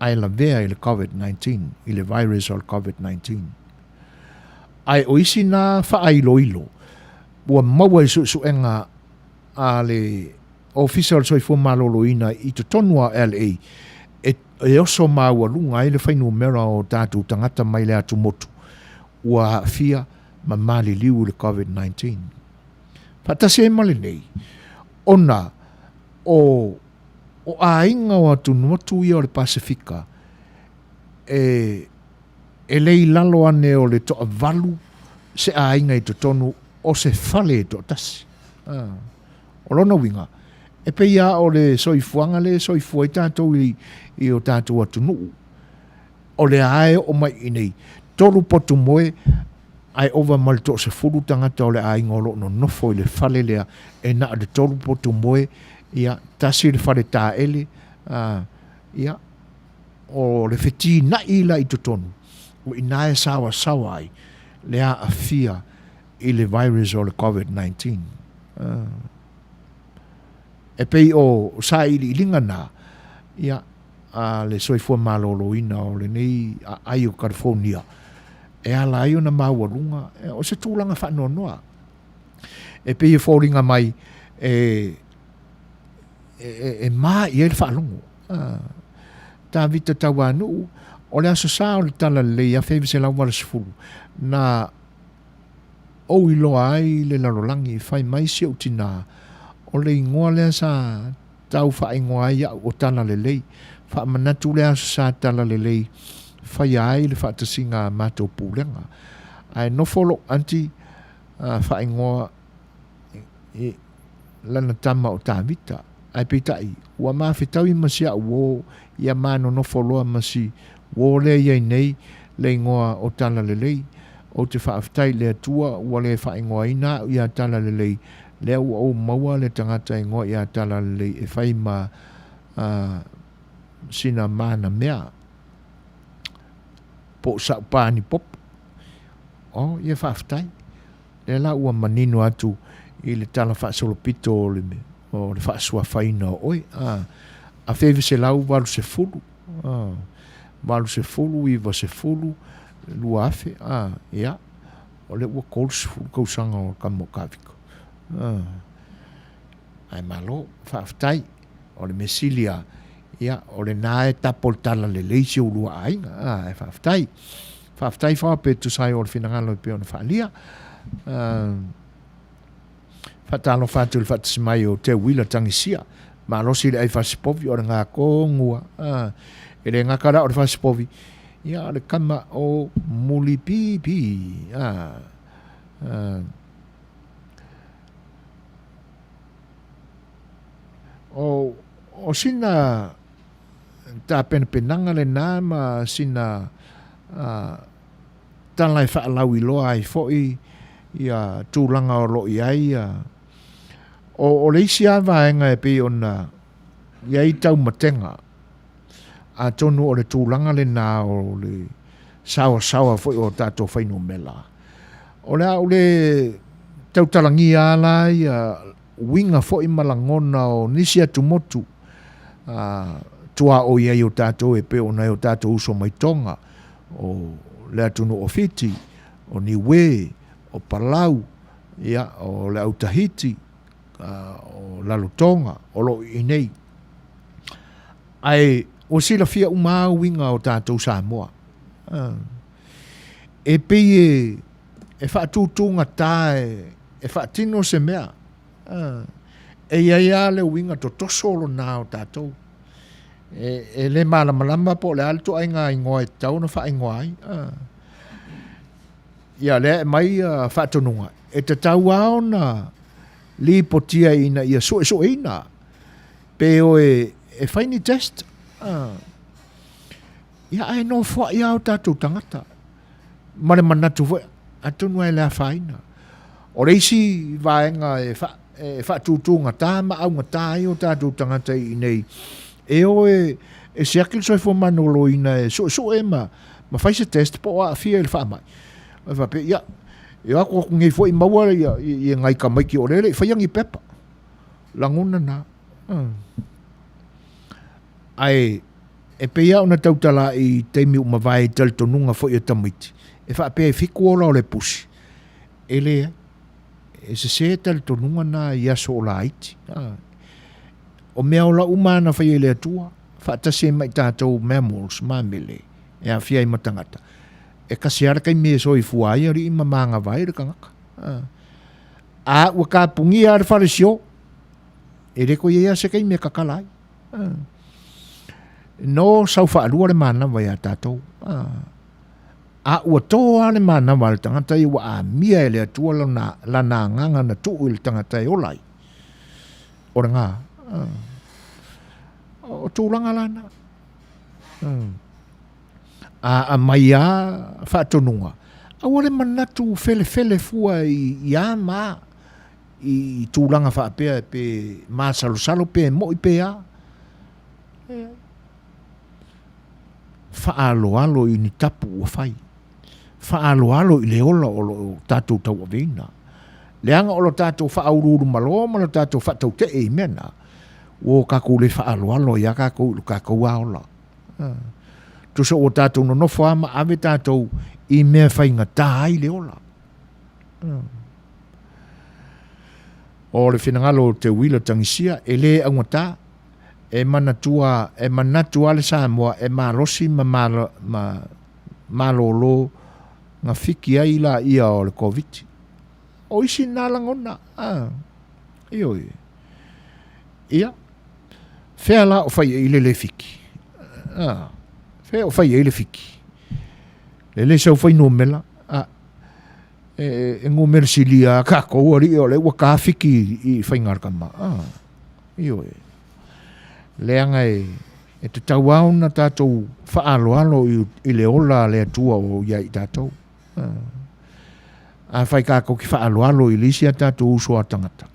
ai la vea i le COVID-19, i le virus o le COVID-19. Ai o isi na whaai ilo. Ua maua i suenga a le official soifua maloloina i te tonua LA e oso maua lunga i le whainu mera o tātou tangata mai le atu motu ua fia ma Maliliu le COVID-19. Patase e male nei ona o ainga o atu motu i o le Pasifika e lei lalo ane o le toa valu se ainga i te tonu o se fale to tasi. O lona winga. E pe ia o le soifuanga le soifua i tātou i o tātou atu nuu. O le ae o mai inei. Tolu potu moe ai ova mal to se fulu tangata o le ai ngolo no nofo i le fale lea e na le tolu potu moe ia tasi le fale tā ele ia o le feti na ila i tutonu. O inae sawa ai lea a fia i le virus o le COVID-19. E pei o sa ili ilinga na ia le soifua maloloina o le nei ai o California. E ala ai o na maualunga o se tūlanga whanonoa. E pei e fōringa mai e maa i e le whalungu. Tā vita tawa anu o le aso sa o le tala le a whewe se lau wala sifuru na o iloa ai le larolangi whai mai si o tina o le ingoa lea sa tau wha ingoa ai o tala le lei wha manatu lea sa tala le lei whai ai le wha tasinga mātou pūlenga ai no folo anti wha ingoa lana tama o tā vita ai peitai ua mawhitau i masia uo ia mano no foloa masi uo lea iai nei le ingoa o tala le lei o te whaaftai le atua ua le whaingoa ina ia tala le lei le o maua le tangata ingoa ia tala le lei e whai ma sina mana mea po sa pani pop o ia whaaftai le la ua manino atu i le tala whaasolopito o le me o le whaasua whaina oi a whewhi se lau walu se fulu walu se fulu iwa se fulu lua afe ia o le ua kolu se fulu kausanga o kamo kawiko ai malo whaaftai o le mesilia ia o le nae tapol tala le leisi o lua ainga ai whaaftai whape tu sai o le whinangalo i peo na whaalia whatalo whatu le whatasimai o te wila tangisia ma losi le ai whasipovi o le ngā kōngua e le ngakara o le whasipovi ia le kama o muli pipi o sina ta penanga le nā ma sina talai whaalau i loa ai foi ia tūlanga o loi ai o leisi a vaenga e pe ona iai tau matenga a tonu o le tūlanga le nā o le sawa foi o tātou whainu mela o le tau talangi ala ia winga foi malangona o nisi atu motu tua o iai o tātou e pe ona o tātou uso mai tonga o le atunu o fiti o niwe o Palau ia o le Autahiti o Lalotonga o lo inei ai o sila fia uma winga o tātou Samoa e pei e whaatutunga tae e whaatino se mea e ia le winga to tosolo nā o tātou e le malamalama po le alto ai ngā ingoa e tau na wha ingoa ai ia le mai whaatonunga e te tau ao na li potia ina ia so ina pe o e whaini test ia ai no fwa ia o tātou tangata mare manatu fwe atunu ai lea whaina o reisi vaenga e whaatutunga tā ma au ngata ai o tātou tangata i nei e o e seakil soi fo manolo ina e so e ma whaise test po a fia il wha mai va pe ia ko ngi fo i maua ia i ngai ka mai ki o lele fa yangi pepa languna na ai e pe ia ona tautala i teimi uma vai tel tonunga fo i tamiti e fa pe fiku ola o le pusi ele e se tel tonunga na ia so la iti o mea ola umana fa i le atua fa tase mai tātou mammals mamele e a fia i matangata e kasi ara kai me so i fuai ari ima manga vai re kangaka ua ka pungi ar farisio e reko ia se kai me kakalai no sau fa alua le mana vai a tātou ua toa le mana vai le tangata i ua a mia e le atua lana nganga na tuu i le tangata e olai ora ngā o tūlanga lana a mai a whaatonunga a wale manatu fele fua i a ma i tūlanga whaapea pe maa salo pe mo i pe a whaalo i ni tapu ua whai whaalo i le ola o tātou tau a veina leanga o lo tātou whaaururu malo ma lo tātou whaatau te e mena o kako le whaalo ia kako aola tuso o tātou no whaama ave tātou i mea whainga tāi le ola o le whinangalo te wila tangisia e le angata e manatua le Samoa e marosi malolo nga fiki ai la ia o le COVID o isi nalangona ia fea la o whai i le fiki fea o whai i le fiki le sau whai no mela e ngō mersilia kako ori o le waka fiki i whai ngarkama leanga e te tau au na tātou whaaloalo i le ola le atua o ia i tātou a fai kako ki whaalualo I lisi a tātou usua tangata.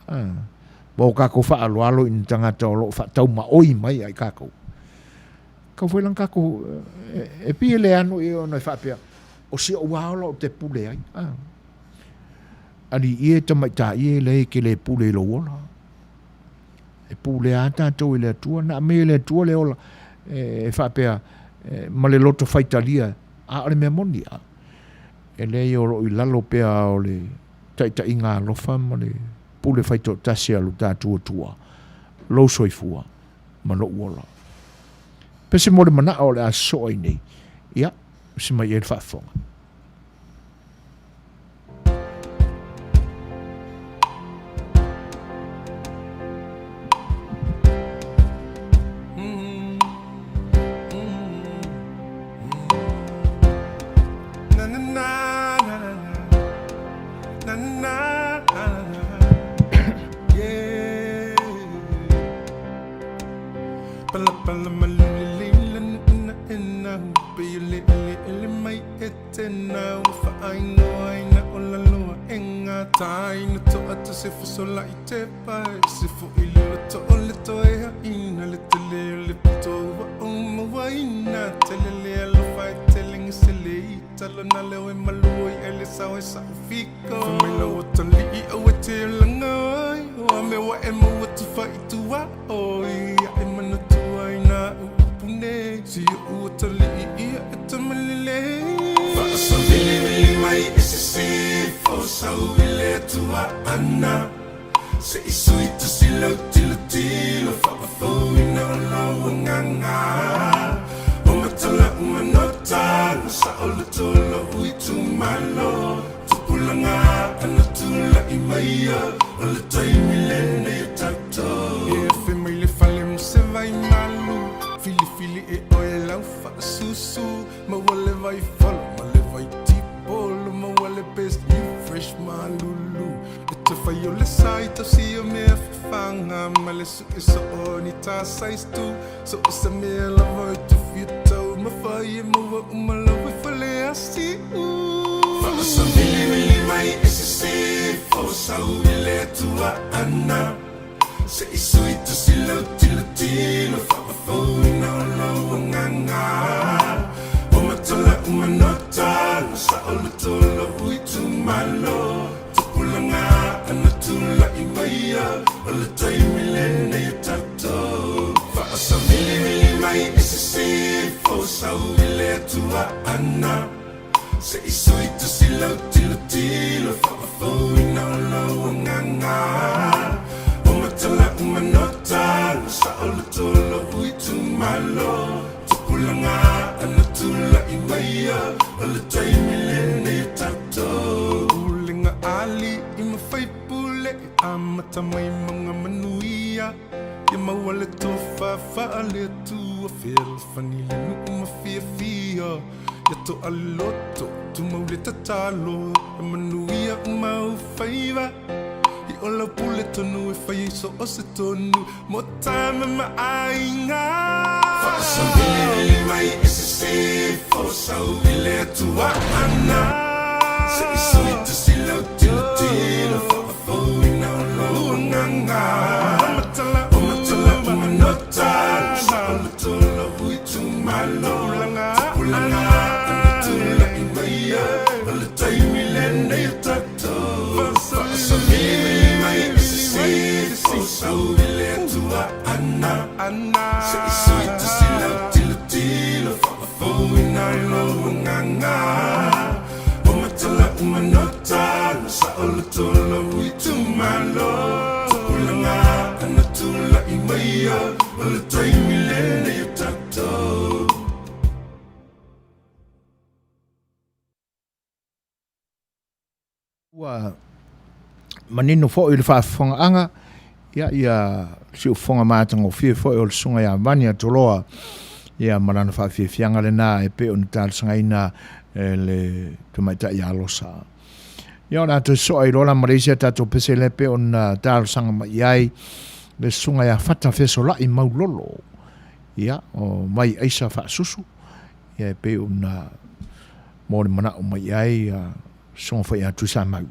Mo kako whaalualo I tangata o lo whaatau maoi mai ai kako. Kau whelang kako e pia le anu I o nei whaapea o si o waola o te pule ai. Ani ie tamaita ie le ke le pule lo ola. E pule a tātou I le atua na me le atua le ola e whaapea ma le loto whaitalia a ole mea moni a. E le I oro I lalo pea o le taita inga lofa ma le pule whaito tasi alu tātua tua. Lo soifua ma lo uola. Pese mo le mana o le a soa nei. Ia, si mai e le whaafonga. Manuia mau faiva I ola pule tonu e fai so o se tonu mo time ma ainga Fasa vili mai e se se fosa uvile tua ana Se I sui tu si lau tilo tilo Fafo ina o lo nganga Umatala umanota Ola tola hui tu malo Tupulanga Anatula imaya Ola taimi lene yo tato Fasa vili mai e se se fosa uvile tua ana Se I sui tu si lau tilo tilo Fafo ina o lo nganga Umatala umanota Sa ola tola hui tu malo Tupulanga Anatula imaya Ola taimi lene yo tato Ua manino fo il fa fonga ia si fonga matanga o fie fo il sunga ia mania toloa ia marana fa fie fianga le na e pe on tal sanga ina le tomaita ia losa ia na to so ai rola Malaysia tato pese le pe on tal sanga mai ai le sunga ia fata feso la I maulolo ia o mai aisa fa susu ia pe on mo le mana o mai ai son fai atu sa mau.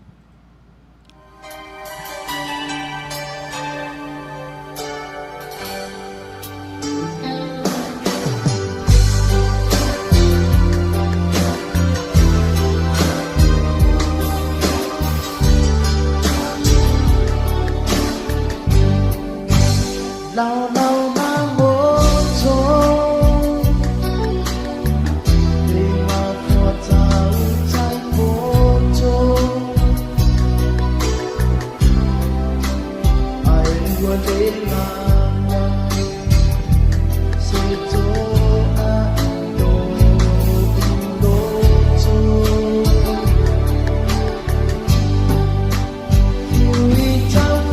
Lao lao mang vô trốn để mà thua trao trái vô trốn ai vừa đến làm Setu a do trốn yêu trong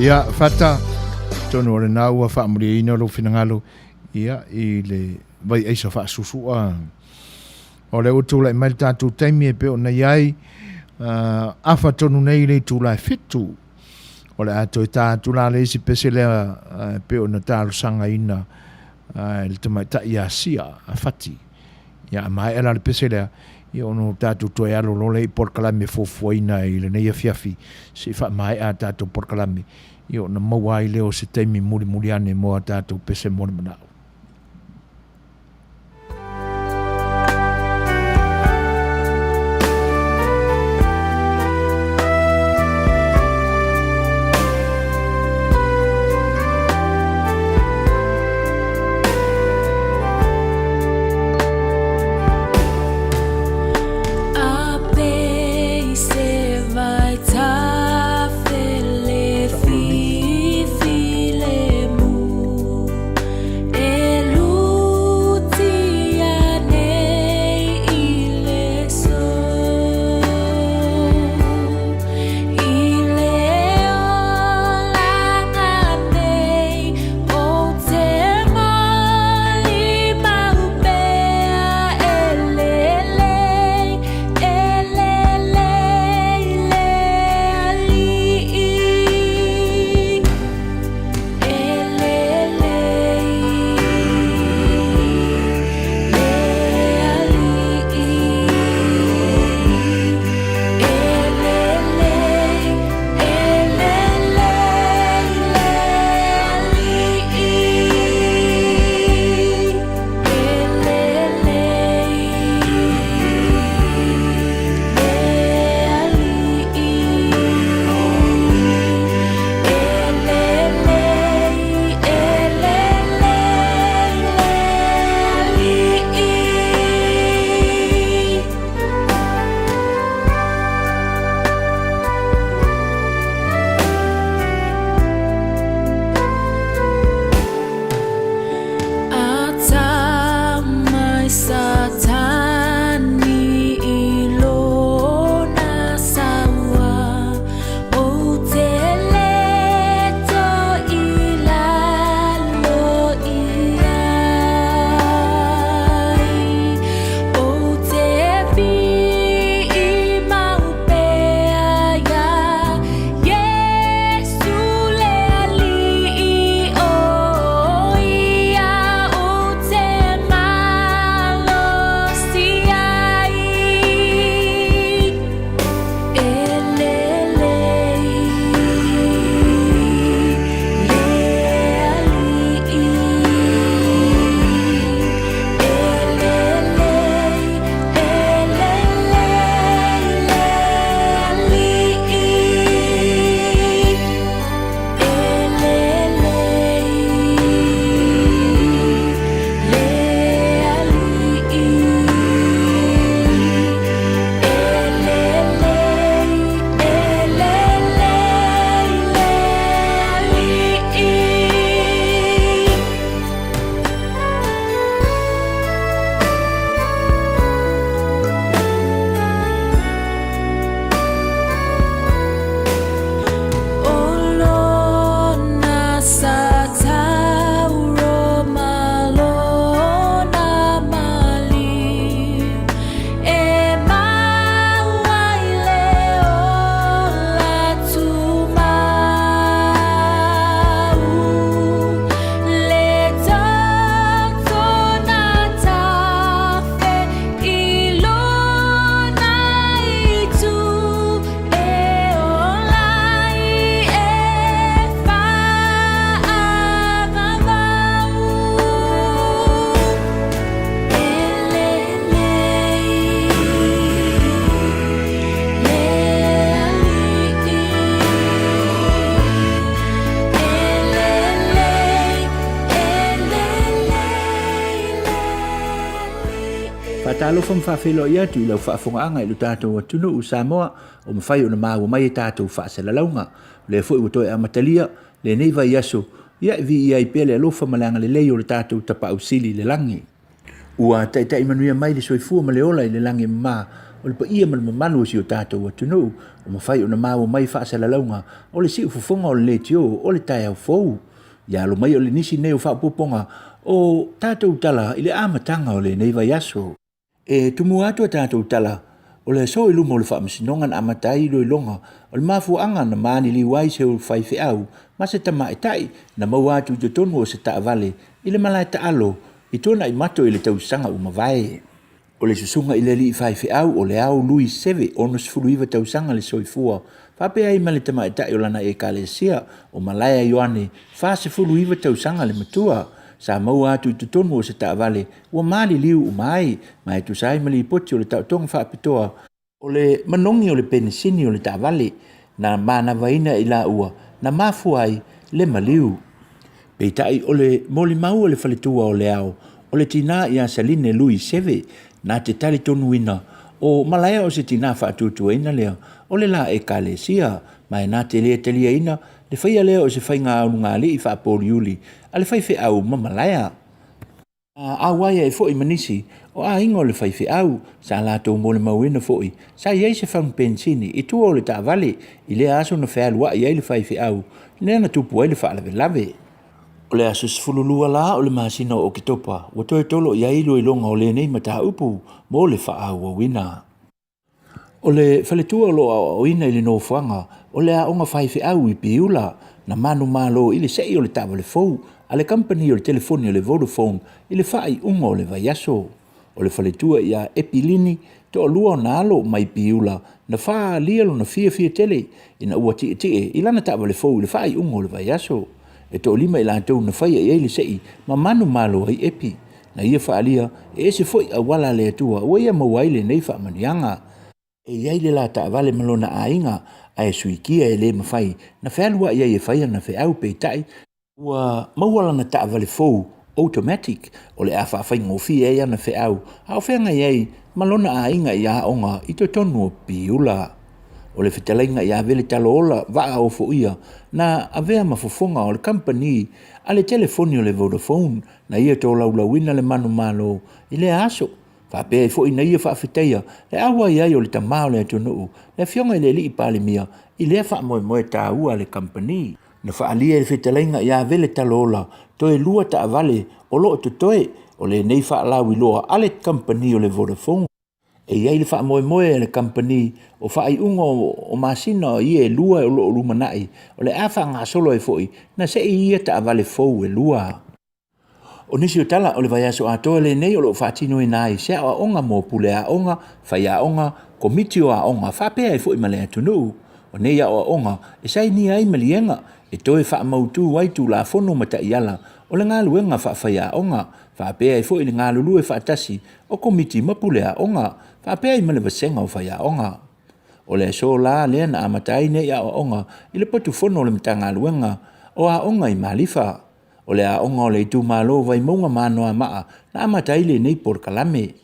Ia fata tono le na ua fa muri ino lo finangalo ia I le vai aisa fa susua o le utula mai tatu taimi e pe ona iai afa tonu nei le tula fitu o le ato tatu la le si pese le pe ona talu sanga ina le tamai ta ia sia afati ia mai ela le pese le ia ono tatu toe alo lo le porkalame fofuaina I le nei fiafi si fa mai a tatu porkalame ia ona maua I leo se taimi muri muri ane mo a tatu pese mona manao. Talo fam fa felo ia tu lau fa fonga anga lu tato tunu u Samoa o mafai o ma mai tato fa sela launga le foi o to e matalia le nei vai yaso ia vi ia pele lo fa malanga le le o tato tapa usili le langi ua tai Manuia mai le soifua ma le ola le langi ma o le paia ma le mamalu si o tātou atunuu o mawhai o na māua mai whaasalaunga o le si ufufunga o le letio o le tai au fou. Ia lo mai o le nisi neo whaapuponga o tātou tala i le amatanga o le neiva yaso. E tumu atu a tātou tala o le so ilu mo le whaamasinonga na amatai lo ilonga o le mafuanga na maani li wai se o whaiwhiau ma se tama etai na mau atu i tonu o se taavale i le malai taalo i tona i mato i le tausanga umawai. O le susunga i le li i whaiwhiau o le au lui seve o nos fuluiva tausanga le soifua whapea i male tama etai o lana e kalesia o malaya ioane whase fuluiva tausanga le matua sa mau atu i tutonu o se taavale ua mali liu umai ma e tusai mali poti o le tautonga whaapitoa o le manongi o le penisini o le taavale na mana vaina i la ua na mafuai le maliu. Peitai o le moli mau o le whaletua o le au o le tina i a saline lui seve na te tali tonu ina o malaya o se tina whaatutua ina lea o le la e kalesia mai na te lea telia ina le whaia lea o se whainga au ngā li i whaapori uli a le whaiwhi au mamalaya. A waia e fōi manisi o a ingo le whaiwhi au sa lātou mo le mauina fōi sa iei se whang pensini i tua o le taavale i le aso na whaalua i ei le whaiwhi au nea na tupu ai le whaalave lave. O le aso sifululua la o le masina o ki topa wa toe tolo i ailu i longa o le nei mata upu mo le whaau o wina. O le whaletua o loa o ina i le nofuanga o le a onga whaiwhi au i piula na manu malo i le sei o le taavale fou a le company o le telefoni o le Vodafone i le whai unga o le vaiaso. O le whaletua i a epilini to o lua o na alo mai piula na wha lialo na fia tele i na ua tie i lana taavale fou i le whai unga o le vaiaso. E to lima i lantou na whaia i eile sei ma manu malo ai epi na ia whaalia e se foi a wala le atua o ia mawaile nei whaamanianga. E iai le la taavale malona a inga a e suikia e le mawhai na whalua ia e whaia na whaau peitai ua mauala na taavale fou automatic o le a whaafai ngofi e ia na whaau hao whenga iai malona a inga i a onga i to tonu o piula. O le whitalainga i a vele talo ola waa o fo ia na avea mafofonga o le company a le telefoni o le Vodafone na ia tō laulawina le manu malo i le aso. Whapea i fo ina ia whaafiteia le awa i ai o le tamao le atunuu le fionga i le li i palimia i le wha moe tā ua le company. Na whaalia i le whitalainga i a vele talo ola to e lua ta avale o loo tutoe o le nei whaalau i loa a le company o le Vodafone. E iai le wha moe le company o whai unga o masina i e lua o loo rumanai o le awha ngā solo e foi na se i ia ta avale fou e lua. O nisi o tala o le vaiaso atoa le nei o loo whaatino i nai se a onga mo pule a onga, whai a onga, komiti o a onga, whapea e foi ma le atunu. O nei a onga e sai ni ai malienga e toe wha mautu waitu la fono mata iala o le ngā luenga whai a onga, whapea e foi le ngā lulu e whaatasi o komiti ma pule a onga, whapea i male vasenga o whai a onga. O le so la lea na amatai nei a onga i le potu fono le mtanga luenga o a onga i malifa. O le a onga o le tu malo vai maunga manoa maa na amatai le nei por kalame.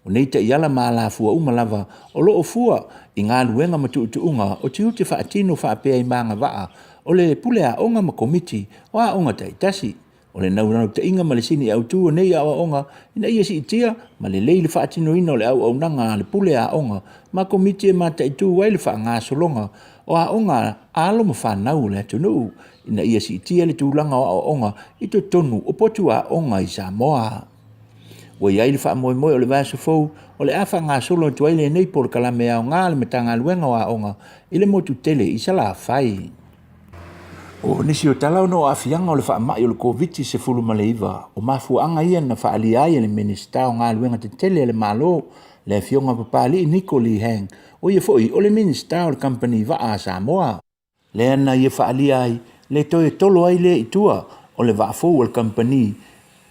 O nei te iala maa la fua umalava o loo fua i ngā luenga matu utuunga o ti uti whaatino whaapea i maanga waa o le pule a onga ma komiti o a onga taitasi. O le naurano te inga malesini au tu o nei a onga ina ia si itia ma le leile whaatino ina o le au nanga le pule a onga ma komiti e ma taitu waile wha ngā solonga o a onga alo ma whanau le atunu ina ia si itia le tūlanga o a onga i to tonu o potu a onga i Samoa. Wa iai le wha moe o le vaso fou o le awha ngā solo tu waile nei por kalame au ngā le metanga luenga o a onga i le motu tele i sala whai. O nisi o talau no afianga o le wha mai o le COVID se fulu maleiva o mafuanga ia na wha aliai le minista o ngā luenga te tele le malo le fionga papali i Nikoli hang o ia foi o le minista o le company va a Samoa. Le ana ia wha aliai le toe tolo ai le itua o le va fou o le company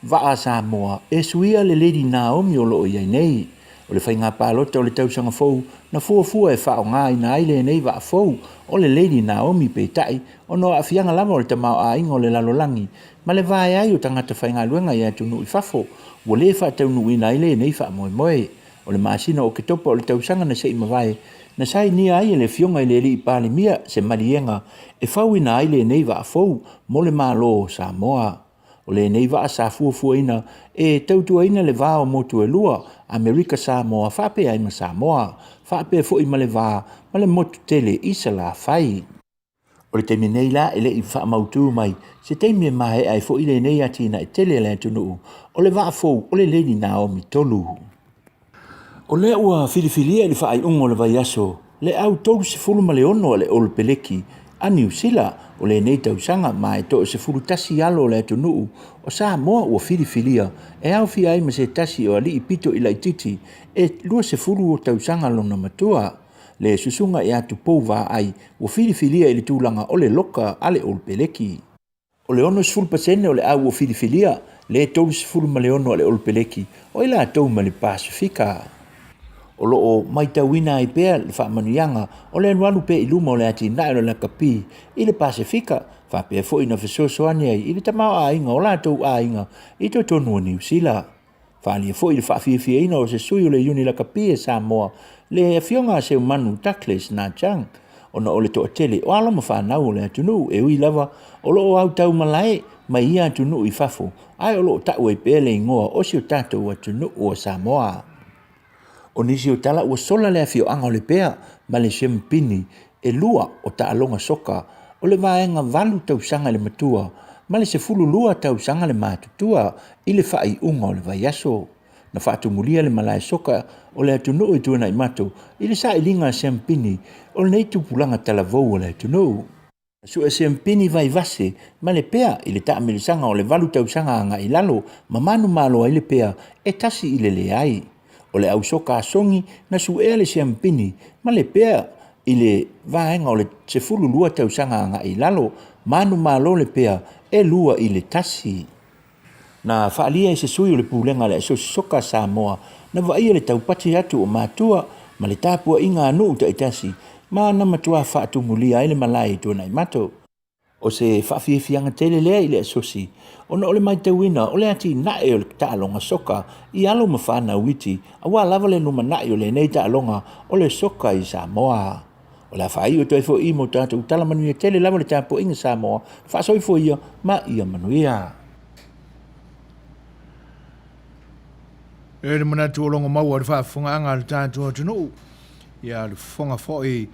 va a Samoa e suia le Lady Naomi o loo iai nei. O le whainga pālota o le tausanga fou na fuafua e whao ngā ina aile nei wa fou o le Lady Naomi peitai o no a fianga lama o le tamau a ingo le lalolangi ma le vai ai o tangata whainga luenga i atunu i fafo o le wha taunu ina aile nei wha moe o le maasina o ke topa o le tausanga na se ima vai na sai ni ai le fionga i le li i pāle mia se marienga e whau ina aile nei wa fou mo le malo Samoa. O le nei wa sa fuafua ina e tautua ina le vao motu e lua Amerika Samoa whape ai ma Samoa, whape fo i maleva, male motu tele isa la fai. O le teimi nei la ele i wha mautu mai, se teimi mahe ai fo i le nei ati na i tele le tunu o le waa fo o le leni Naomi tolu. O le ua filifilia i le wha ai ungo le vai aso, le au tolu se fulu ma le ono le olu peleki, a New Zealand o le nei tausanga mai to se fulu tasi alo le tunu o Samoa ua filifilia e au fi ai ma se tasi o ali i pito i laititi e lua se fulu o tausanga lona matua. Le susunga e atu pouwa ai o filifilia i le tūlanga o le loka ale o le peleki. O le ono sifulu pasene o le au o filifilia, le tolu sifulu ma le ono ale o le peleki, o ila atou ma le Pasifika. O loo mai tauina ai pea le whaamanuianga, o le anualu pe iluma o le ati nai o le kapi, i le Pasifika, whapea fo ina fesosoani ai, i le tamau a inga o la tau a inga, i to tonu o New Zealand. Whalia fo i le whaafia ina o se sui o le uni la kapi e Samoa, le fionga se manu Douglas na Chang ona o le to tele o ala ma whanau o le atunu e ui lava o lo au tau malai mai ia atunu i fafo ai o lo tau e pele ingoa o si o tatou atunu o Samoa. O nisi o tala ua sola le afio anga o le pea ma le sempini e lua o ta alonga soka o le vaenga valu tau sanga le matua ma le se fulu lua tau sanga le matutua i le whai unga o le vaiaso. Na whaatu mulia le malai soka o le atunu i tuana i mato i le sa ilinga sempini o le neitu pulanga talavou o le atunu. Su e sempini vai vase ma le pea i le taa milisanga o le valu tau sanga anga i lalo ma manu malo i le pea e tasi i le leai. O le au soka asongi na su e le sempini ma le pea i le vaenga o le sefulu lua tau sanga anga i lalo manu malo le pea e lua i le tasi. Na whaalia se sui o le pūlenga le so soka Samoa na vai le taupati atu o mātua ma le tāpua inga anu uta itasi ma na matua whaatu mulia ele malai tuana i mato. O se whaafianga tele lea i le asosi ona o le mai tauina o le ati nae o le taalonga soka i alo ma whana witi a wā lava le numa nae o le nei taalonga o le soka i Samoa. O la whai o toi fo i mo tātou tala Manuia tele lava le tāpua inga Samoa whaasoi fo ia ma ia Manuia. E le mana tuolongo mau ar whaafunga anga le tātua atunu. Ia le whonga whoi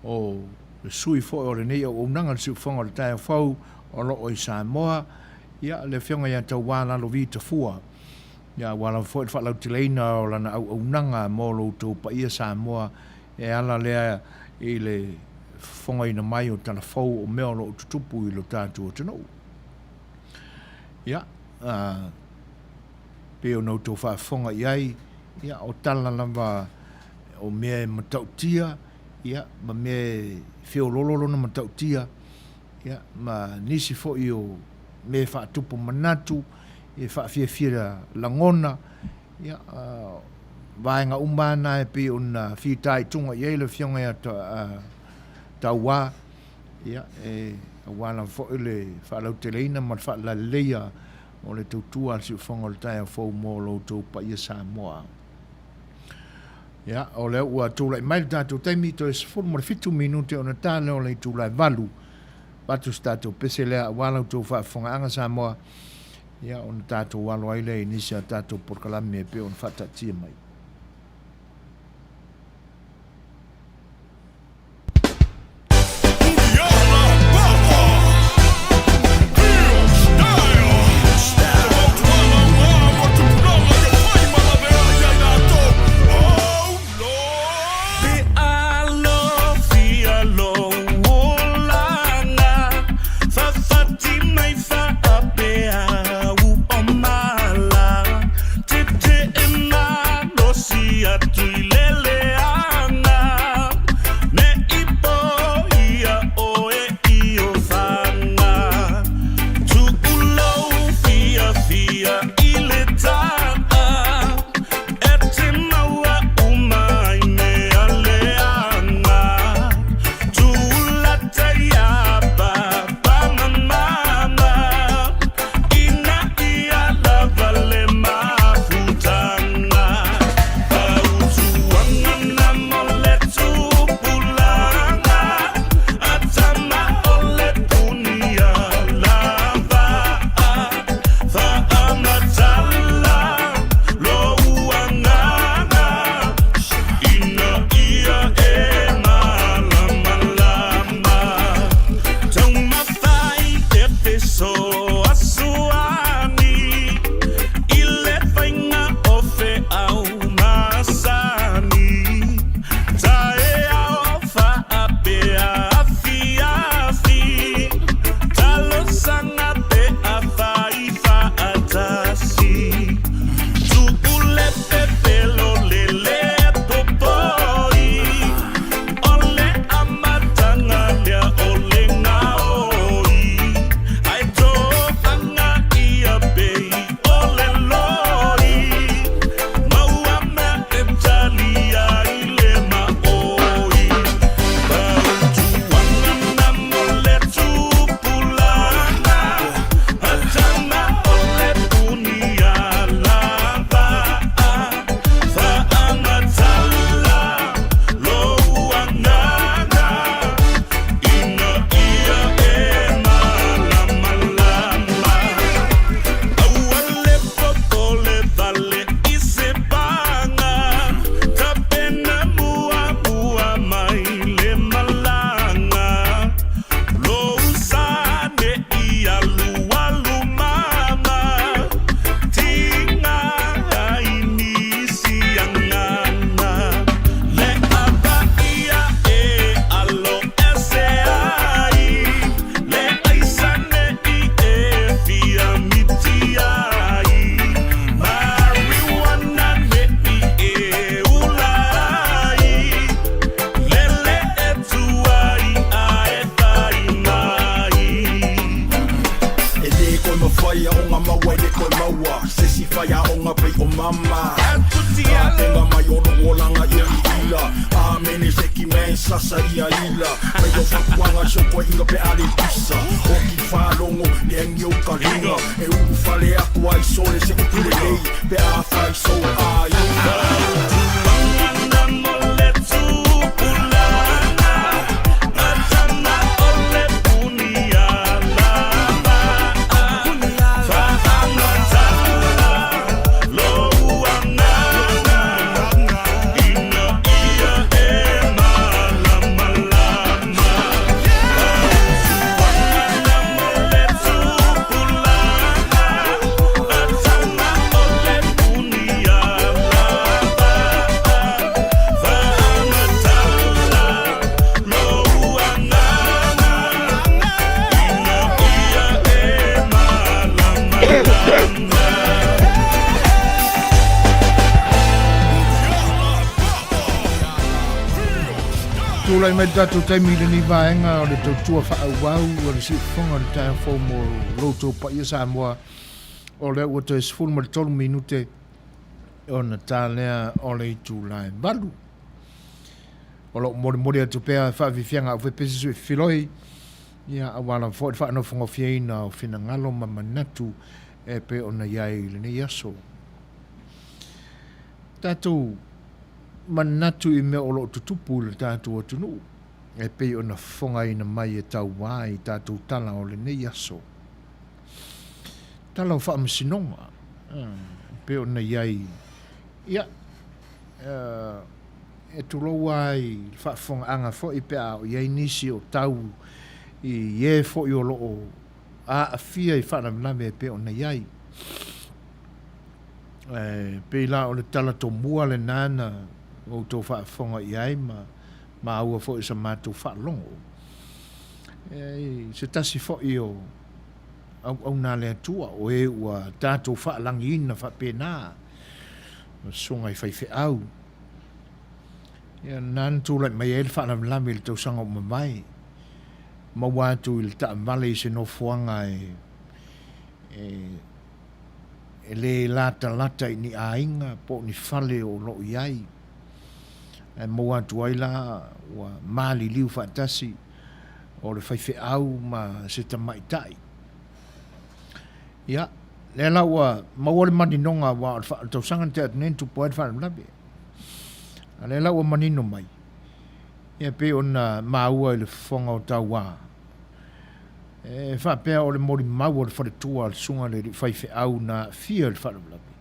o le sui whoi o le nei o unanga le sui whonga le tāia whau o lo o i Samoa. Ia le whionga ia tau wāna lo vita fua. Ia wāna whoi le whaalau tileina o lana au unanga mō lo tau pa ia Samoa. E ala lea i le whonga ina mai o tana whau o mea lo o tutupu i lo tātua atunu. Ia, pe o tau whaafonga iai, ia o tala lava o mea matautia, ia ma mea whiolololo na matautia, ia ma nisi fo i o mea whaatupu manatu, e whaafia langona, ia vaenga umana e pe o na whitai tunga iai le whionga ia tau wā, ia e wana fo i le whaalau teleina ma whaalaleia o le tautua si whonga le taia whau mō lo tau pa ia Samoa. Ia, o leo ua tūlai mai tātou taimi to e sifuru mo le 5 minute o na tāne o le tūlai valu. Patu tātou pese lea walau tau whaafonga anga Samoa. Ia, o na tātou walo aile inisia tātou porkalami e pe o na whatatia mai. Tete na mama Tenga mayono wolanga ia ila Amene seki men sasa ia ila Mayo fakuanga shoko inga pe ale pisa Oki whalongo ni engi o kalinga E ugu fale aku ai sole se kule lei Pe a fai so a ila Tulanga mole tupulana Atana ole punia lama Fahana takula Loana Ina ia e malama lama Tulanga mole tupulana Atana ole punia lama Fahana takula Loana Ina ia e malama Tūlai mai tātou taimi le ni vaenga o le tautua whaauau o le siwhonga le tae fō mo roto pa ia Samoa o le ua te sifuru ma le tolu minute o na tālea o le tūlai valu. O lo mori atu pēa whaawiwhianga o whepesi sui whiloi ia awala fōi whaano whangawhiaina o whina ngalo ma manatu e pe o na iai le ne yaso. Tātou manatu I mea o lo tutupu le tātou atunu e pei o na whonga ina mai e tau wai tātou tala o le nei aso tala o whaamasinonga pei o na iai ia e tulo wai whaafong anga fo I pea o iai nisi o tau I ie fo I o lo o a fia I whaanamname e pei o na iai pei la o le tala to mua le nana o tō whaafonga I ai ma aua fo I sa mātou whaalongo. Se tasi fo I o au nā lea tua o e ua tātou whaalangi ina whapena sunga I whaiwhi au. Nāna tūlai mai e le whaanamlami le tau sanga o mamai. Ma wātu I le ta male I se no fuanga e le lata I ni ainga po ni whale o lo I ai. E mo atu ai la wa mali liu fatasi o le whaiwhi au ma se tamaitai. Ia, le la wa mawale maninonga wa tau sangan te atnentu poed whanamlabe. Le la wa manino mai. Ia pe ona maua I le whonga o tau wā. E whapea o le mori mau o le wharetua le sunga le whaiwhi au na fia le whanamlabe.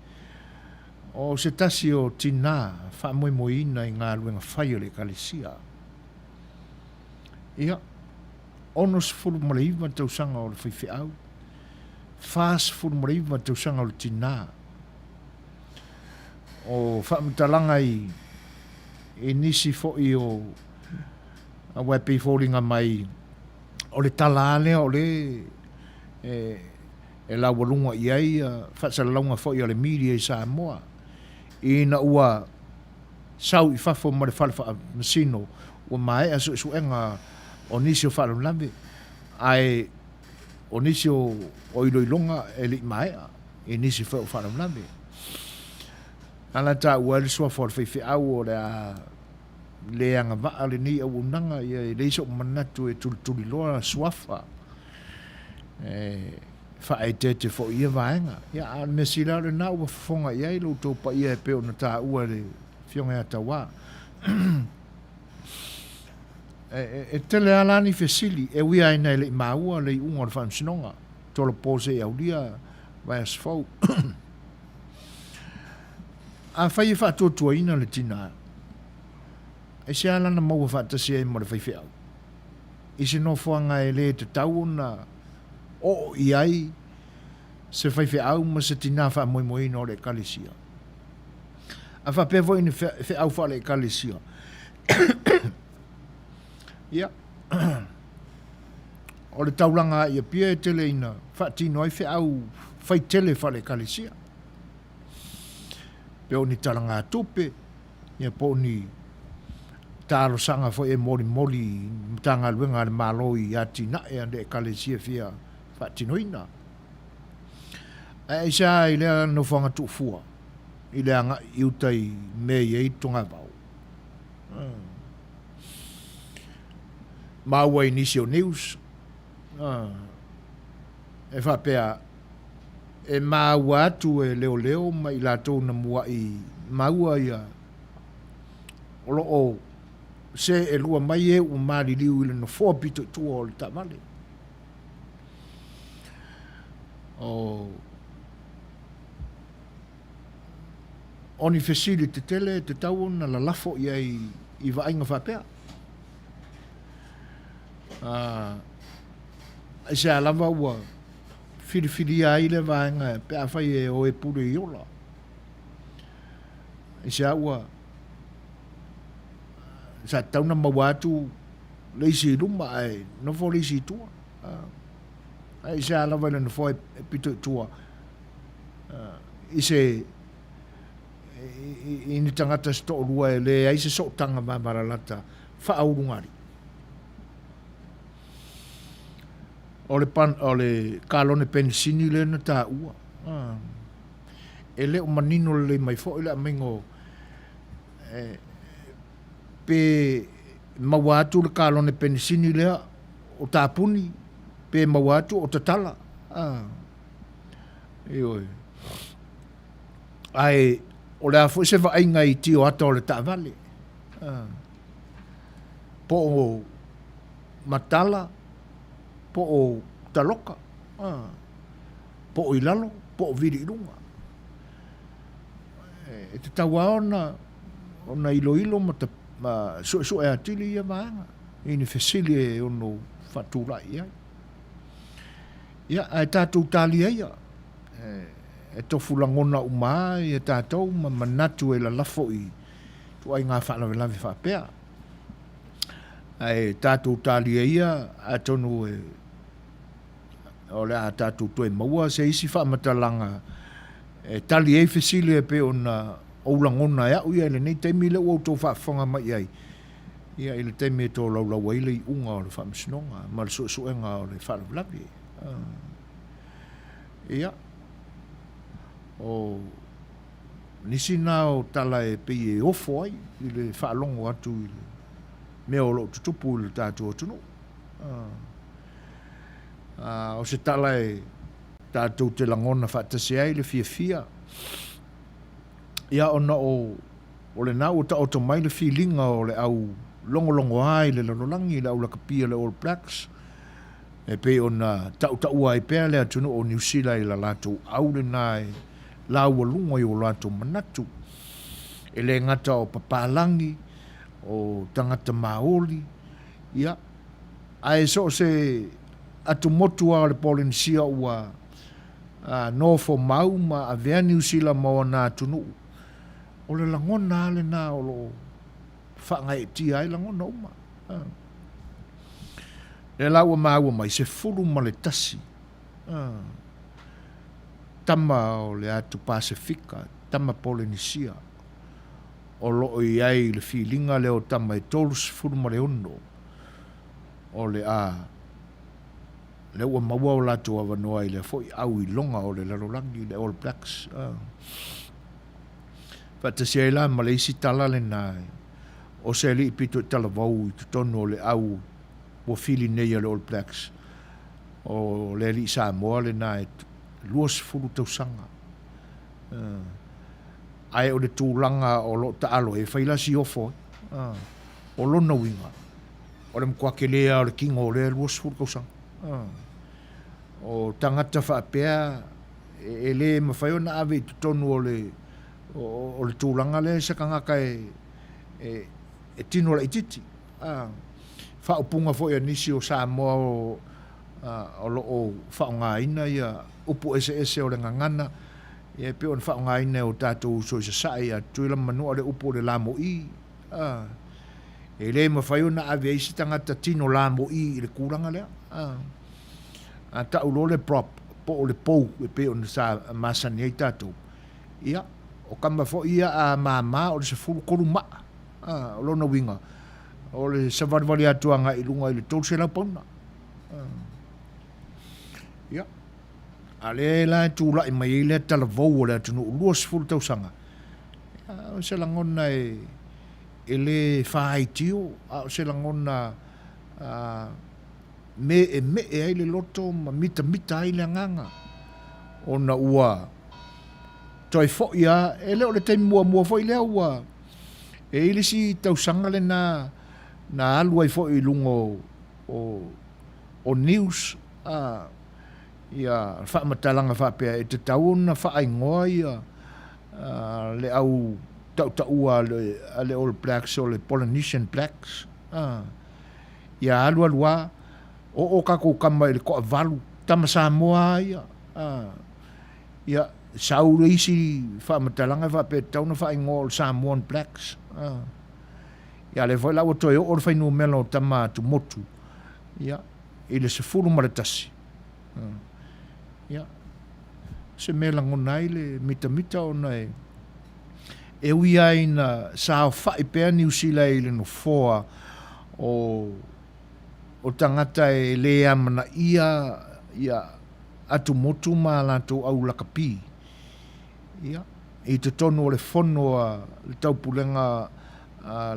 O se tasi o tina whaamoi moina I ngā luenga whai o le kalesia. Ia, ono se furu mareiva tau sanga o le whaiwhi au. Whas furu mareiva tau sanga o le tina. O whaamtalanga I nisi fo I o a wepi fōringa mai o le talale o le e la walunga I ai whaasalaunga fo I o le media I Samoa. Ina ua sau I whafo ma le whalawha masino ua mai aso suenga o nisi o whalamlabe ai o nisi o iloilonga e li mai e nisi o whalamlabe ala ta ua le sua for whaiwhi au o le anga waa le ni au unanga I le iso manatu e tuli loa suafa whae te fo ia vaenga. Ia, me sila le nā ua whafonga iai lo tō pa ia e peo na tā ua le fionga ata wā. E tele alani fesili, e wia ai nei le maua le unga le whamsinonga. Tolo pose e aulia, vai asfau. A whai e whātua ina le tina. E se alana maua whātasi e mo le whaiwhiau. I se no whanga e le te tau na o iai se whaiwhiau ma se tina wha moi no le kalesia. A wha pevo ina whiau wha le kalesia. Ia. O le taulanga ia pia e tele ina wha tino ai whiau whai tele wha le kalesia. Peo ni talanga tupe, ia po ni taro sanga fo e mori tanga luenga le maloi ati na e ande kalesia fia fa tinoina. E sa ile no fanga tu fua. I le anga i utai me iei tonga vau. Maua i nisi o news. E whapea, e maua atu e leo leo ma i lātou na mua i maua ia. Olo o se e lua mai e o maari liu ile no fōpito tua o le tamale. Oni fesili te tele, te tau na la lafo ia i vainga whapea. E se alava ua whiriwhiri a ile vainga pea whai e o e pure i ola. E se ua sa tauna mawatu leisi luma ai no fo leisi tua. Ai se alava ile no fo e pito tua. I se i ni tangata sto lua e le ai se so tanga maralata whaaurungari. O le kalone penisini le na tā ua. E le o manino le mai fo ile amengo pe mawatu le kalone penisini le o tāpuni pe mawatu o tatala. Ioi. Ai o le afo se vainga i tio ata o le tāvale. Po o matala, po o taloka, po o ilalo, po o viri ilunga. E te taua ona ilo ma su e atili ia maanga. Ini fesili e ono fatula ia. Ia, ai tātou tālia ia. E tofu langona uma e tātou ma manatu e la lafo i tu ai ngā whalawe lawe whapea. Ai tātou tālia ia a tonu e o le a tātou toe maua se isi whamatalanga e tali e fesili e pe ona o langona ia uia ele nei teimi le ua tō whaafonga mai ai. Ia ele teimi e tō laulau eile i unga o le whaamsinonga ma le suenga o le whalawe lawe. Ia. O nisi nā o tala e pei e ofo ai i le whaalongo atu i le mea o lo tutupu i le tātou atunu. O se tala e tātou te langona whaatase ai le fia. Ia ona o le nau ta oto mai le filinga o le au longo ai le lololangi le au lakapia le All Blacks. E pe ona tau ai pēr le atunu o New Zealand i la lātou au le nai la ua lunga i o lātou manatu. E le ngata o papalangi, o tangata maoli, ia. Ai so se atu motu a le Polinisia ua nofo mau ma a vea New Zealand maua nā tunu. O le langona ale nā o lo whaangai ti ai langona uma. Le laua maua mai se furu ma le tasi. Tama o le atu Pasifika, tama Polinisia. O loo i ai le filinga leo tama e tolus furu ma le ono. O le le ua maua o latu a wanoa i le foi au i longa o le larolangi le All Blacks. Whatasia i la ma le isi tala le nai. O se li pito i tala vau i tutono o le au o fili nei le All Blacks. O le li Samoa le nai luas furu tausanga. Ai o le tūlanga o lo ta alo e whailasi ofo. O lona winga. O le mkwake lea o le kingo o le luas furu tausanga. O tangata whaapea e le mawhai o na ave i tutonu o le tūlanga le sakangaka e tino la ititi. Whaupunga fo ia nisi o Samoa o lo o whaunga ina ia upu ese o le ngangana. Ia pe on whaunga ina o tātou so isa sai a tuila manua le upu o le lamo i. E le mawhai o na ave isi tangata tino lamo i le kuranga lea. A ta ulo le prop po o le pou e pe on sa masani ai tātou. Ia o kama fo ia a mama o le se fulu koru maa. O lona winga. O le savarvali atuanga i lunga i le tau se la pauna. Ia. A le la tūla i mai le tala vau o le atunu luas fulu tausanga. O se langona e le whaitio, o se langona me e ai le loto ma mita ai le nganga. O na ua toi fo ia e leo le taimi mua fo i lea ua e ili si tausanga le na alu ai fo i lungo o news ia wha matalanga wha pia e te tauna wha ai ngoa ia le au taua le All Blacks o le Polynesian Blacks ia alua o kako kama i le koa valu tama Samoa ia saure isi wha matalanga wha pe tauna wha ingo o Samoan Blacks ia le voi lau toi o whainu melo tama tu motu ia i le se furu maratasi ia se mela ngonai le mita o nei e ui ai na sao whai pēr New Zealand i le no foa o tangata e le amana ia atu motu ma lato au lakapi ia i te tono o le fono le taupulenga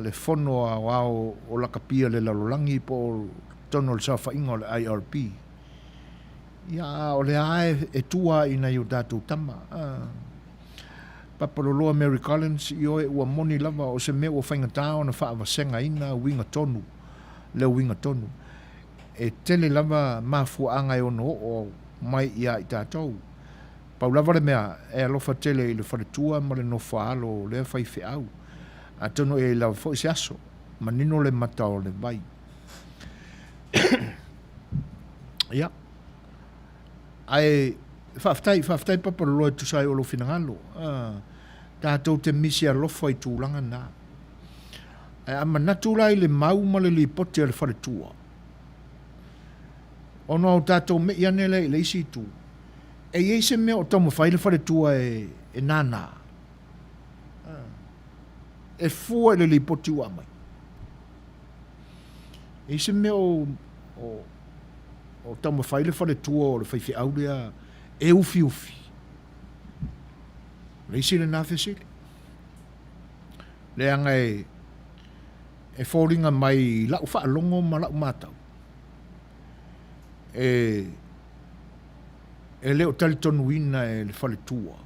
le fono wao o lakapi le lalolangi po tono le safa inga o le IRP ia o le ae e tua ina i o datu tama Papalolo Mary Collins i oe ua moni lava o se me ua whaingatao na wha avasenga ina winga tonu leo winga tonu e tele lava mafuanga e ono o mai ia i tātou pau lava le mea e alofa tele i le wharetua ma le no whaalo le whai whiau a tono e lava fo i se aso ma nino le mata o le vai ia ai whaftai papalolo e tusai o lo finangalo tātou te misi alofa i tūlanga nā a manatu lai le mau ma le li poti a le wharetua ono au tātou me iane le isi tu e iei se mea o tomo whai le wharetua e nānā e fua le li poti ua mai e se mea o tomo whai le wharetua o le whaifi au lea e ufi le isi le nāwhesili le anga e fōringa mai lau whaalongo ma lau mātau e leo tali tonu ina e le whaletua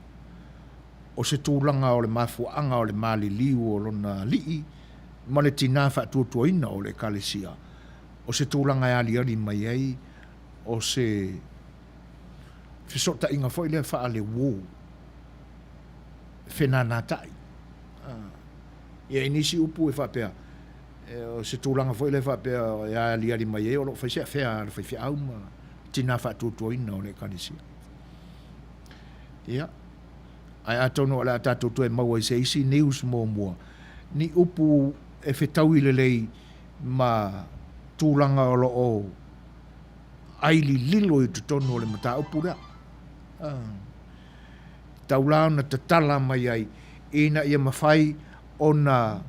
o se tūlanga o le mafuanga o le mali liu o lona lii ma le tina whaatuatua ina o le kalesia o se tūlanga e ali mai ei o se fisota inga foi le whaale wō whenana tai ia inisi upu e whapea o se tūlanga foi le whapea e ali mai ei o lo whaisea whea le whai au ma tina whaatuatua ina o le kalesia ia ai atono ala tātou e maua i se isi news mō mua ni upu e whetau i le lei ma tūlanga o lo o aili lilo i tutono o le mata upu rea taulao na tatala mai ai ina ia mawhai o na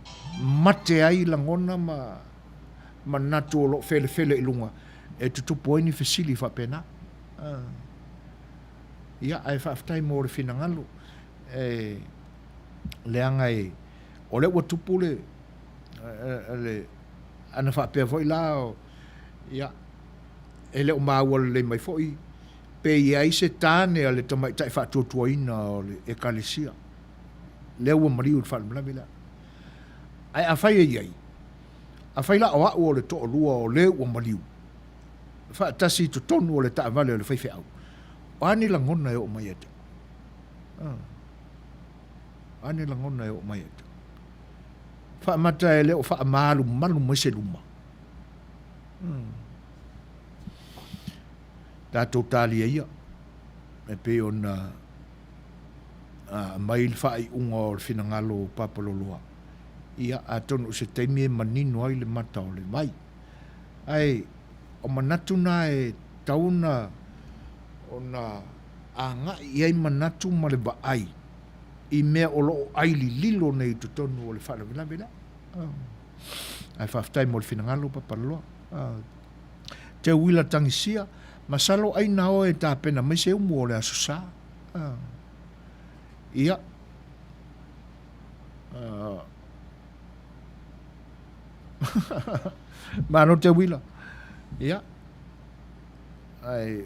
mate ai langona ma natu o lo fele i lunga e tutupu ai ni fesili whapena ia ai whaftai mō le whinangalo leanga o le ua tupu le ana whapea foi lao ia e leo māua le mai foi pe ia se tāne a le tamai tai whatuatua ina o le ekalesia leo ua mariu le whalamalawe la ai a whai ei a whai la o au o le toa lua o leo ua mariu whaatasi to tonu o le taavale o le whaiwhi au o ani la ngona e o mai ate ani la ngona e o mai ate whaamata e leo whaamalu malu mai se luma tātou tālia ia e pe o na mai il whai unga o le whinangalo papaloloa ia a tonu se teimi e manino ai le mata o le mai ai o manatu na e tauna o na a nga iai manatu ma le baai i mea o loo aili lilo nei tu tonu o le whara vila vila ai whaftai mo le whinangalo papaloloa te wila tangisia masalo ai nao e tā pena mai se umu o le aso sā ia Mano te wila. Ia. Ai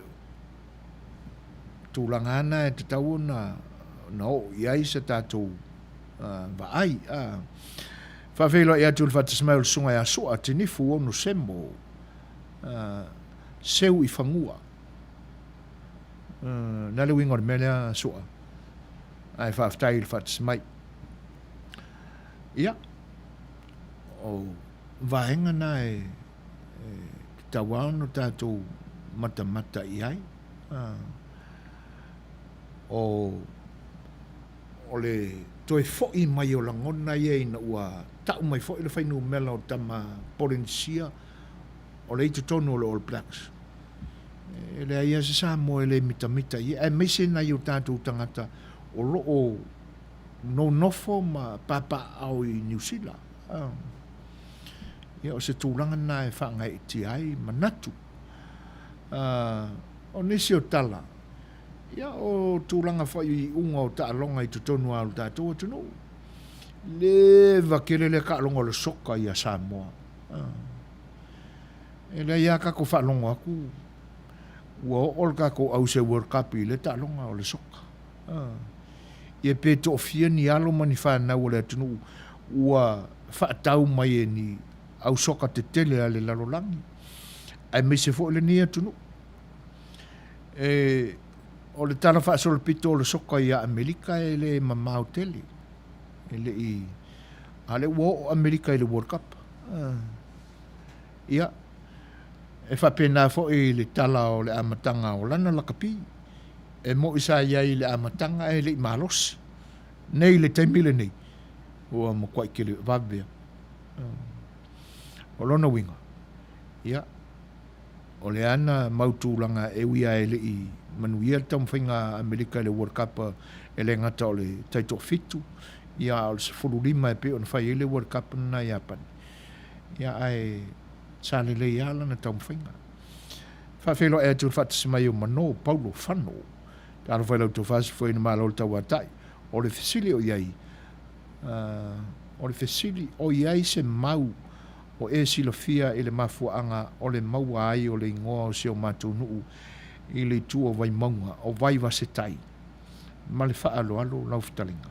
tūlangana e te tau na o iai se tātou vaai. Whawhelo ia tūl whatasmau le sunga ia sua te nifu onu semo. Seu I whangua. Nale wingo le melea sua. Ai whaftai le whatasmai. Ia. O vaenga na tawao no tātou mata iai. O le toi fo'i mai o langona iei na ua tau mai fo'i le whainu mela o tama Polinsia o le itutonu o le All Blacks. E le aia se Samoa le mita ia. E meise na i o tātou tangata o loo no nofo ma papa au I New Zealand. Ia o se tūlanga na e whaangai ti ai manatu. O nisi o tala. Ia o tūlanga whai unga o taalonga I tutonu au tātou o tunu. Le wakere le kaalonga le soka I a Samoa. E le ia kako whaalonga aku. Ua o kako au se World Cup I le taalonga o le soka. Ia pe to fia ni alo mani whanau o le tunu. Ua whaatau mai e ni au soka te tele a le lalolangi. Ai me se fo le nia tunu. O le tala whaasolo pito o le soka I a Amerika e le mamau tele. E le I a le ua o Amerika I le World Cup. Ia. E whapena fo I le tala o le amatanga o lana lakapi. E mo isa iai le amatanga e le I malos. Nei le taimile nei. Ua mo kwai ke le vavea. O lona winga. Ia. O le ana mautulanga e wia e le I Manuia tam whainga Amerika le World Cup e le ngata o le taito fitu. Ia o le sefurulima e pe o na whai e le World Cup na Japan. Ia ai sale le iala na tam whainga. Whawhelo e atu whatasimai o mano, Paulo Whano. Taro whailau tu whasi fwoi na malo le tau atai. O le fesili o iai. O le fesili o iai se mau o e silofia I le mafuanga o le maua ai o le ingoa o se o mātou nuu I le tu o vai maunga o vai wase tai. Ma le wha alo lau fitalinga.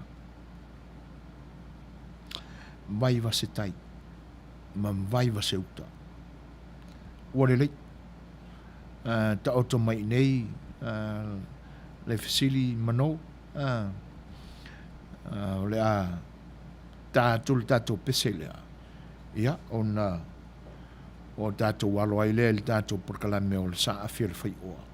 Vai wase tai. Ma vai wase uta. Ua le lei. Ta oto mai nei le fesili mano. O le a tātul tātou peselea. Ia, o tātou walo ai le tātou porkalame o le sa afia le fai'oa.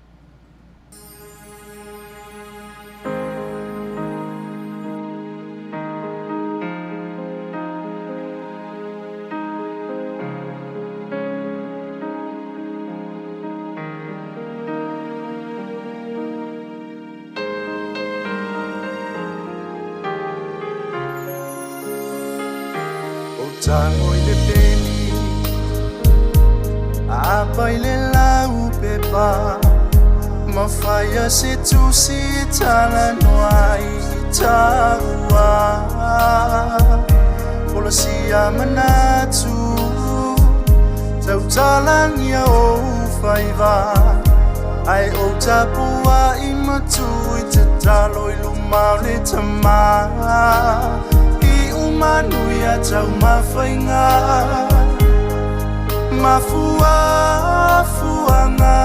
Tango I le peni Apa I le lau pepa Mawhaia Setu si tala noa I taua Pola si a manatu Tau talangia o whaiva Ai o tapua I matu I te talo I lumau le tama Manuia tau mawhainga Mafuafuanga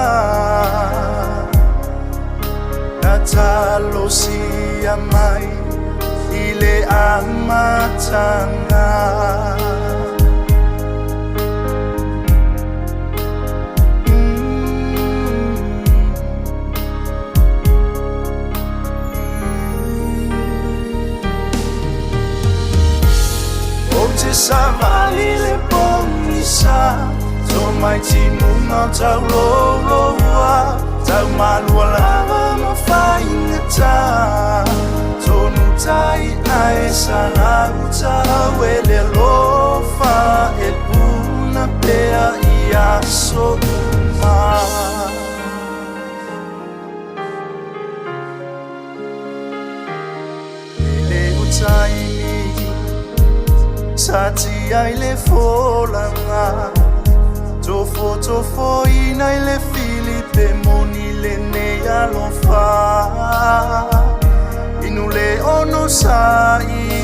Na talo sia mai I le amatanga Savali le pomisa To mai timu ngau tau loloa Tau malua lava mawhainga ta Tonu tai ai sana utau E le lofa e puna pea I aso uma Le utai sati ai le folanga Tofo ina i le Filipe moni le nei alofa Inu le ono sai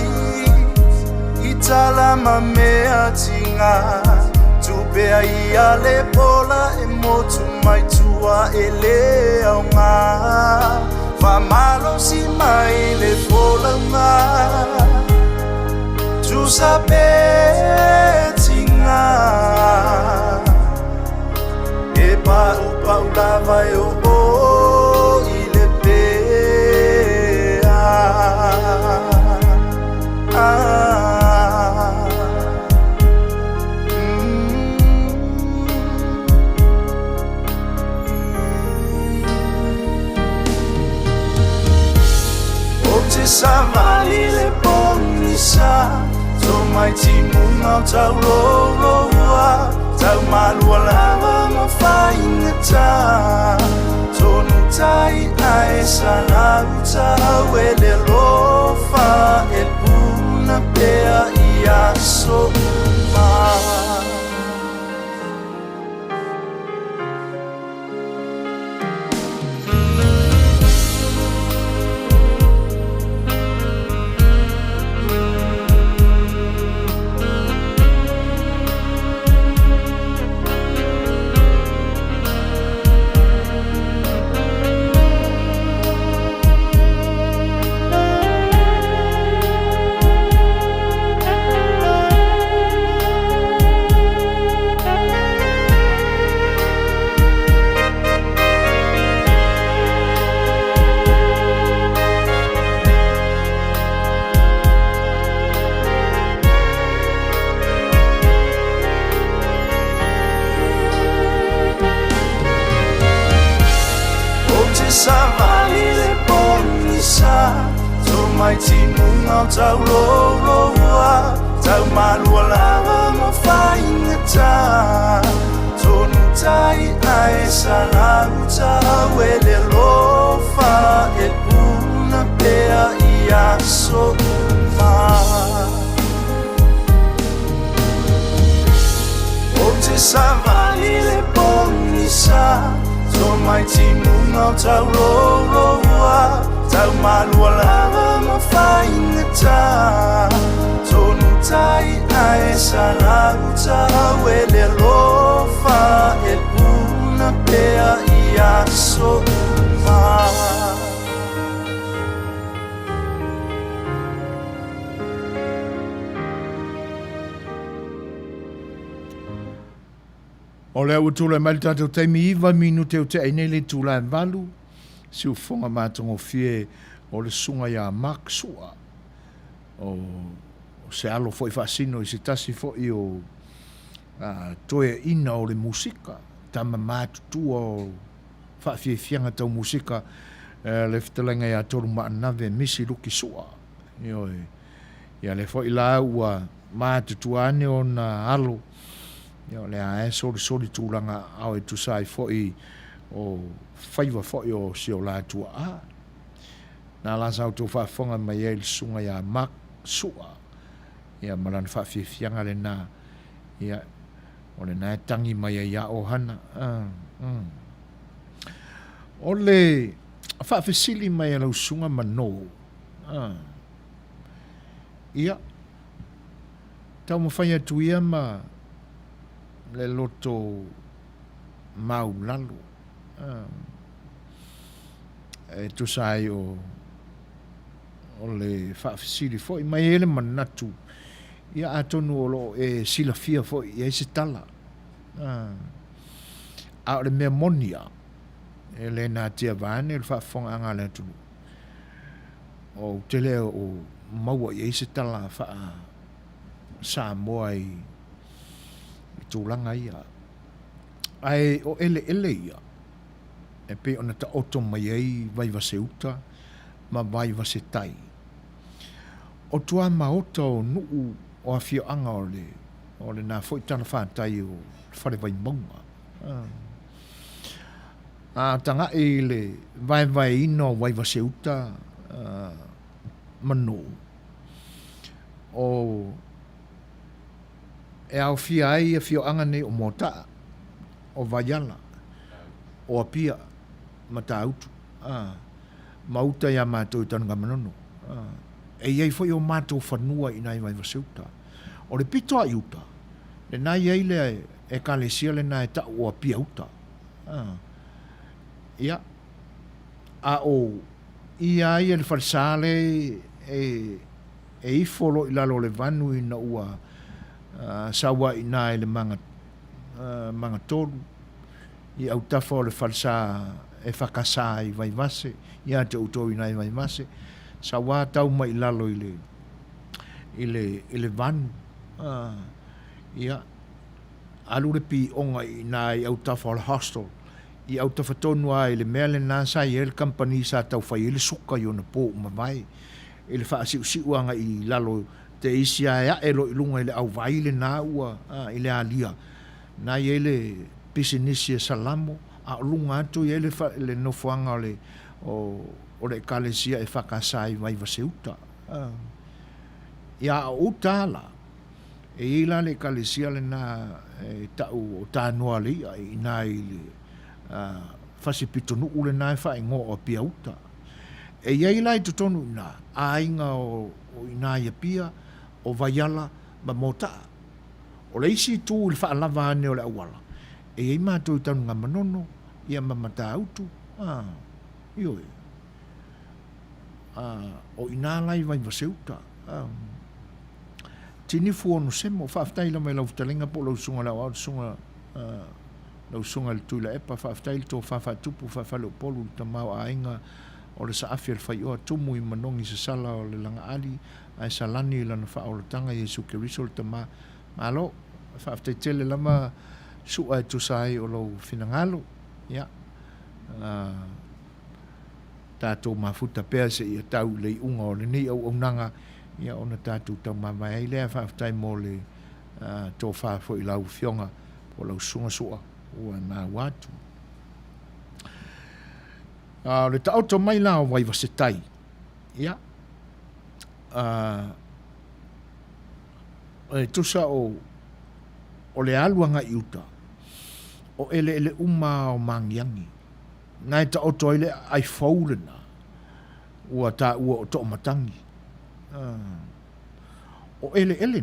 Itala mamea tinga Tupea ia le pola e motu mai tua e le aunga Famalo si mai le folanga Tu sapetinga E pa lava e o i le pea O te savali le ponisa So mai timu ngau tau roa Tau malua lava ma whaingata Tonu tai ae sana utau e le lofa E puna pea i aso maa Mai timu ngau tau roa Tau malua lava ma whaingata Tonu tai ae sana utau e le lofa E puna pea i aso maa O te savali le ponisa So mai timu ngau tau roa Tau malua lava ma whaingata Tonu tai ae sana utau e le lofa E puna pea i aso maa O lea ua tūla mai tātou teimi iwa minu teo te aine le tūla e walu. Si u whonga mātongo fie o le sunga ia maksua. O se alo fo i whaasino i se tasi fo i o toe ina o le musika. Tama mātutua o whaafie fianga tau musika. Le whitalenga ia toru maanave misi luki sua. Ia le fo i la ua mātutua ane o na alo. Ia le ae sori tūlanga au e tusai fo i o whaiwa fo i o si o la tua a. Nā lasa au tō whaafonga mai e le sunga ia mak sua. Ia marana whaafianga le nā. Ia o le nā tangi mai e ia o hana. O le whaafisili mai e lau sunga mano. Ia tau mawhai atu ia ma le loto mau lalo. E tu sai o le whaafisiri foi mai ele manatu ia atonu o lo e silafia foi e se tala a le Manuia e le na tia vane le whaafonga anga le tunu o tele o maua e se tala wha Samoa i tūlanga ia. Ai o ele ia. E pe ona ta oto mai ei vai va Seuta, ma vai va Setai. O tua maota o nuu o a fio anga o le nā foi tana whātai o whare vai maunga. Tanga e le vai ino vai va Seuta mano. O e au fia ai e fio anga nei o mota o vaiala o apia mata autu mauta ia mātou tanu ngamanono e iei foi o mātou whanua i nai vai vaseuta o le pito a iuta le nai ei le e kalesia le nai ta o apia uta ia a o ia ai le falsale e ifolo i lalo le vanu i na ua sawa i nai le manga tolu i au tafa o le falsa e whakasa i vai vase ia te utou i nai vai vase sawa tau mai lalo i le vanu ia alu le pi onga i nai au tafa o le hostel i au tafa tonu ai le mea le nasa i el company sa tau fai ele suka i ona po mawai ele wha si uanga i lalo te isi a e lo ilunga ile au vai le na ua ile alia na i ele pisinisi e salamo a lunga atu i ele le nofuanga o le kalesia e whakasai vai vaseuta ia a utala e ila le kalesia le na tau o tānoa le i na i le fasipitonu ule na e wha ingo o pia uta e iei lai tutonu ina a inga o ina ia pia o vaiala ma mota o le isi tu il wha lava ane o le awala e iei mātou i tanu ngā manono ia ma mata autu ioi o ina lai vai vaseuta tini fuonu semo whaaftai la mai lau futalenga po lau sunga lau au sunga lau sunga le tuila epa whaaftai le tō whaafatupu whaafalo polu ta mau a inga o le saafi al fai'oa tumu i manongi sa sala o le langa ali ai salani lana whaolatanga Yesu Keriso le tama malo whaaftai tele lama sua e tusai o lau finangalo ia tātou mafuta pēr se ia tau lei unga o le nei au nanga ia ona tātou tau mamai ai lea whaaftai mo le tō whaafo i lau fionga o lau sunga sua ua nā watu le taoto mai lao wai vasetai ia e tusa o le aluanga iuta o ele uma o mangiangi ngai taoto ele ai faulena ua ta ua o to matangi o ele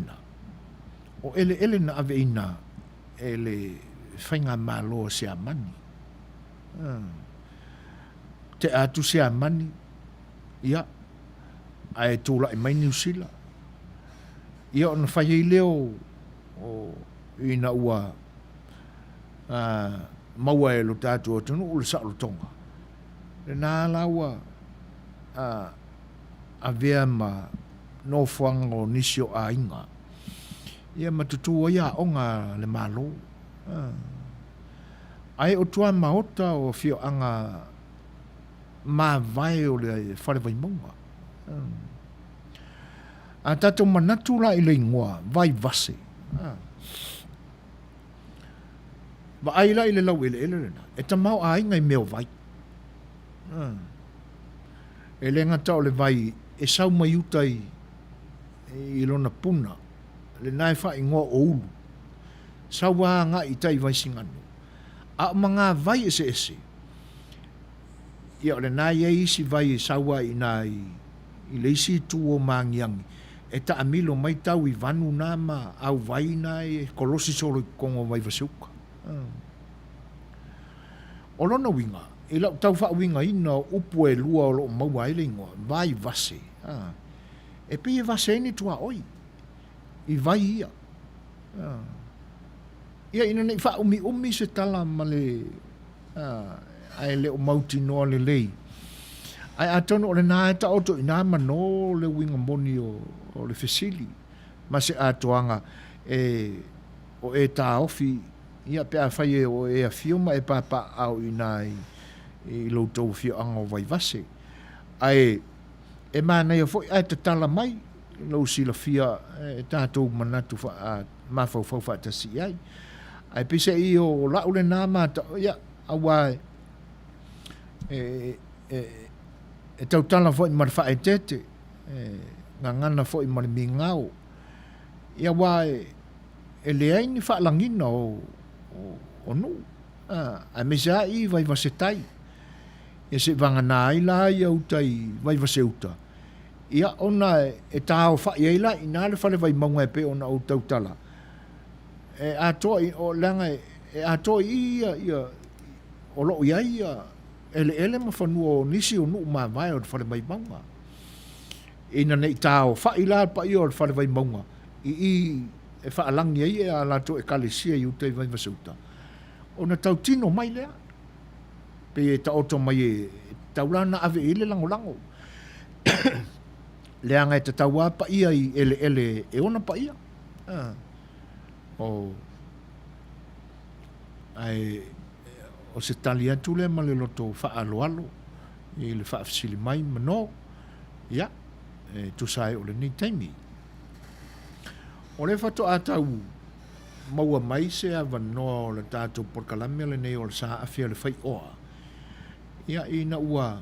na ave ina ele whainga malo se amani te atu se amani ia ai tula i mai New Zealand ia ona whai i leo o ina ua maua e lo tātu o tunu ule sa o tonga le nā laua a vea ma no whanga o nisio a inga ia matutua ia onga le malo ai o tua maota o fio anga ma vai o le whare vai monga a tato manatu la i le ingoa vai vase va ai la i le lau ele na e ta mau a inga i meo vai e le ngata o le vai e sau mai utai i lona puna le nai wha ingoa o ulu sau wa nga i tai vai singano a mga vai ese ia o le nai e isi vai saua i nai i le isi tu o mangiangi e ta amilo mai tau i vanu nama au vai nai e kolosi solo i kongo vai vaseuka o lona winga i lau tau wha winga ina upu e lua o lo maua ele ingoa vai vase e pi e vase ni tua oi i vai ia ia ina nei wha umi se tala ma le ai le o mauti noa le lei ai atono o le nā e ta oto i nā mano le winga moni o le fesili ma se atoanga o e tā ofi ia pe a whai o e a fioma e papa au i nā i loutou fio anga o vai vase ai e mana ia foi ai te tala mai lau sila fia e tātou manatu mafau fa tasi ai ai pise i o lau le nā mata ia awai e tau tala foi mar fa tete ngana foi mar mingau ia wai e le ai ni whaalangina o nu. A me sa I vai vase tai. E se vanga nā i la ia utai vai vase uta. Ia ona e tāo wha i eila I nā le whale vai maunga e pe ona o tautala. E a toa I o langa e a toa ia o loo ia ele ma whanua o nisi o nuu maa vai o le whale vai maunga. Ina nei tāo wha I la pa I o le whale vai maunga. I e wha alangi e a la to e kalesia I utai vai vase uta. Ona tautino mai lea. Pe e ta oto mai e taulana ave ele lango. Leanga e te taua pa ia I ele e ona pa ia. O se tali atu le ma le loto wha alo I le wha afsili mai mano. Ia, tu sai o le ni taimi. O le whato atau maua mai se a vanoa o le tātou porkalame le nei o le sa afia le fai'oa. Ia ina ua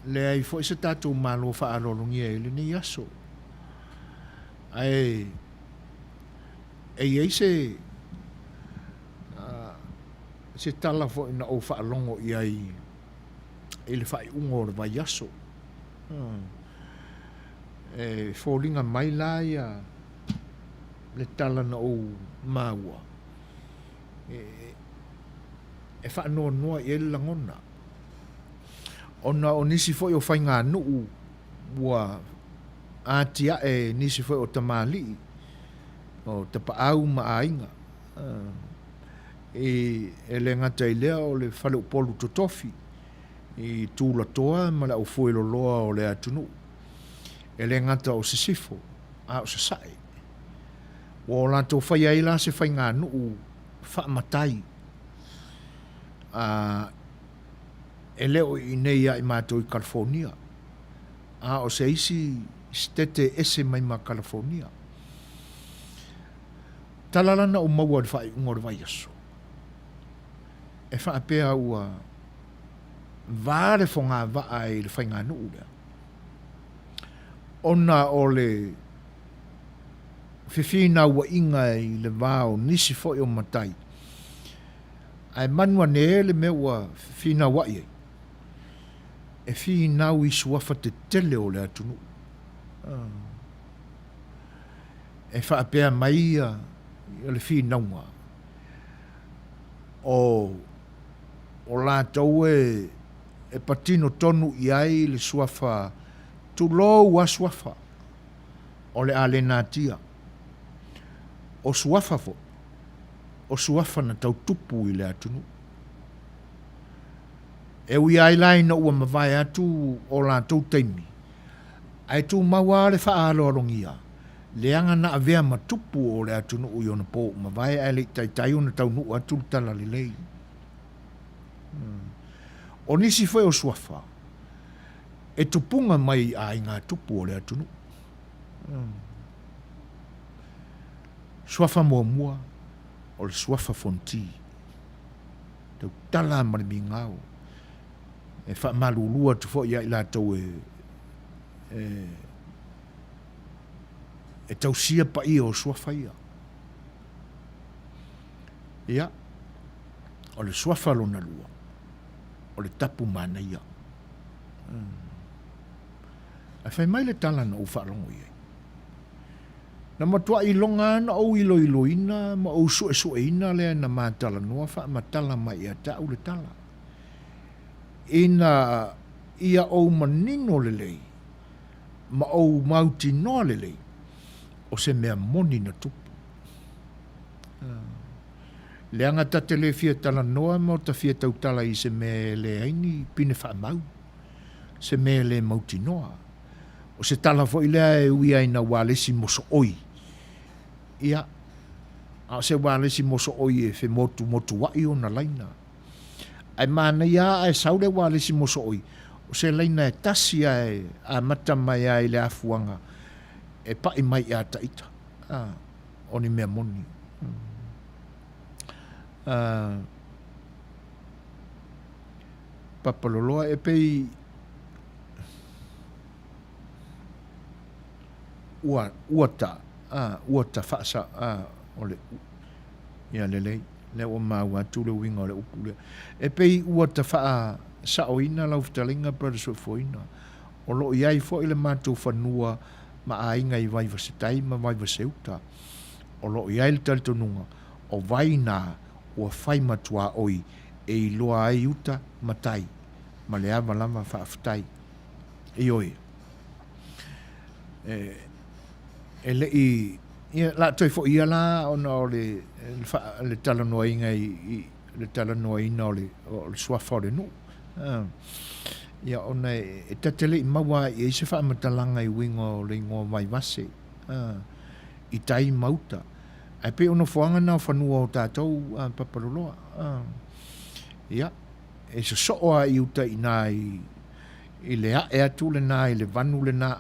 le ai fo se tātou malo wha alolongia le nei aso. Ai se tala fo ina o wha alongo I ai le whai ungo le vai aso. Fōlinga mai la ia le tala na o maua. E wha noa I ele langona. Ona o nisi foi o whai ngā nuu ua ātia e nisi foi o tamali o te paau ma ainga. E le ngata I lea o le whale upolu totofi I tūla toa ma le au fuelo loa o le atunu. E le ngata o sisifo a o sasai. O lanto whai aila se whai ngā nuu whaamatai. E leo I nei I mātou I California. O se isi stete ese mai ma California. Talalana o maua le whai ungo le vai aso. E whaapea ua vāre whonga waa I le whai ngā nuu lea. Ona o le whiwhina ua inga I le vāo nisi foi o matai. Ai manua ne le me ua whiwhina wa iei. E whina I suafa te tele o le atunu. E whaapea mai I le whina ua. O lātou e patino tonu I ai le suafa tu lo ua suafa o le ale nātia. O suafa fo. O suafa na tau tupu I le atunu. E ui ai lai na ua mawai atu o lātou teimi. Ai tu maua le wha alorongia. Leanga na avea matupu o le atunu ui ona po. Mawai ai le tai ona tau nu atu tala li lei. O nisi foi o suafa. E tupunga mai ai ngā tupu o le atunu. Suafa mua o le suafa fonti. Tau tala marimi ngāo. E wha malulua tu fo ia I lātou e tau sia pa ia o suafa ia. Ia. O le suafa lona lua. O le tapu mana ia. A whai mai le tala na uwha longo ia. Na matua I longa na au ilo ina, ma au sue ina lea na mātala noa wha matala mai ia ta au le tala. Ina ia au manino le lei, ma au mauti noa le lei, o se mea moni na tupu. Leanga tate le fia tala noa, ma o ta fia tau tala I se mea le aini pine wha mau, se mea le mauti noa. O se tala fo I lea e ui aina wālesi moso oi. Ia, a se wālesi moso oi e fe motu wai o na laina. Ai mana ia e saure wālesi moso oi. O se laina e tasi ai a mata mai ai le afuanga e pai mai a taita. O ni mea moni. Papaloloa e pei uata whaasa le ia le o mau atu le winga o le upu le. E pei ua ta wha sa oina lau fitalinga brother so foina. O lo iai fo i le mātou whanua ma a inga i vai vasetai ma vai vaseuta. O lo iai le talitonunga o vai nā ua whai matua oi e i loa ai uta matai ma le ama lama whaafitai. I oi. E le i la toi fo ia la ona o le talanoa inga le talanoa ina o le suafa o le nu. Ia ona e tatele i maua i eise wha amatalanga i wingo le ingoa mai vase. I tai mauta. Ai pe ona fuanga na whanua o tātou papaloloa. Ia. E se soa i uta i nā i le e atu le nā i le vanu le nā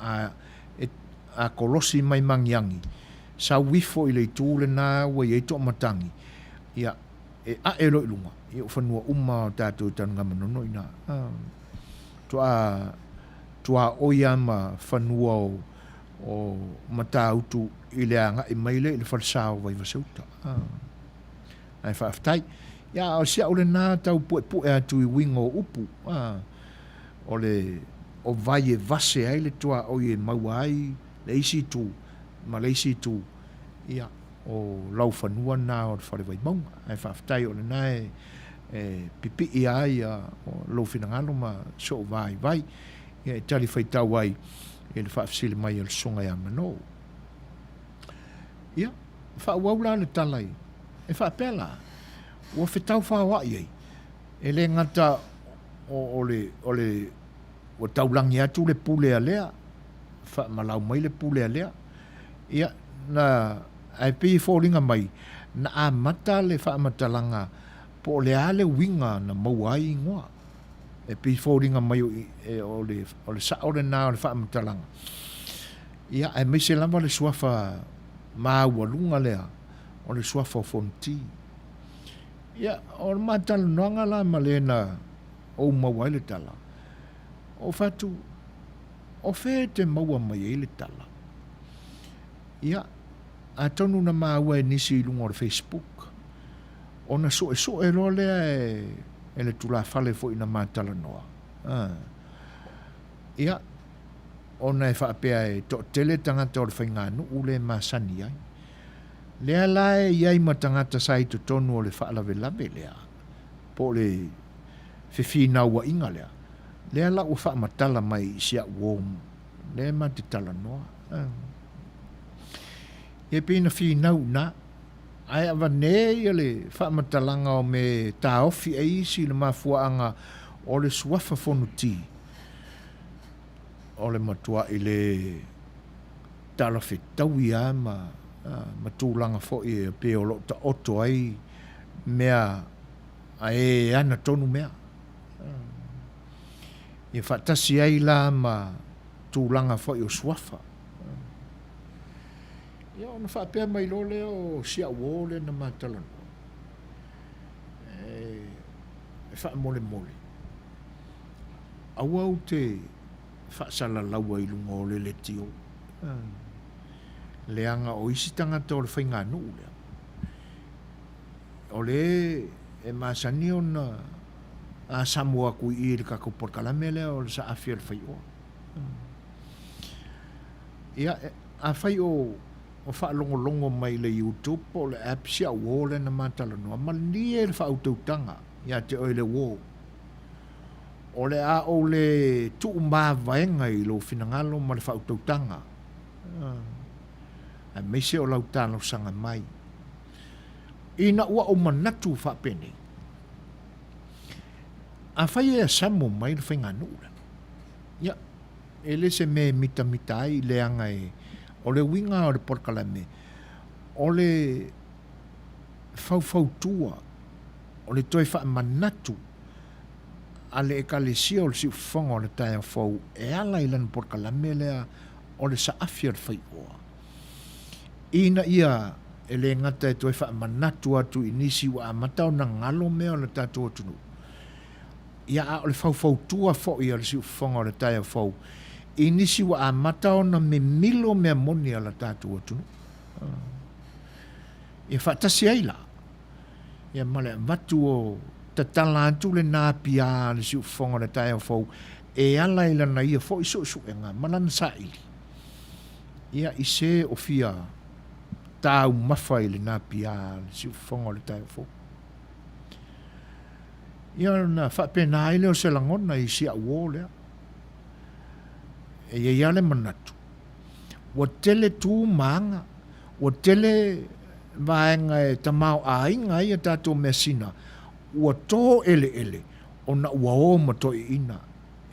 a kolosi mai mangiangi. Sa wifo i le tū le nā wa i eito matangi. Ia. E a e roi lunga. I o whanua o tātou tanunga manono i nā. Tua oia ma whanua o mata utu i le anga i maile i le whalsao vai vaseuta. Ai whaaftai. Ia o sia o le nā tau pue atu i wingo o upu. O vai e vase ai le tua oi e maua ai le isi tu. Ma le isi tu. Ia o lau whanua nā o le whare vai maunga. Ai whaaftai o le nā pipi i ai o lo finangalo ma so vai ia e tali whaitau ai e le whaafsile mai al songa ia mano ia whaawaula le talai e whaapela ua whetau whawa iei e le ngata o le taulangi atu le pule a lea malau mai le pule a lea ia na ai pi fōringa mai na a mata le whaamatalanga po le ale winga na mauai ngoa. E pi fōringa mai o le saore nā o le whaamatalanga. Ia, e me se lama le suafa māua lunga lea, o le suafa o fonti. Ia, o le mātala noanga la ma le na o mauai le tala. O fatu, o fe te maua mai e le tala. Ia, a tonu na māua e nisi lunga o le Facebook. Ona so e lo lea e le tula fale fo ina matala noa. Ia, ona e whaapea e to tele tangata o le whainganu ule masani ai. Lea lae iai ma tangata sai to tonu o le whaalawe lawe lea. Po le whiwhina ua inga lea. Lea la ua whaamatala mai sia uom. Lea ma te tala noa. E pina whina na. Ai awa nei le whaamatalanga o me tā ofi e isi le mafuaanga o le suafa fonuti. O le matua i le tala whetau ia ma tūlanga fo i pe o lo ta oto ai mea a e ana tonu mea. I whatasi ai la ma tūlanga fo i o suafa. Ia ona whaapea mai lo leo sia uo le na matalano. E wha mole mole. Au te whaasala laua i lunga o le tio. Leanga o isi tangata o le whainganu lea. O le e masani o na a Samoa kui i le kako porkalame lea o le sa afia le fai'oa. Ia a fai'o o whaalongolongo mai le YouTube o le app sia uo le na matalanoa. Ma lie le whautautanga ia te oile uo. O le a o le tuu maa vaenga i lo finangalo ma le whautautanga. A meise o lau tāno sanga mai. Ina ua o manatu whapene. A whai e samo mai le whainganu. Ia, ele se me mita ai le anga e o le winga o le porkalame, o le fau-fautua, o le toi wha manatu, a le ekalesia o le si ufonga o le taia fau, e ala ilan porkalame lea o le sa afia le fai'oa. Ina ia e le ngata e toi wha manatu atu inisi wa amatau na ngalo mea o le tātua tunu. Ia a o le fau-fautua fo i o le si ufonga o le taia fau, inisi wa amata ona me milo me amoni ala tātua tunu. Ia whaatasi ai la. Ia male watu o tatala atu le nā pia le si ufonga le tae o fau. E ala ila na ia fo iso su e ngā malana sa ili. Ia i se o fia tau mawhai le nā pia le si ufonga le tae o fau. Ia na whapena ai leo se langona i si a uo lea. E ia le manatu. Wa tele tu maanga. Wa tele vaenga e tamau a inga ia tato mesina. Wa to ele ele. O na ua o mato i ina.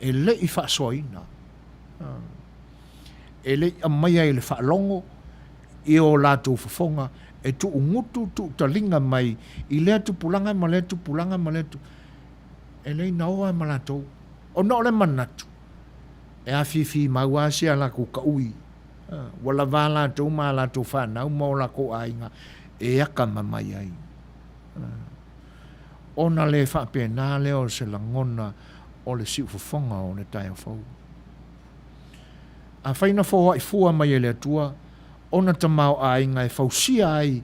E le i whaasoa ina. E le a maia i le whaalongo. I o lato fafonga. E tu ungutu tu talinga mai. I lea tu pulanga ma lea tu pulanga ma lea tu. E le naoa ma lato. O na ole manatu. E a fifi maua si ala ku ka ui. Wala vala tu ma la tu whanau mo la ko ainga. E aka mamai ai. Ona le whapena leo se langona o le siu fafonga o le tae o fau. A whaina fōa i fua mai e le atua. Ona tamau ainga e fausia ai.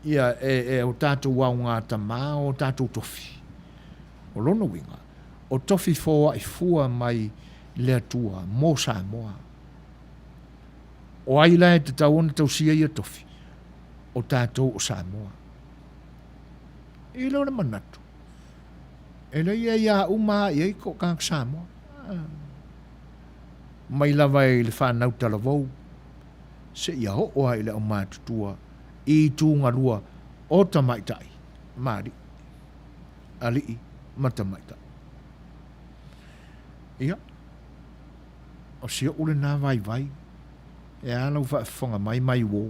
Ia e o tātou waunga tamau o tātou tofi. O lono winga. O tofi fōa i fua mai le atua, mo Samoa. O aila e te tauona tausia ia tofi. O tātou o Samoa. I leo le manatu. E le ia uma i eiko kāng Samoa. Mai lava e le whanau talavou. Se ia ho oa i le o mātutua. I tūnga lua o tamaitai. Māri. Alii matamaitai. Ia. O sia ule nā vai vai. E alau whaafonga mai wō.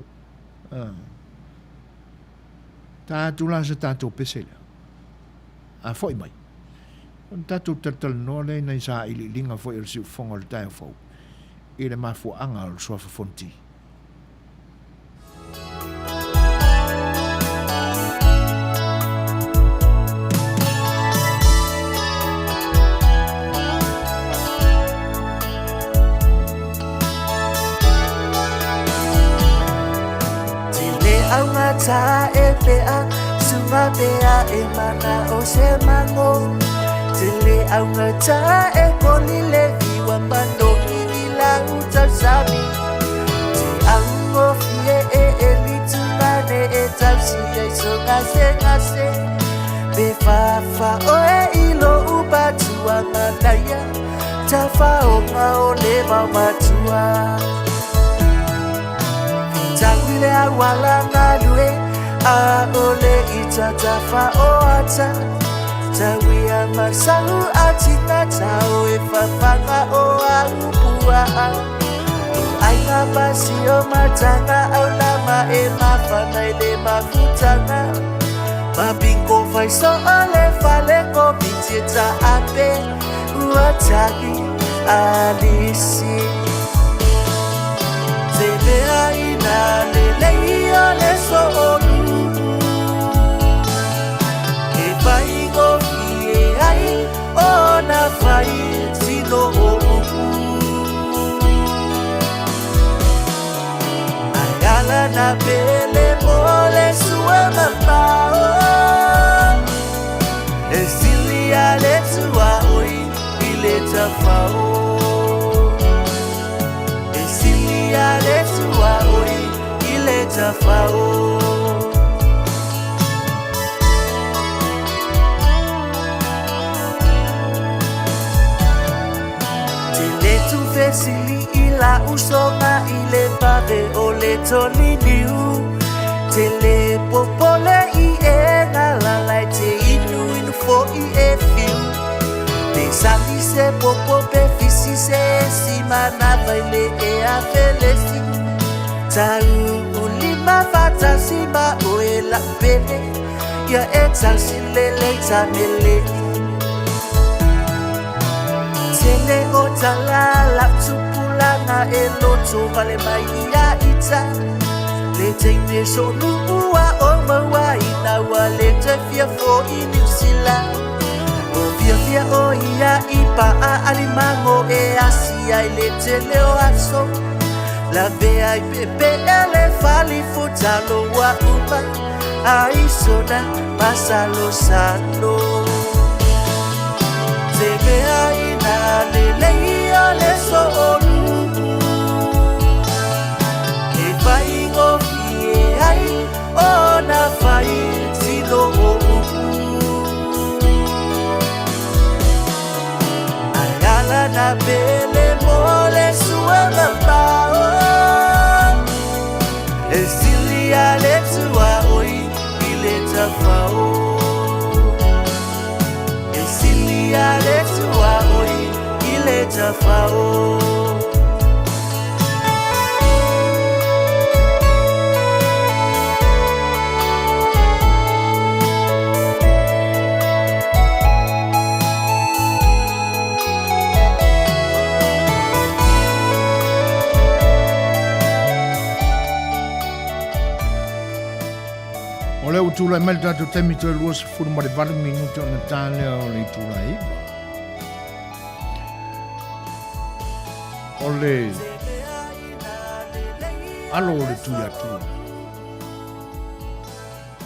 Tātou la se tātou pesele. A foi mai. Tātou tatal noa le nei sa ili linga foi el siu fonga le tae fau. I le mafu anga al soafa fonti. Ta e pea, sunga pea e mana o se mango. Tele aunga ta e koni le viwa mando i la uta sami. Te ango fie e litumane e tausi e so ngase. Be fa o e ilo upatua nganaya. Ta fa o ma o le mamatua. Tawile awala ngalue a ole itata fa oata. Tawia masahu atina tau e fafanga o a upua. Aina basi o matanga au lama e mafana ele mafutanga. Mabingo vai so ole fale ko bitita ape uatagi alisi. Tebea ina leleia le so'onu. E vai go fie ai o na fai tino o'upu. Ayala na pele mole sua mamao. E silia le tua oi ile tafao. Le tua oi ile tafao. Tele tu fesili ila usonga ile pave o le toliniu. Tele popole i e ngalala te inu fo i e fiu. Te sali se popo pe fisi se si manava ile e a felesi. Tau ulima fata sima o e la pene. Ya e talsi lele tamele. Tele o talala tupulanga e loto vale mai ia ita. Le teine sonu ua o maua ina wa le te fia fo inisila. Fia o ia ipa a alimango e asia ile te leo aso. La vea I pepe ele fali futalo wa upa ai soda pasalo sano Se vea ina lele ale so E vai go fie ai ona fai silo Ayala na bele mole suema bao Esilia letua oi ileta fao Esilia letua oi ileta fao O le utula mai tato temi to lua se furu ma le 20 minuto na tale o le utula i. O le alo o le tuia tua.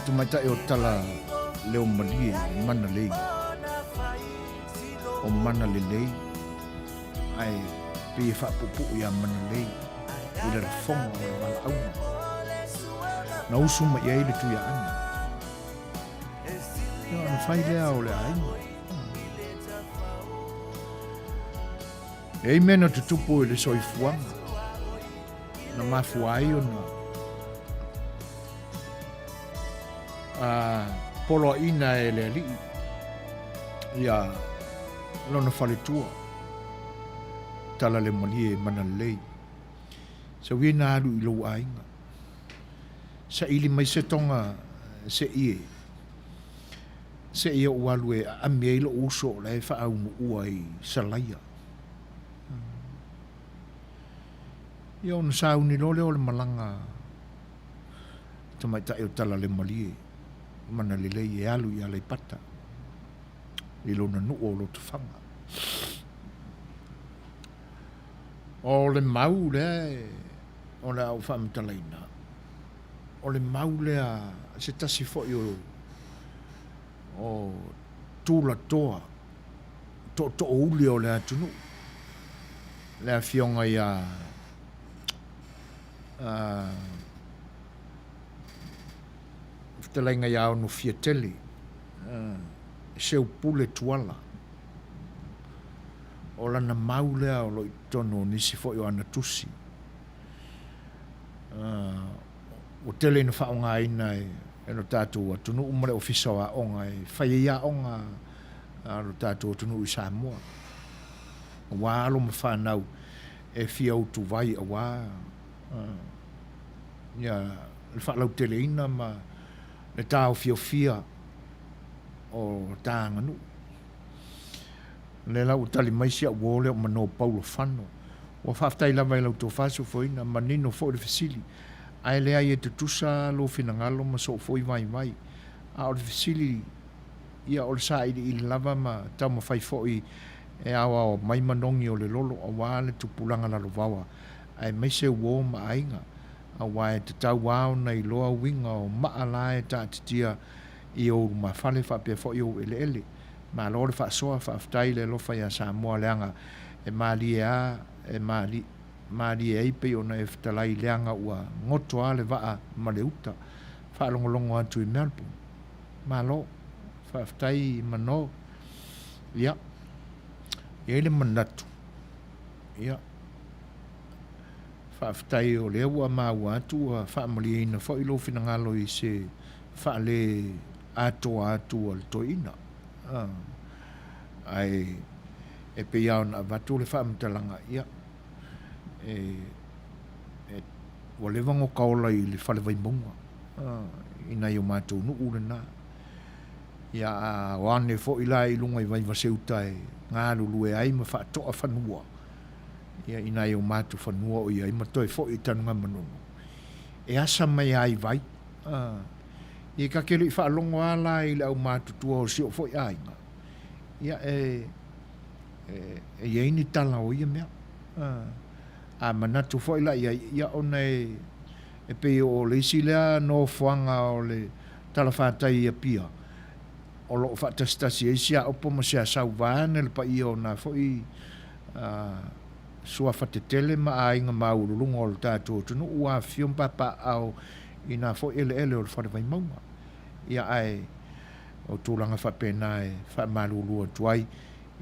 Tu mai tae o tala leo malie mana lei. O mana le lei. Ai pe fa pupu ia mana lei. Ila le fonga o le wala au. Na usu ma ia ile tuia ana. Na fai lea o le ai. E mena tutupu ile soifuanga. Na mafuai o na polo ina e le li. Ia lona faletua. Tala le malie mana lei. Sa wina alu ilo ainga. Sa ili mai se tonga se ie. Se ia ualu e amia ilo uso la e wha au ua i salaia. Ia ona sa uni lole o le malanga tamai tae o tala le malie. Mana le lei e alu i ale pata. Ilo na nuu o lo te whanga. O le mau le o le au whamitalaina. O le mau lea se tasi fo o tūla toa to uli o lea tunu lea fionga ia ftalainga ia o no fiateli seu pule tuala o lana mau lea o lo tono nisi fo o ana tusi o tele na whaonga ina e no tātou atunu umare ofisa wa onga e whaia onga no tātou atunu i Samoa. Wā alo ma whanau e fia utu vai a wā. Ia, le whalau tele ina ma le tāo fia o tānganu. Le lau tali maisi a wole o mano Paulo Fano. Wa whaftai la mai lau tō whasu foina manino fo le fasili. Ai lea ia te tusa lo finangalo ma so foi vai vai. A o le fasili ia o le sa ili lava ma tau ma fai foi e awa o mai manongi o le lolo a wā le tupulanga la lovawa. Ai mai se uo ma ainga. A wā e te tau wāo nei loa winga o maa la e ta titia i o ma fale fa pe foi o ele ele. Ma lo le fa soa fa aftai le lo fa ia Samoa leanga e mali e mali e ipe o na e ftalai leanga ua ngoto ale waa ma le uta fa longolongo atu i Melbourne ma lo fa aftai mano ia ele manatu ia fa aftai o le ua ma ua atu fa mali ina fa ilo finangalo i se fa le atu o le toina ai e pe iau na vatu le wha mtalanga ia wale wango kaola i le whale vai munga ina i o mātou nu ure nā ia wane fo ila i lunga i vai vaseuta e ngā lulu e ai ma wha toa whanua ia ina i o mātou whanua o ia i matoi fo i tanunga manunga e asa mai ai vai i ka kele i wha longo ala i le au mātou tua o sio fo i ainga ia e yeini tala o ia mea a manatu fo ila ia ona e pe o le sila no fuanga o le talafatai ia pia o lo fa testasi e sia o pomo sia sauvane le pa io na fo i sua fatetele ma ainga maululunga o le tātou tunu ua fium papa au ina fo ele o le whare vai maunga ia ai o tūlanga whapena e whamalulua tuai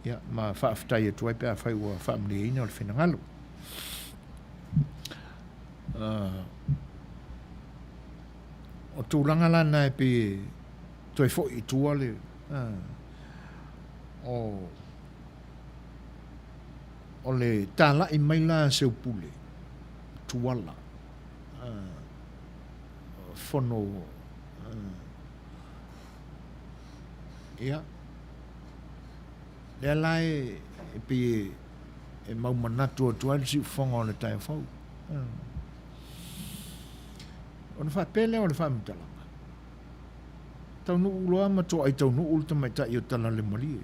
ia ma whaaftai e tuai pia whaiua whaamleina o le whenangalo o tūlanga lana e pe toi fo i tua le o le tāla i mai la se upule tuala fono ia le lai e pe e mau manatu o tuai si fonga o le tai fau o le whapele o le whamtalanga tau nu uloa ma toa ai tau nu ulu tamai ta i o tala le malie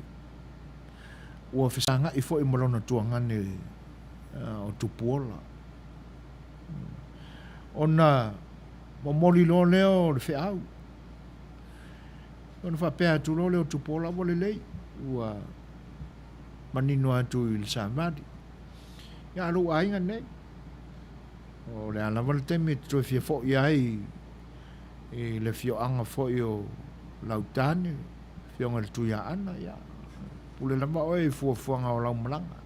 ua whisanga i fo i malona tuangane o tupuola o na momoli lo leo le wheau o na whapea tu lo leo tupuola mo le lei ua manino atu i le samadi ia alu ainga nei o le ala wale teme tu fia fo i ai i le fio anga fo i o lautane fio ngal tu ya ana ya pule lama oi fuanga o lau malanga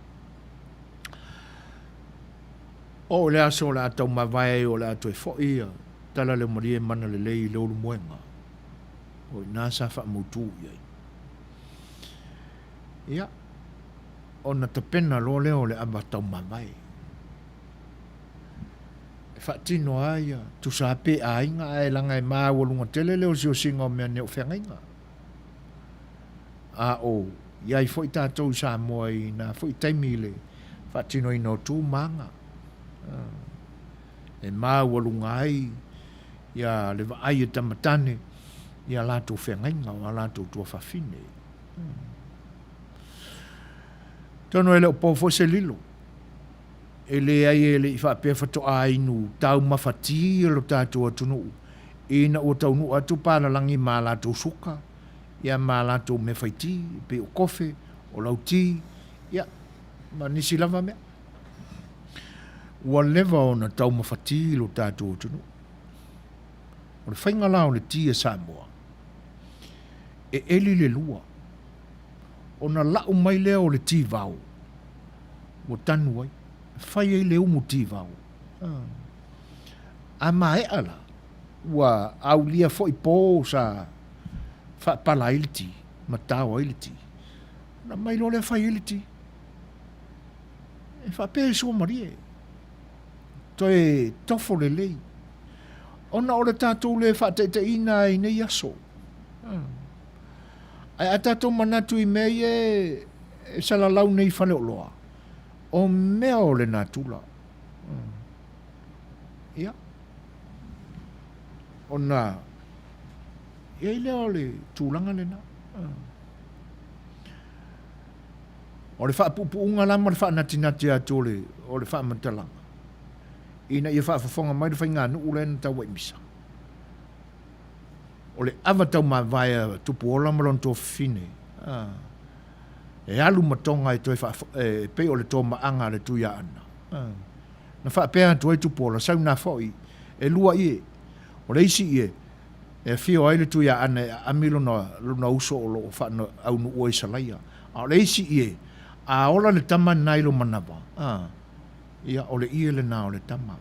o le aso la tau mawai o le atu e fo i tala le marie mana le lei le ulu moenga o nasa fa mutu ia o na tapena lo leo le amba tau mawai Fatino aia, tu sa pe ainga ai langa e maa walunga tele leo si o singa o mea neo whengainga. A o, iai fo i tātou Samoa i na fo i taimile, fatino i no tū manga. E maa walunga ai, ia le wa ai e tamatane, ia lātou whengainga o lātou tua whawhine. Tono ele o pōfo se lilo. Ele ai ele i whapea whatoa inu tau mawhati lo tātou atunu. Ina o tau nu atu pālalangi mā lātou suka. Ia mā lātou me whaiti, pe o kofe, o lauti. Ia, ma nisi lava mea. Ua lewa o na tau mawhati lo tātou atunu. O le whainga lao le tia Samoa. E eli le lua. O na lau mai leo le ti vau. O tanu ai. Fai e leo muti vau. A mai ala. Ua au lia fo i pō sa fa pala iliti. Matao iliti. Na mai lo le fai iliti. E fa pe so marie. Toi tofo le lei. Ona o le tātou le fa te ina i ne yaso. Ai a tātou manatu i mei e salalau nei fale o loa. O mea o le natula. Ia. O na. Ia i leo le tūlanga le na. O le wha pupu unga lama le wha nati atu o le wha matalanga. Ina ia wha whafonga mai le wha ngā nu ule na tau misa. O le awa tau ma vaya tupu ola malon tō fine. E alu matonga i toi pe o le tō maanga le tuia ana. Na wha pēa toi tupu ola, sau nā fōi, e lua i e. O le isi i e, e whio ai le tuia ana, e amilo na uso o lo wha au nu oi salaia. O le isi i e, a ola le tama nailo manawa. Ia o le i le nā o le tama.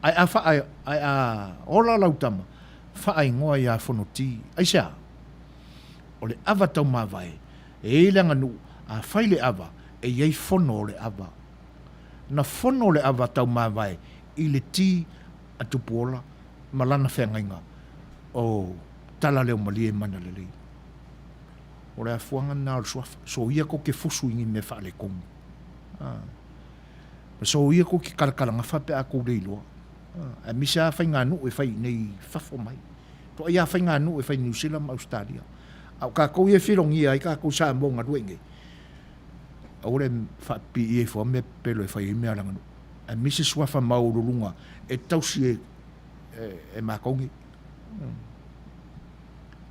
Ai a wha ai a ola lau tama, wha ai ngoa i a whono ti. Ai sea, o le awa tau mawai, e ilanga nu, a whaile awa, e iei whono le awa. Na whono le awa tau mawai, i le ti a tupuola, malana whengainga, o tala leo malie mana le lei. O le afuanga nā o suafa, so ia ko ke fusu ingi me wha le kongu. So ia ko ki karakaranga whape a kou reiloa. A misa a whainga nu e whai nei whafo mai. To ia whainga nu e whai New Zealand, Australia. Au ka kou e whirongi ai ka kou sa monga duenge. Au le whapi i e wha me pelo e whai mea langa nu. a misi suafa maurulunga e tausi e makongi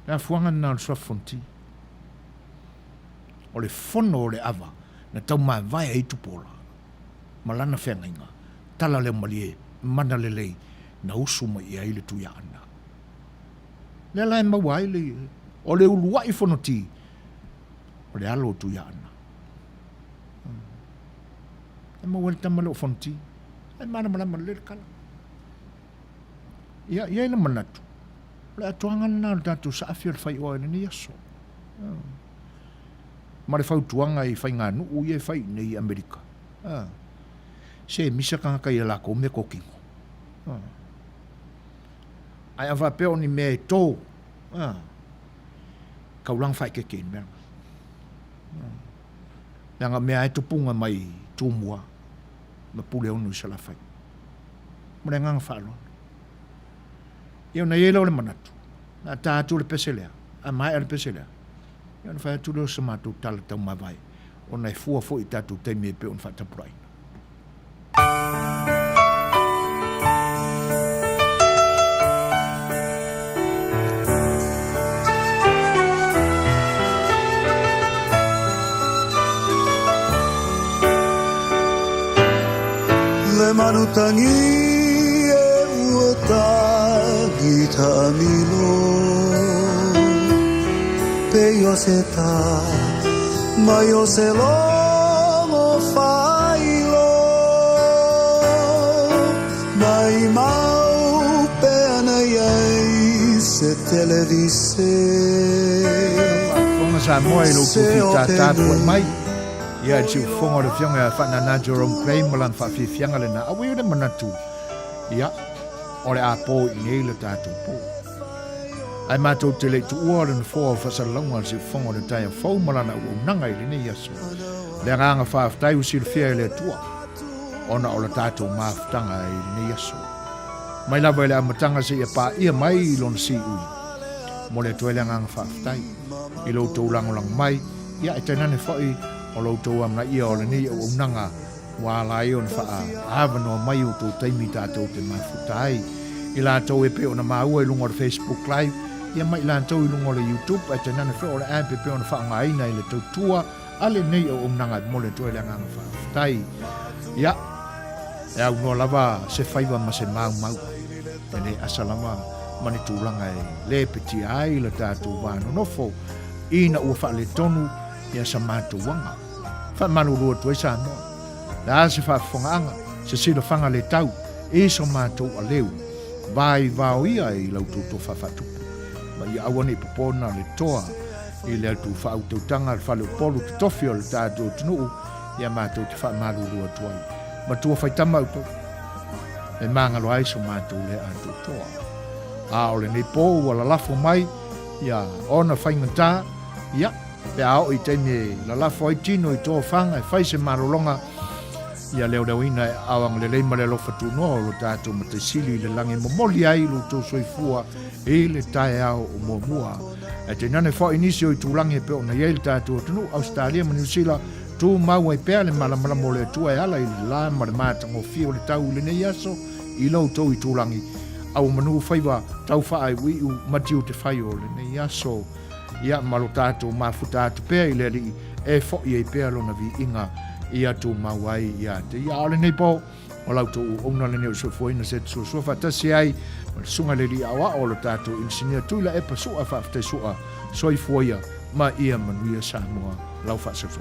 na fuanga na suafonti o le fono o le ava na tau mai vai e tupola malana whengainga tala le malie mana le lei na usuma i aile tu ya ana le lai mawai le o le ulua i fono ti o le alo tu ya ana e mawai tamalo fono ti e mana le kala ia ina manatu le atuanga na datu sa afir fai'oa ni yaso ma le fautuanga i fainganu u ia fai nei Amerika se misa kanga kai la ko me kokingo ai ava pe oni me to kaulang fai ke ken mer nga me ai tupunga mai tumua ma pule onu sala fai mo nga falo io na yelo le manatu na ta tu le peselea a mai le peselea io na fai tu lo sama tu tal tau mavai ona fu fo itatu te me pe on fata prai le manutangi e uotangi tamilo pe yo seta ma yo se lo failo mai mau pe anai se televise fonga Samoa i lo puta tatu mai ia ci fonga de fianga fa na Jerome Claim malan fa fi fianga le na awi de manatu ia ore a po i nei le tatu po ai mato te le tu ora na fo fa sa longa ci fonga de tai fo malana o nanga i nei yaso le ranga fa tai u sil fia le tua ona o le tatu ma ftanga i nei yaso mai la vele amatanga se pa ia mai lon si u mo le tuele nga fa tai i lo to lang mai ia e tenane foi o lo to am na ia o le ni o nanga wa la ion fa avano mai o to taimi tato te mafutai i la to e pe ona mau e lungo Facebook live ia mai la to i lungo le YouTube e te nana fe o le app pe ona fa ngai nei le tua ale nei o nanga mo le to le nga fa tai ia e au no lava se faiva ma se mau tene asalama mani tulanga e le peti ai le tato wa no fo ina u fa le tonu ia sa matuanga fa manulu tu sa no la se fa fonganga se silo fanga le tau e so matu a leu vai ia i lau tu fa fatu ma ia awani popona le toa i le tu fa auto tanga fa le polu tu tofio le tatu tunu ia matu te fa manulu tu ai ma tu fa tama to e manga lo ai so matu le atu toa a ole nei po wala lafo mai ia ona faingata ia pe ao i teme la la foi tino i to fanga e fai se marolonga ia leo da wina awang le le male lo fatu no lo tato mate sili le lange momoli ai lo to soifua e le tai ao o momua e te nane foi inisio i tu lange pe ona yel tato tunu Australia ma New Zealand tu mau e pe le mala mole tu e ala i la male mata ngo fio le tau le ne yaso i lo to i tu lange au manu faiva tau fa ai wi u matiu te fai o le ne yaso ia malutato mafutato pe ile li e fo i pe lo na vi inga ia tu mawai ia te ia ole nei po o lauto o na le so foi na set so fa tasi ai sunga le li awa o lo tato insinia tu la e pa so fa te so i foia ma ia Manuia Samoa lau fa se fo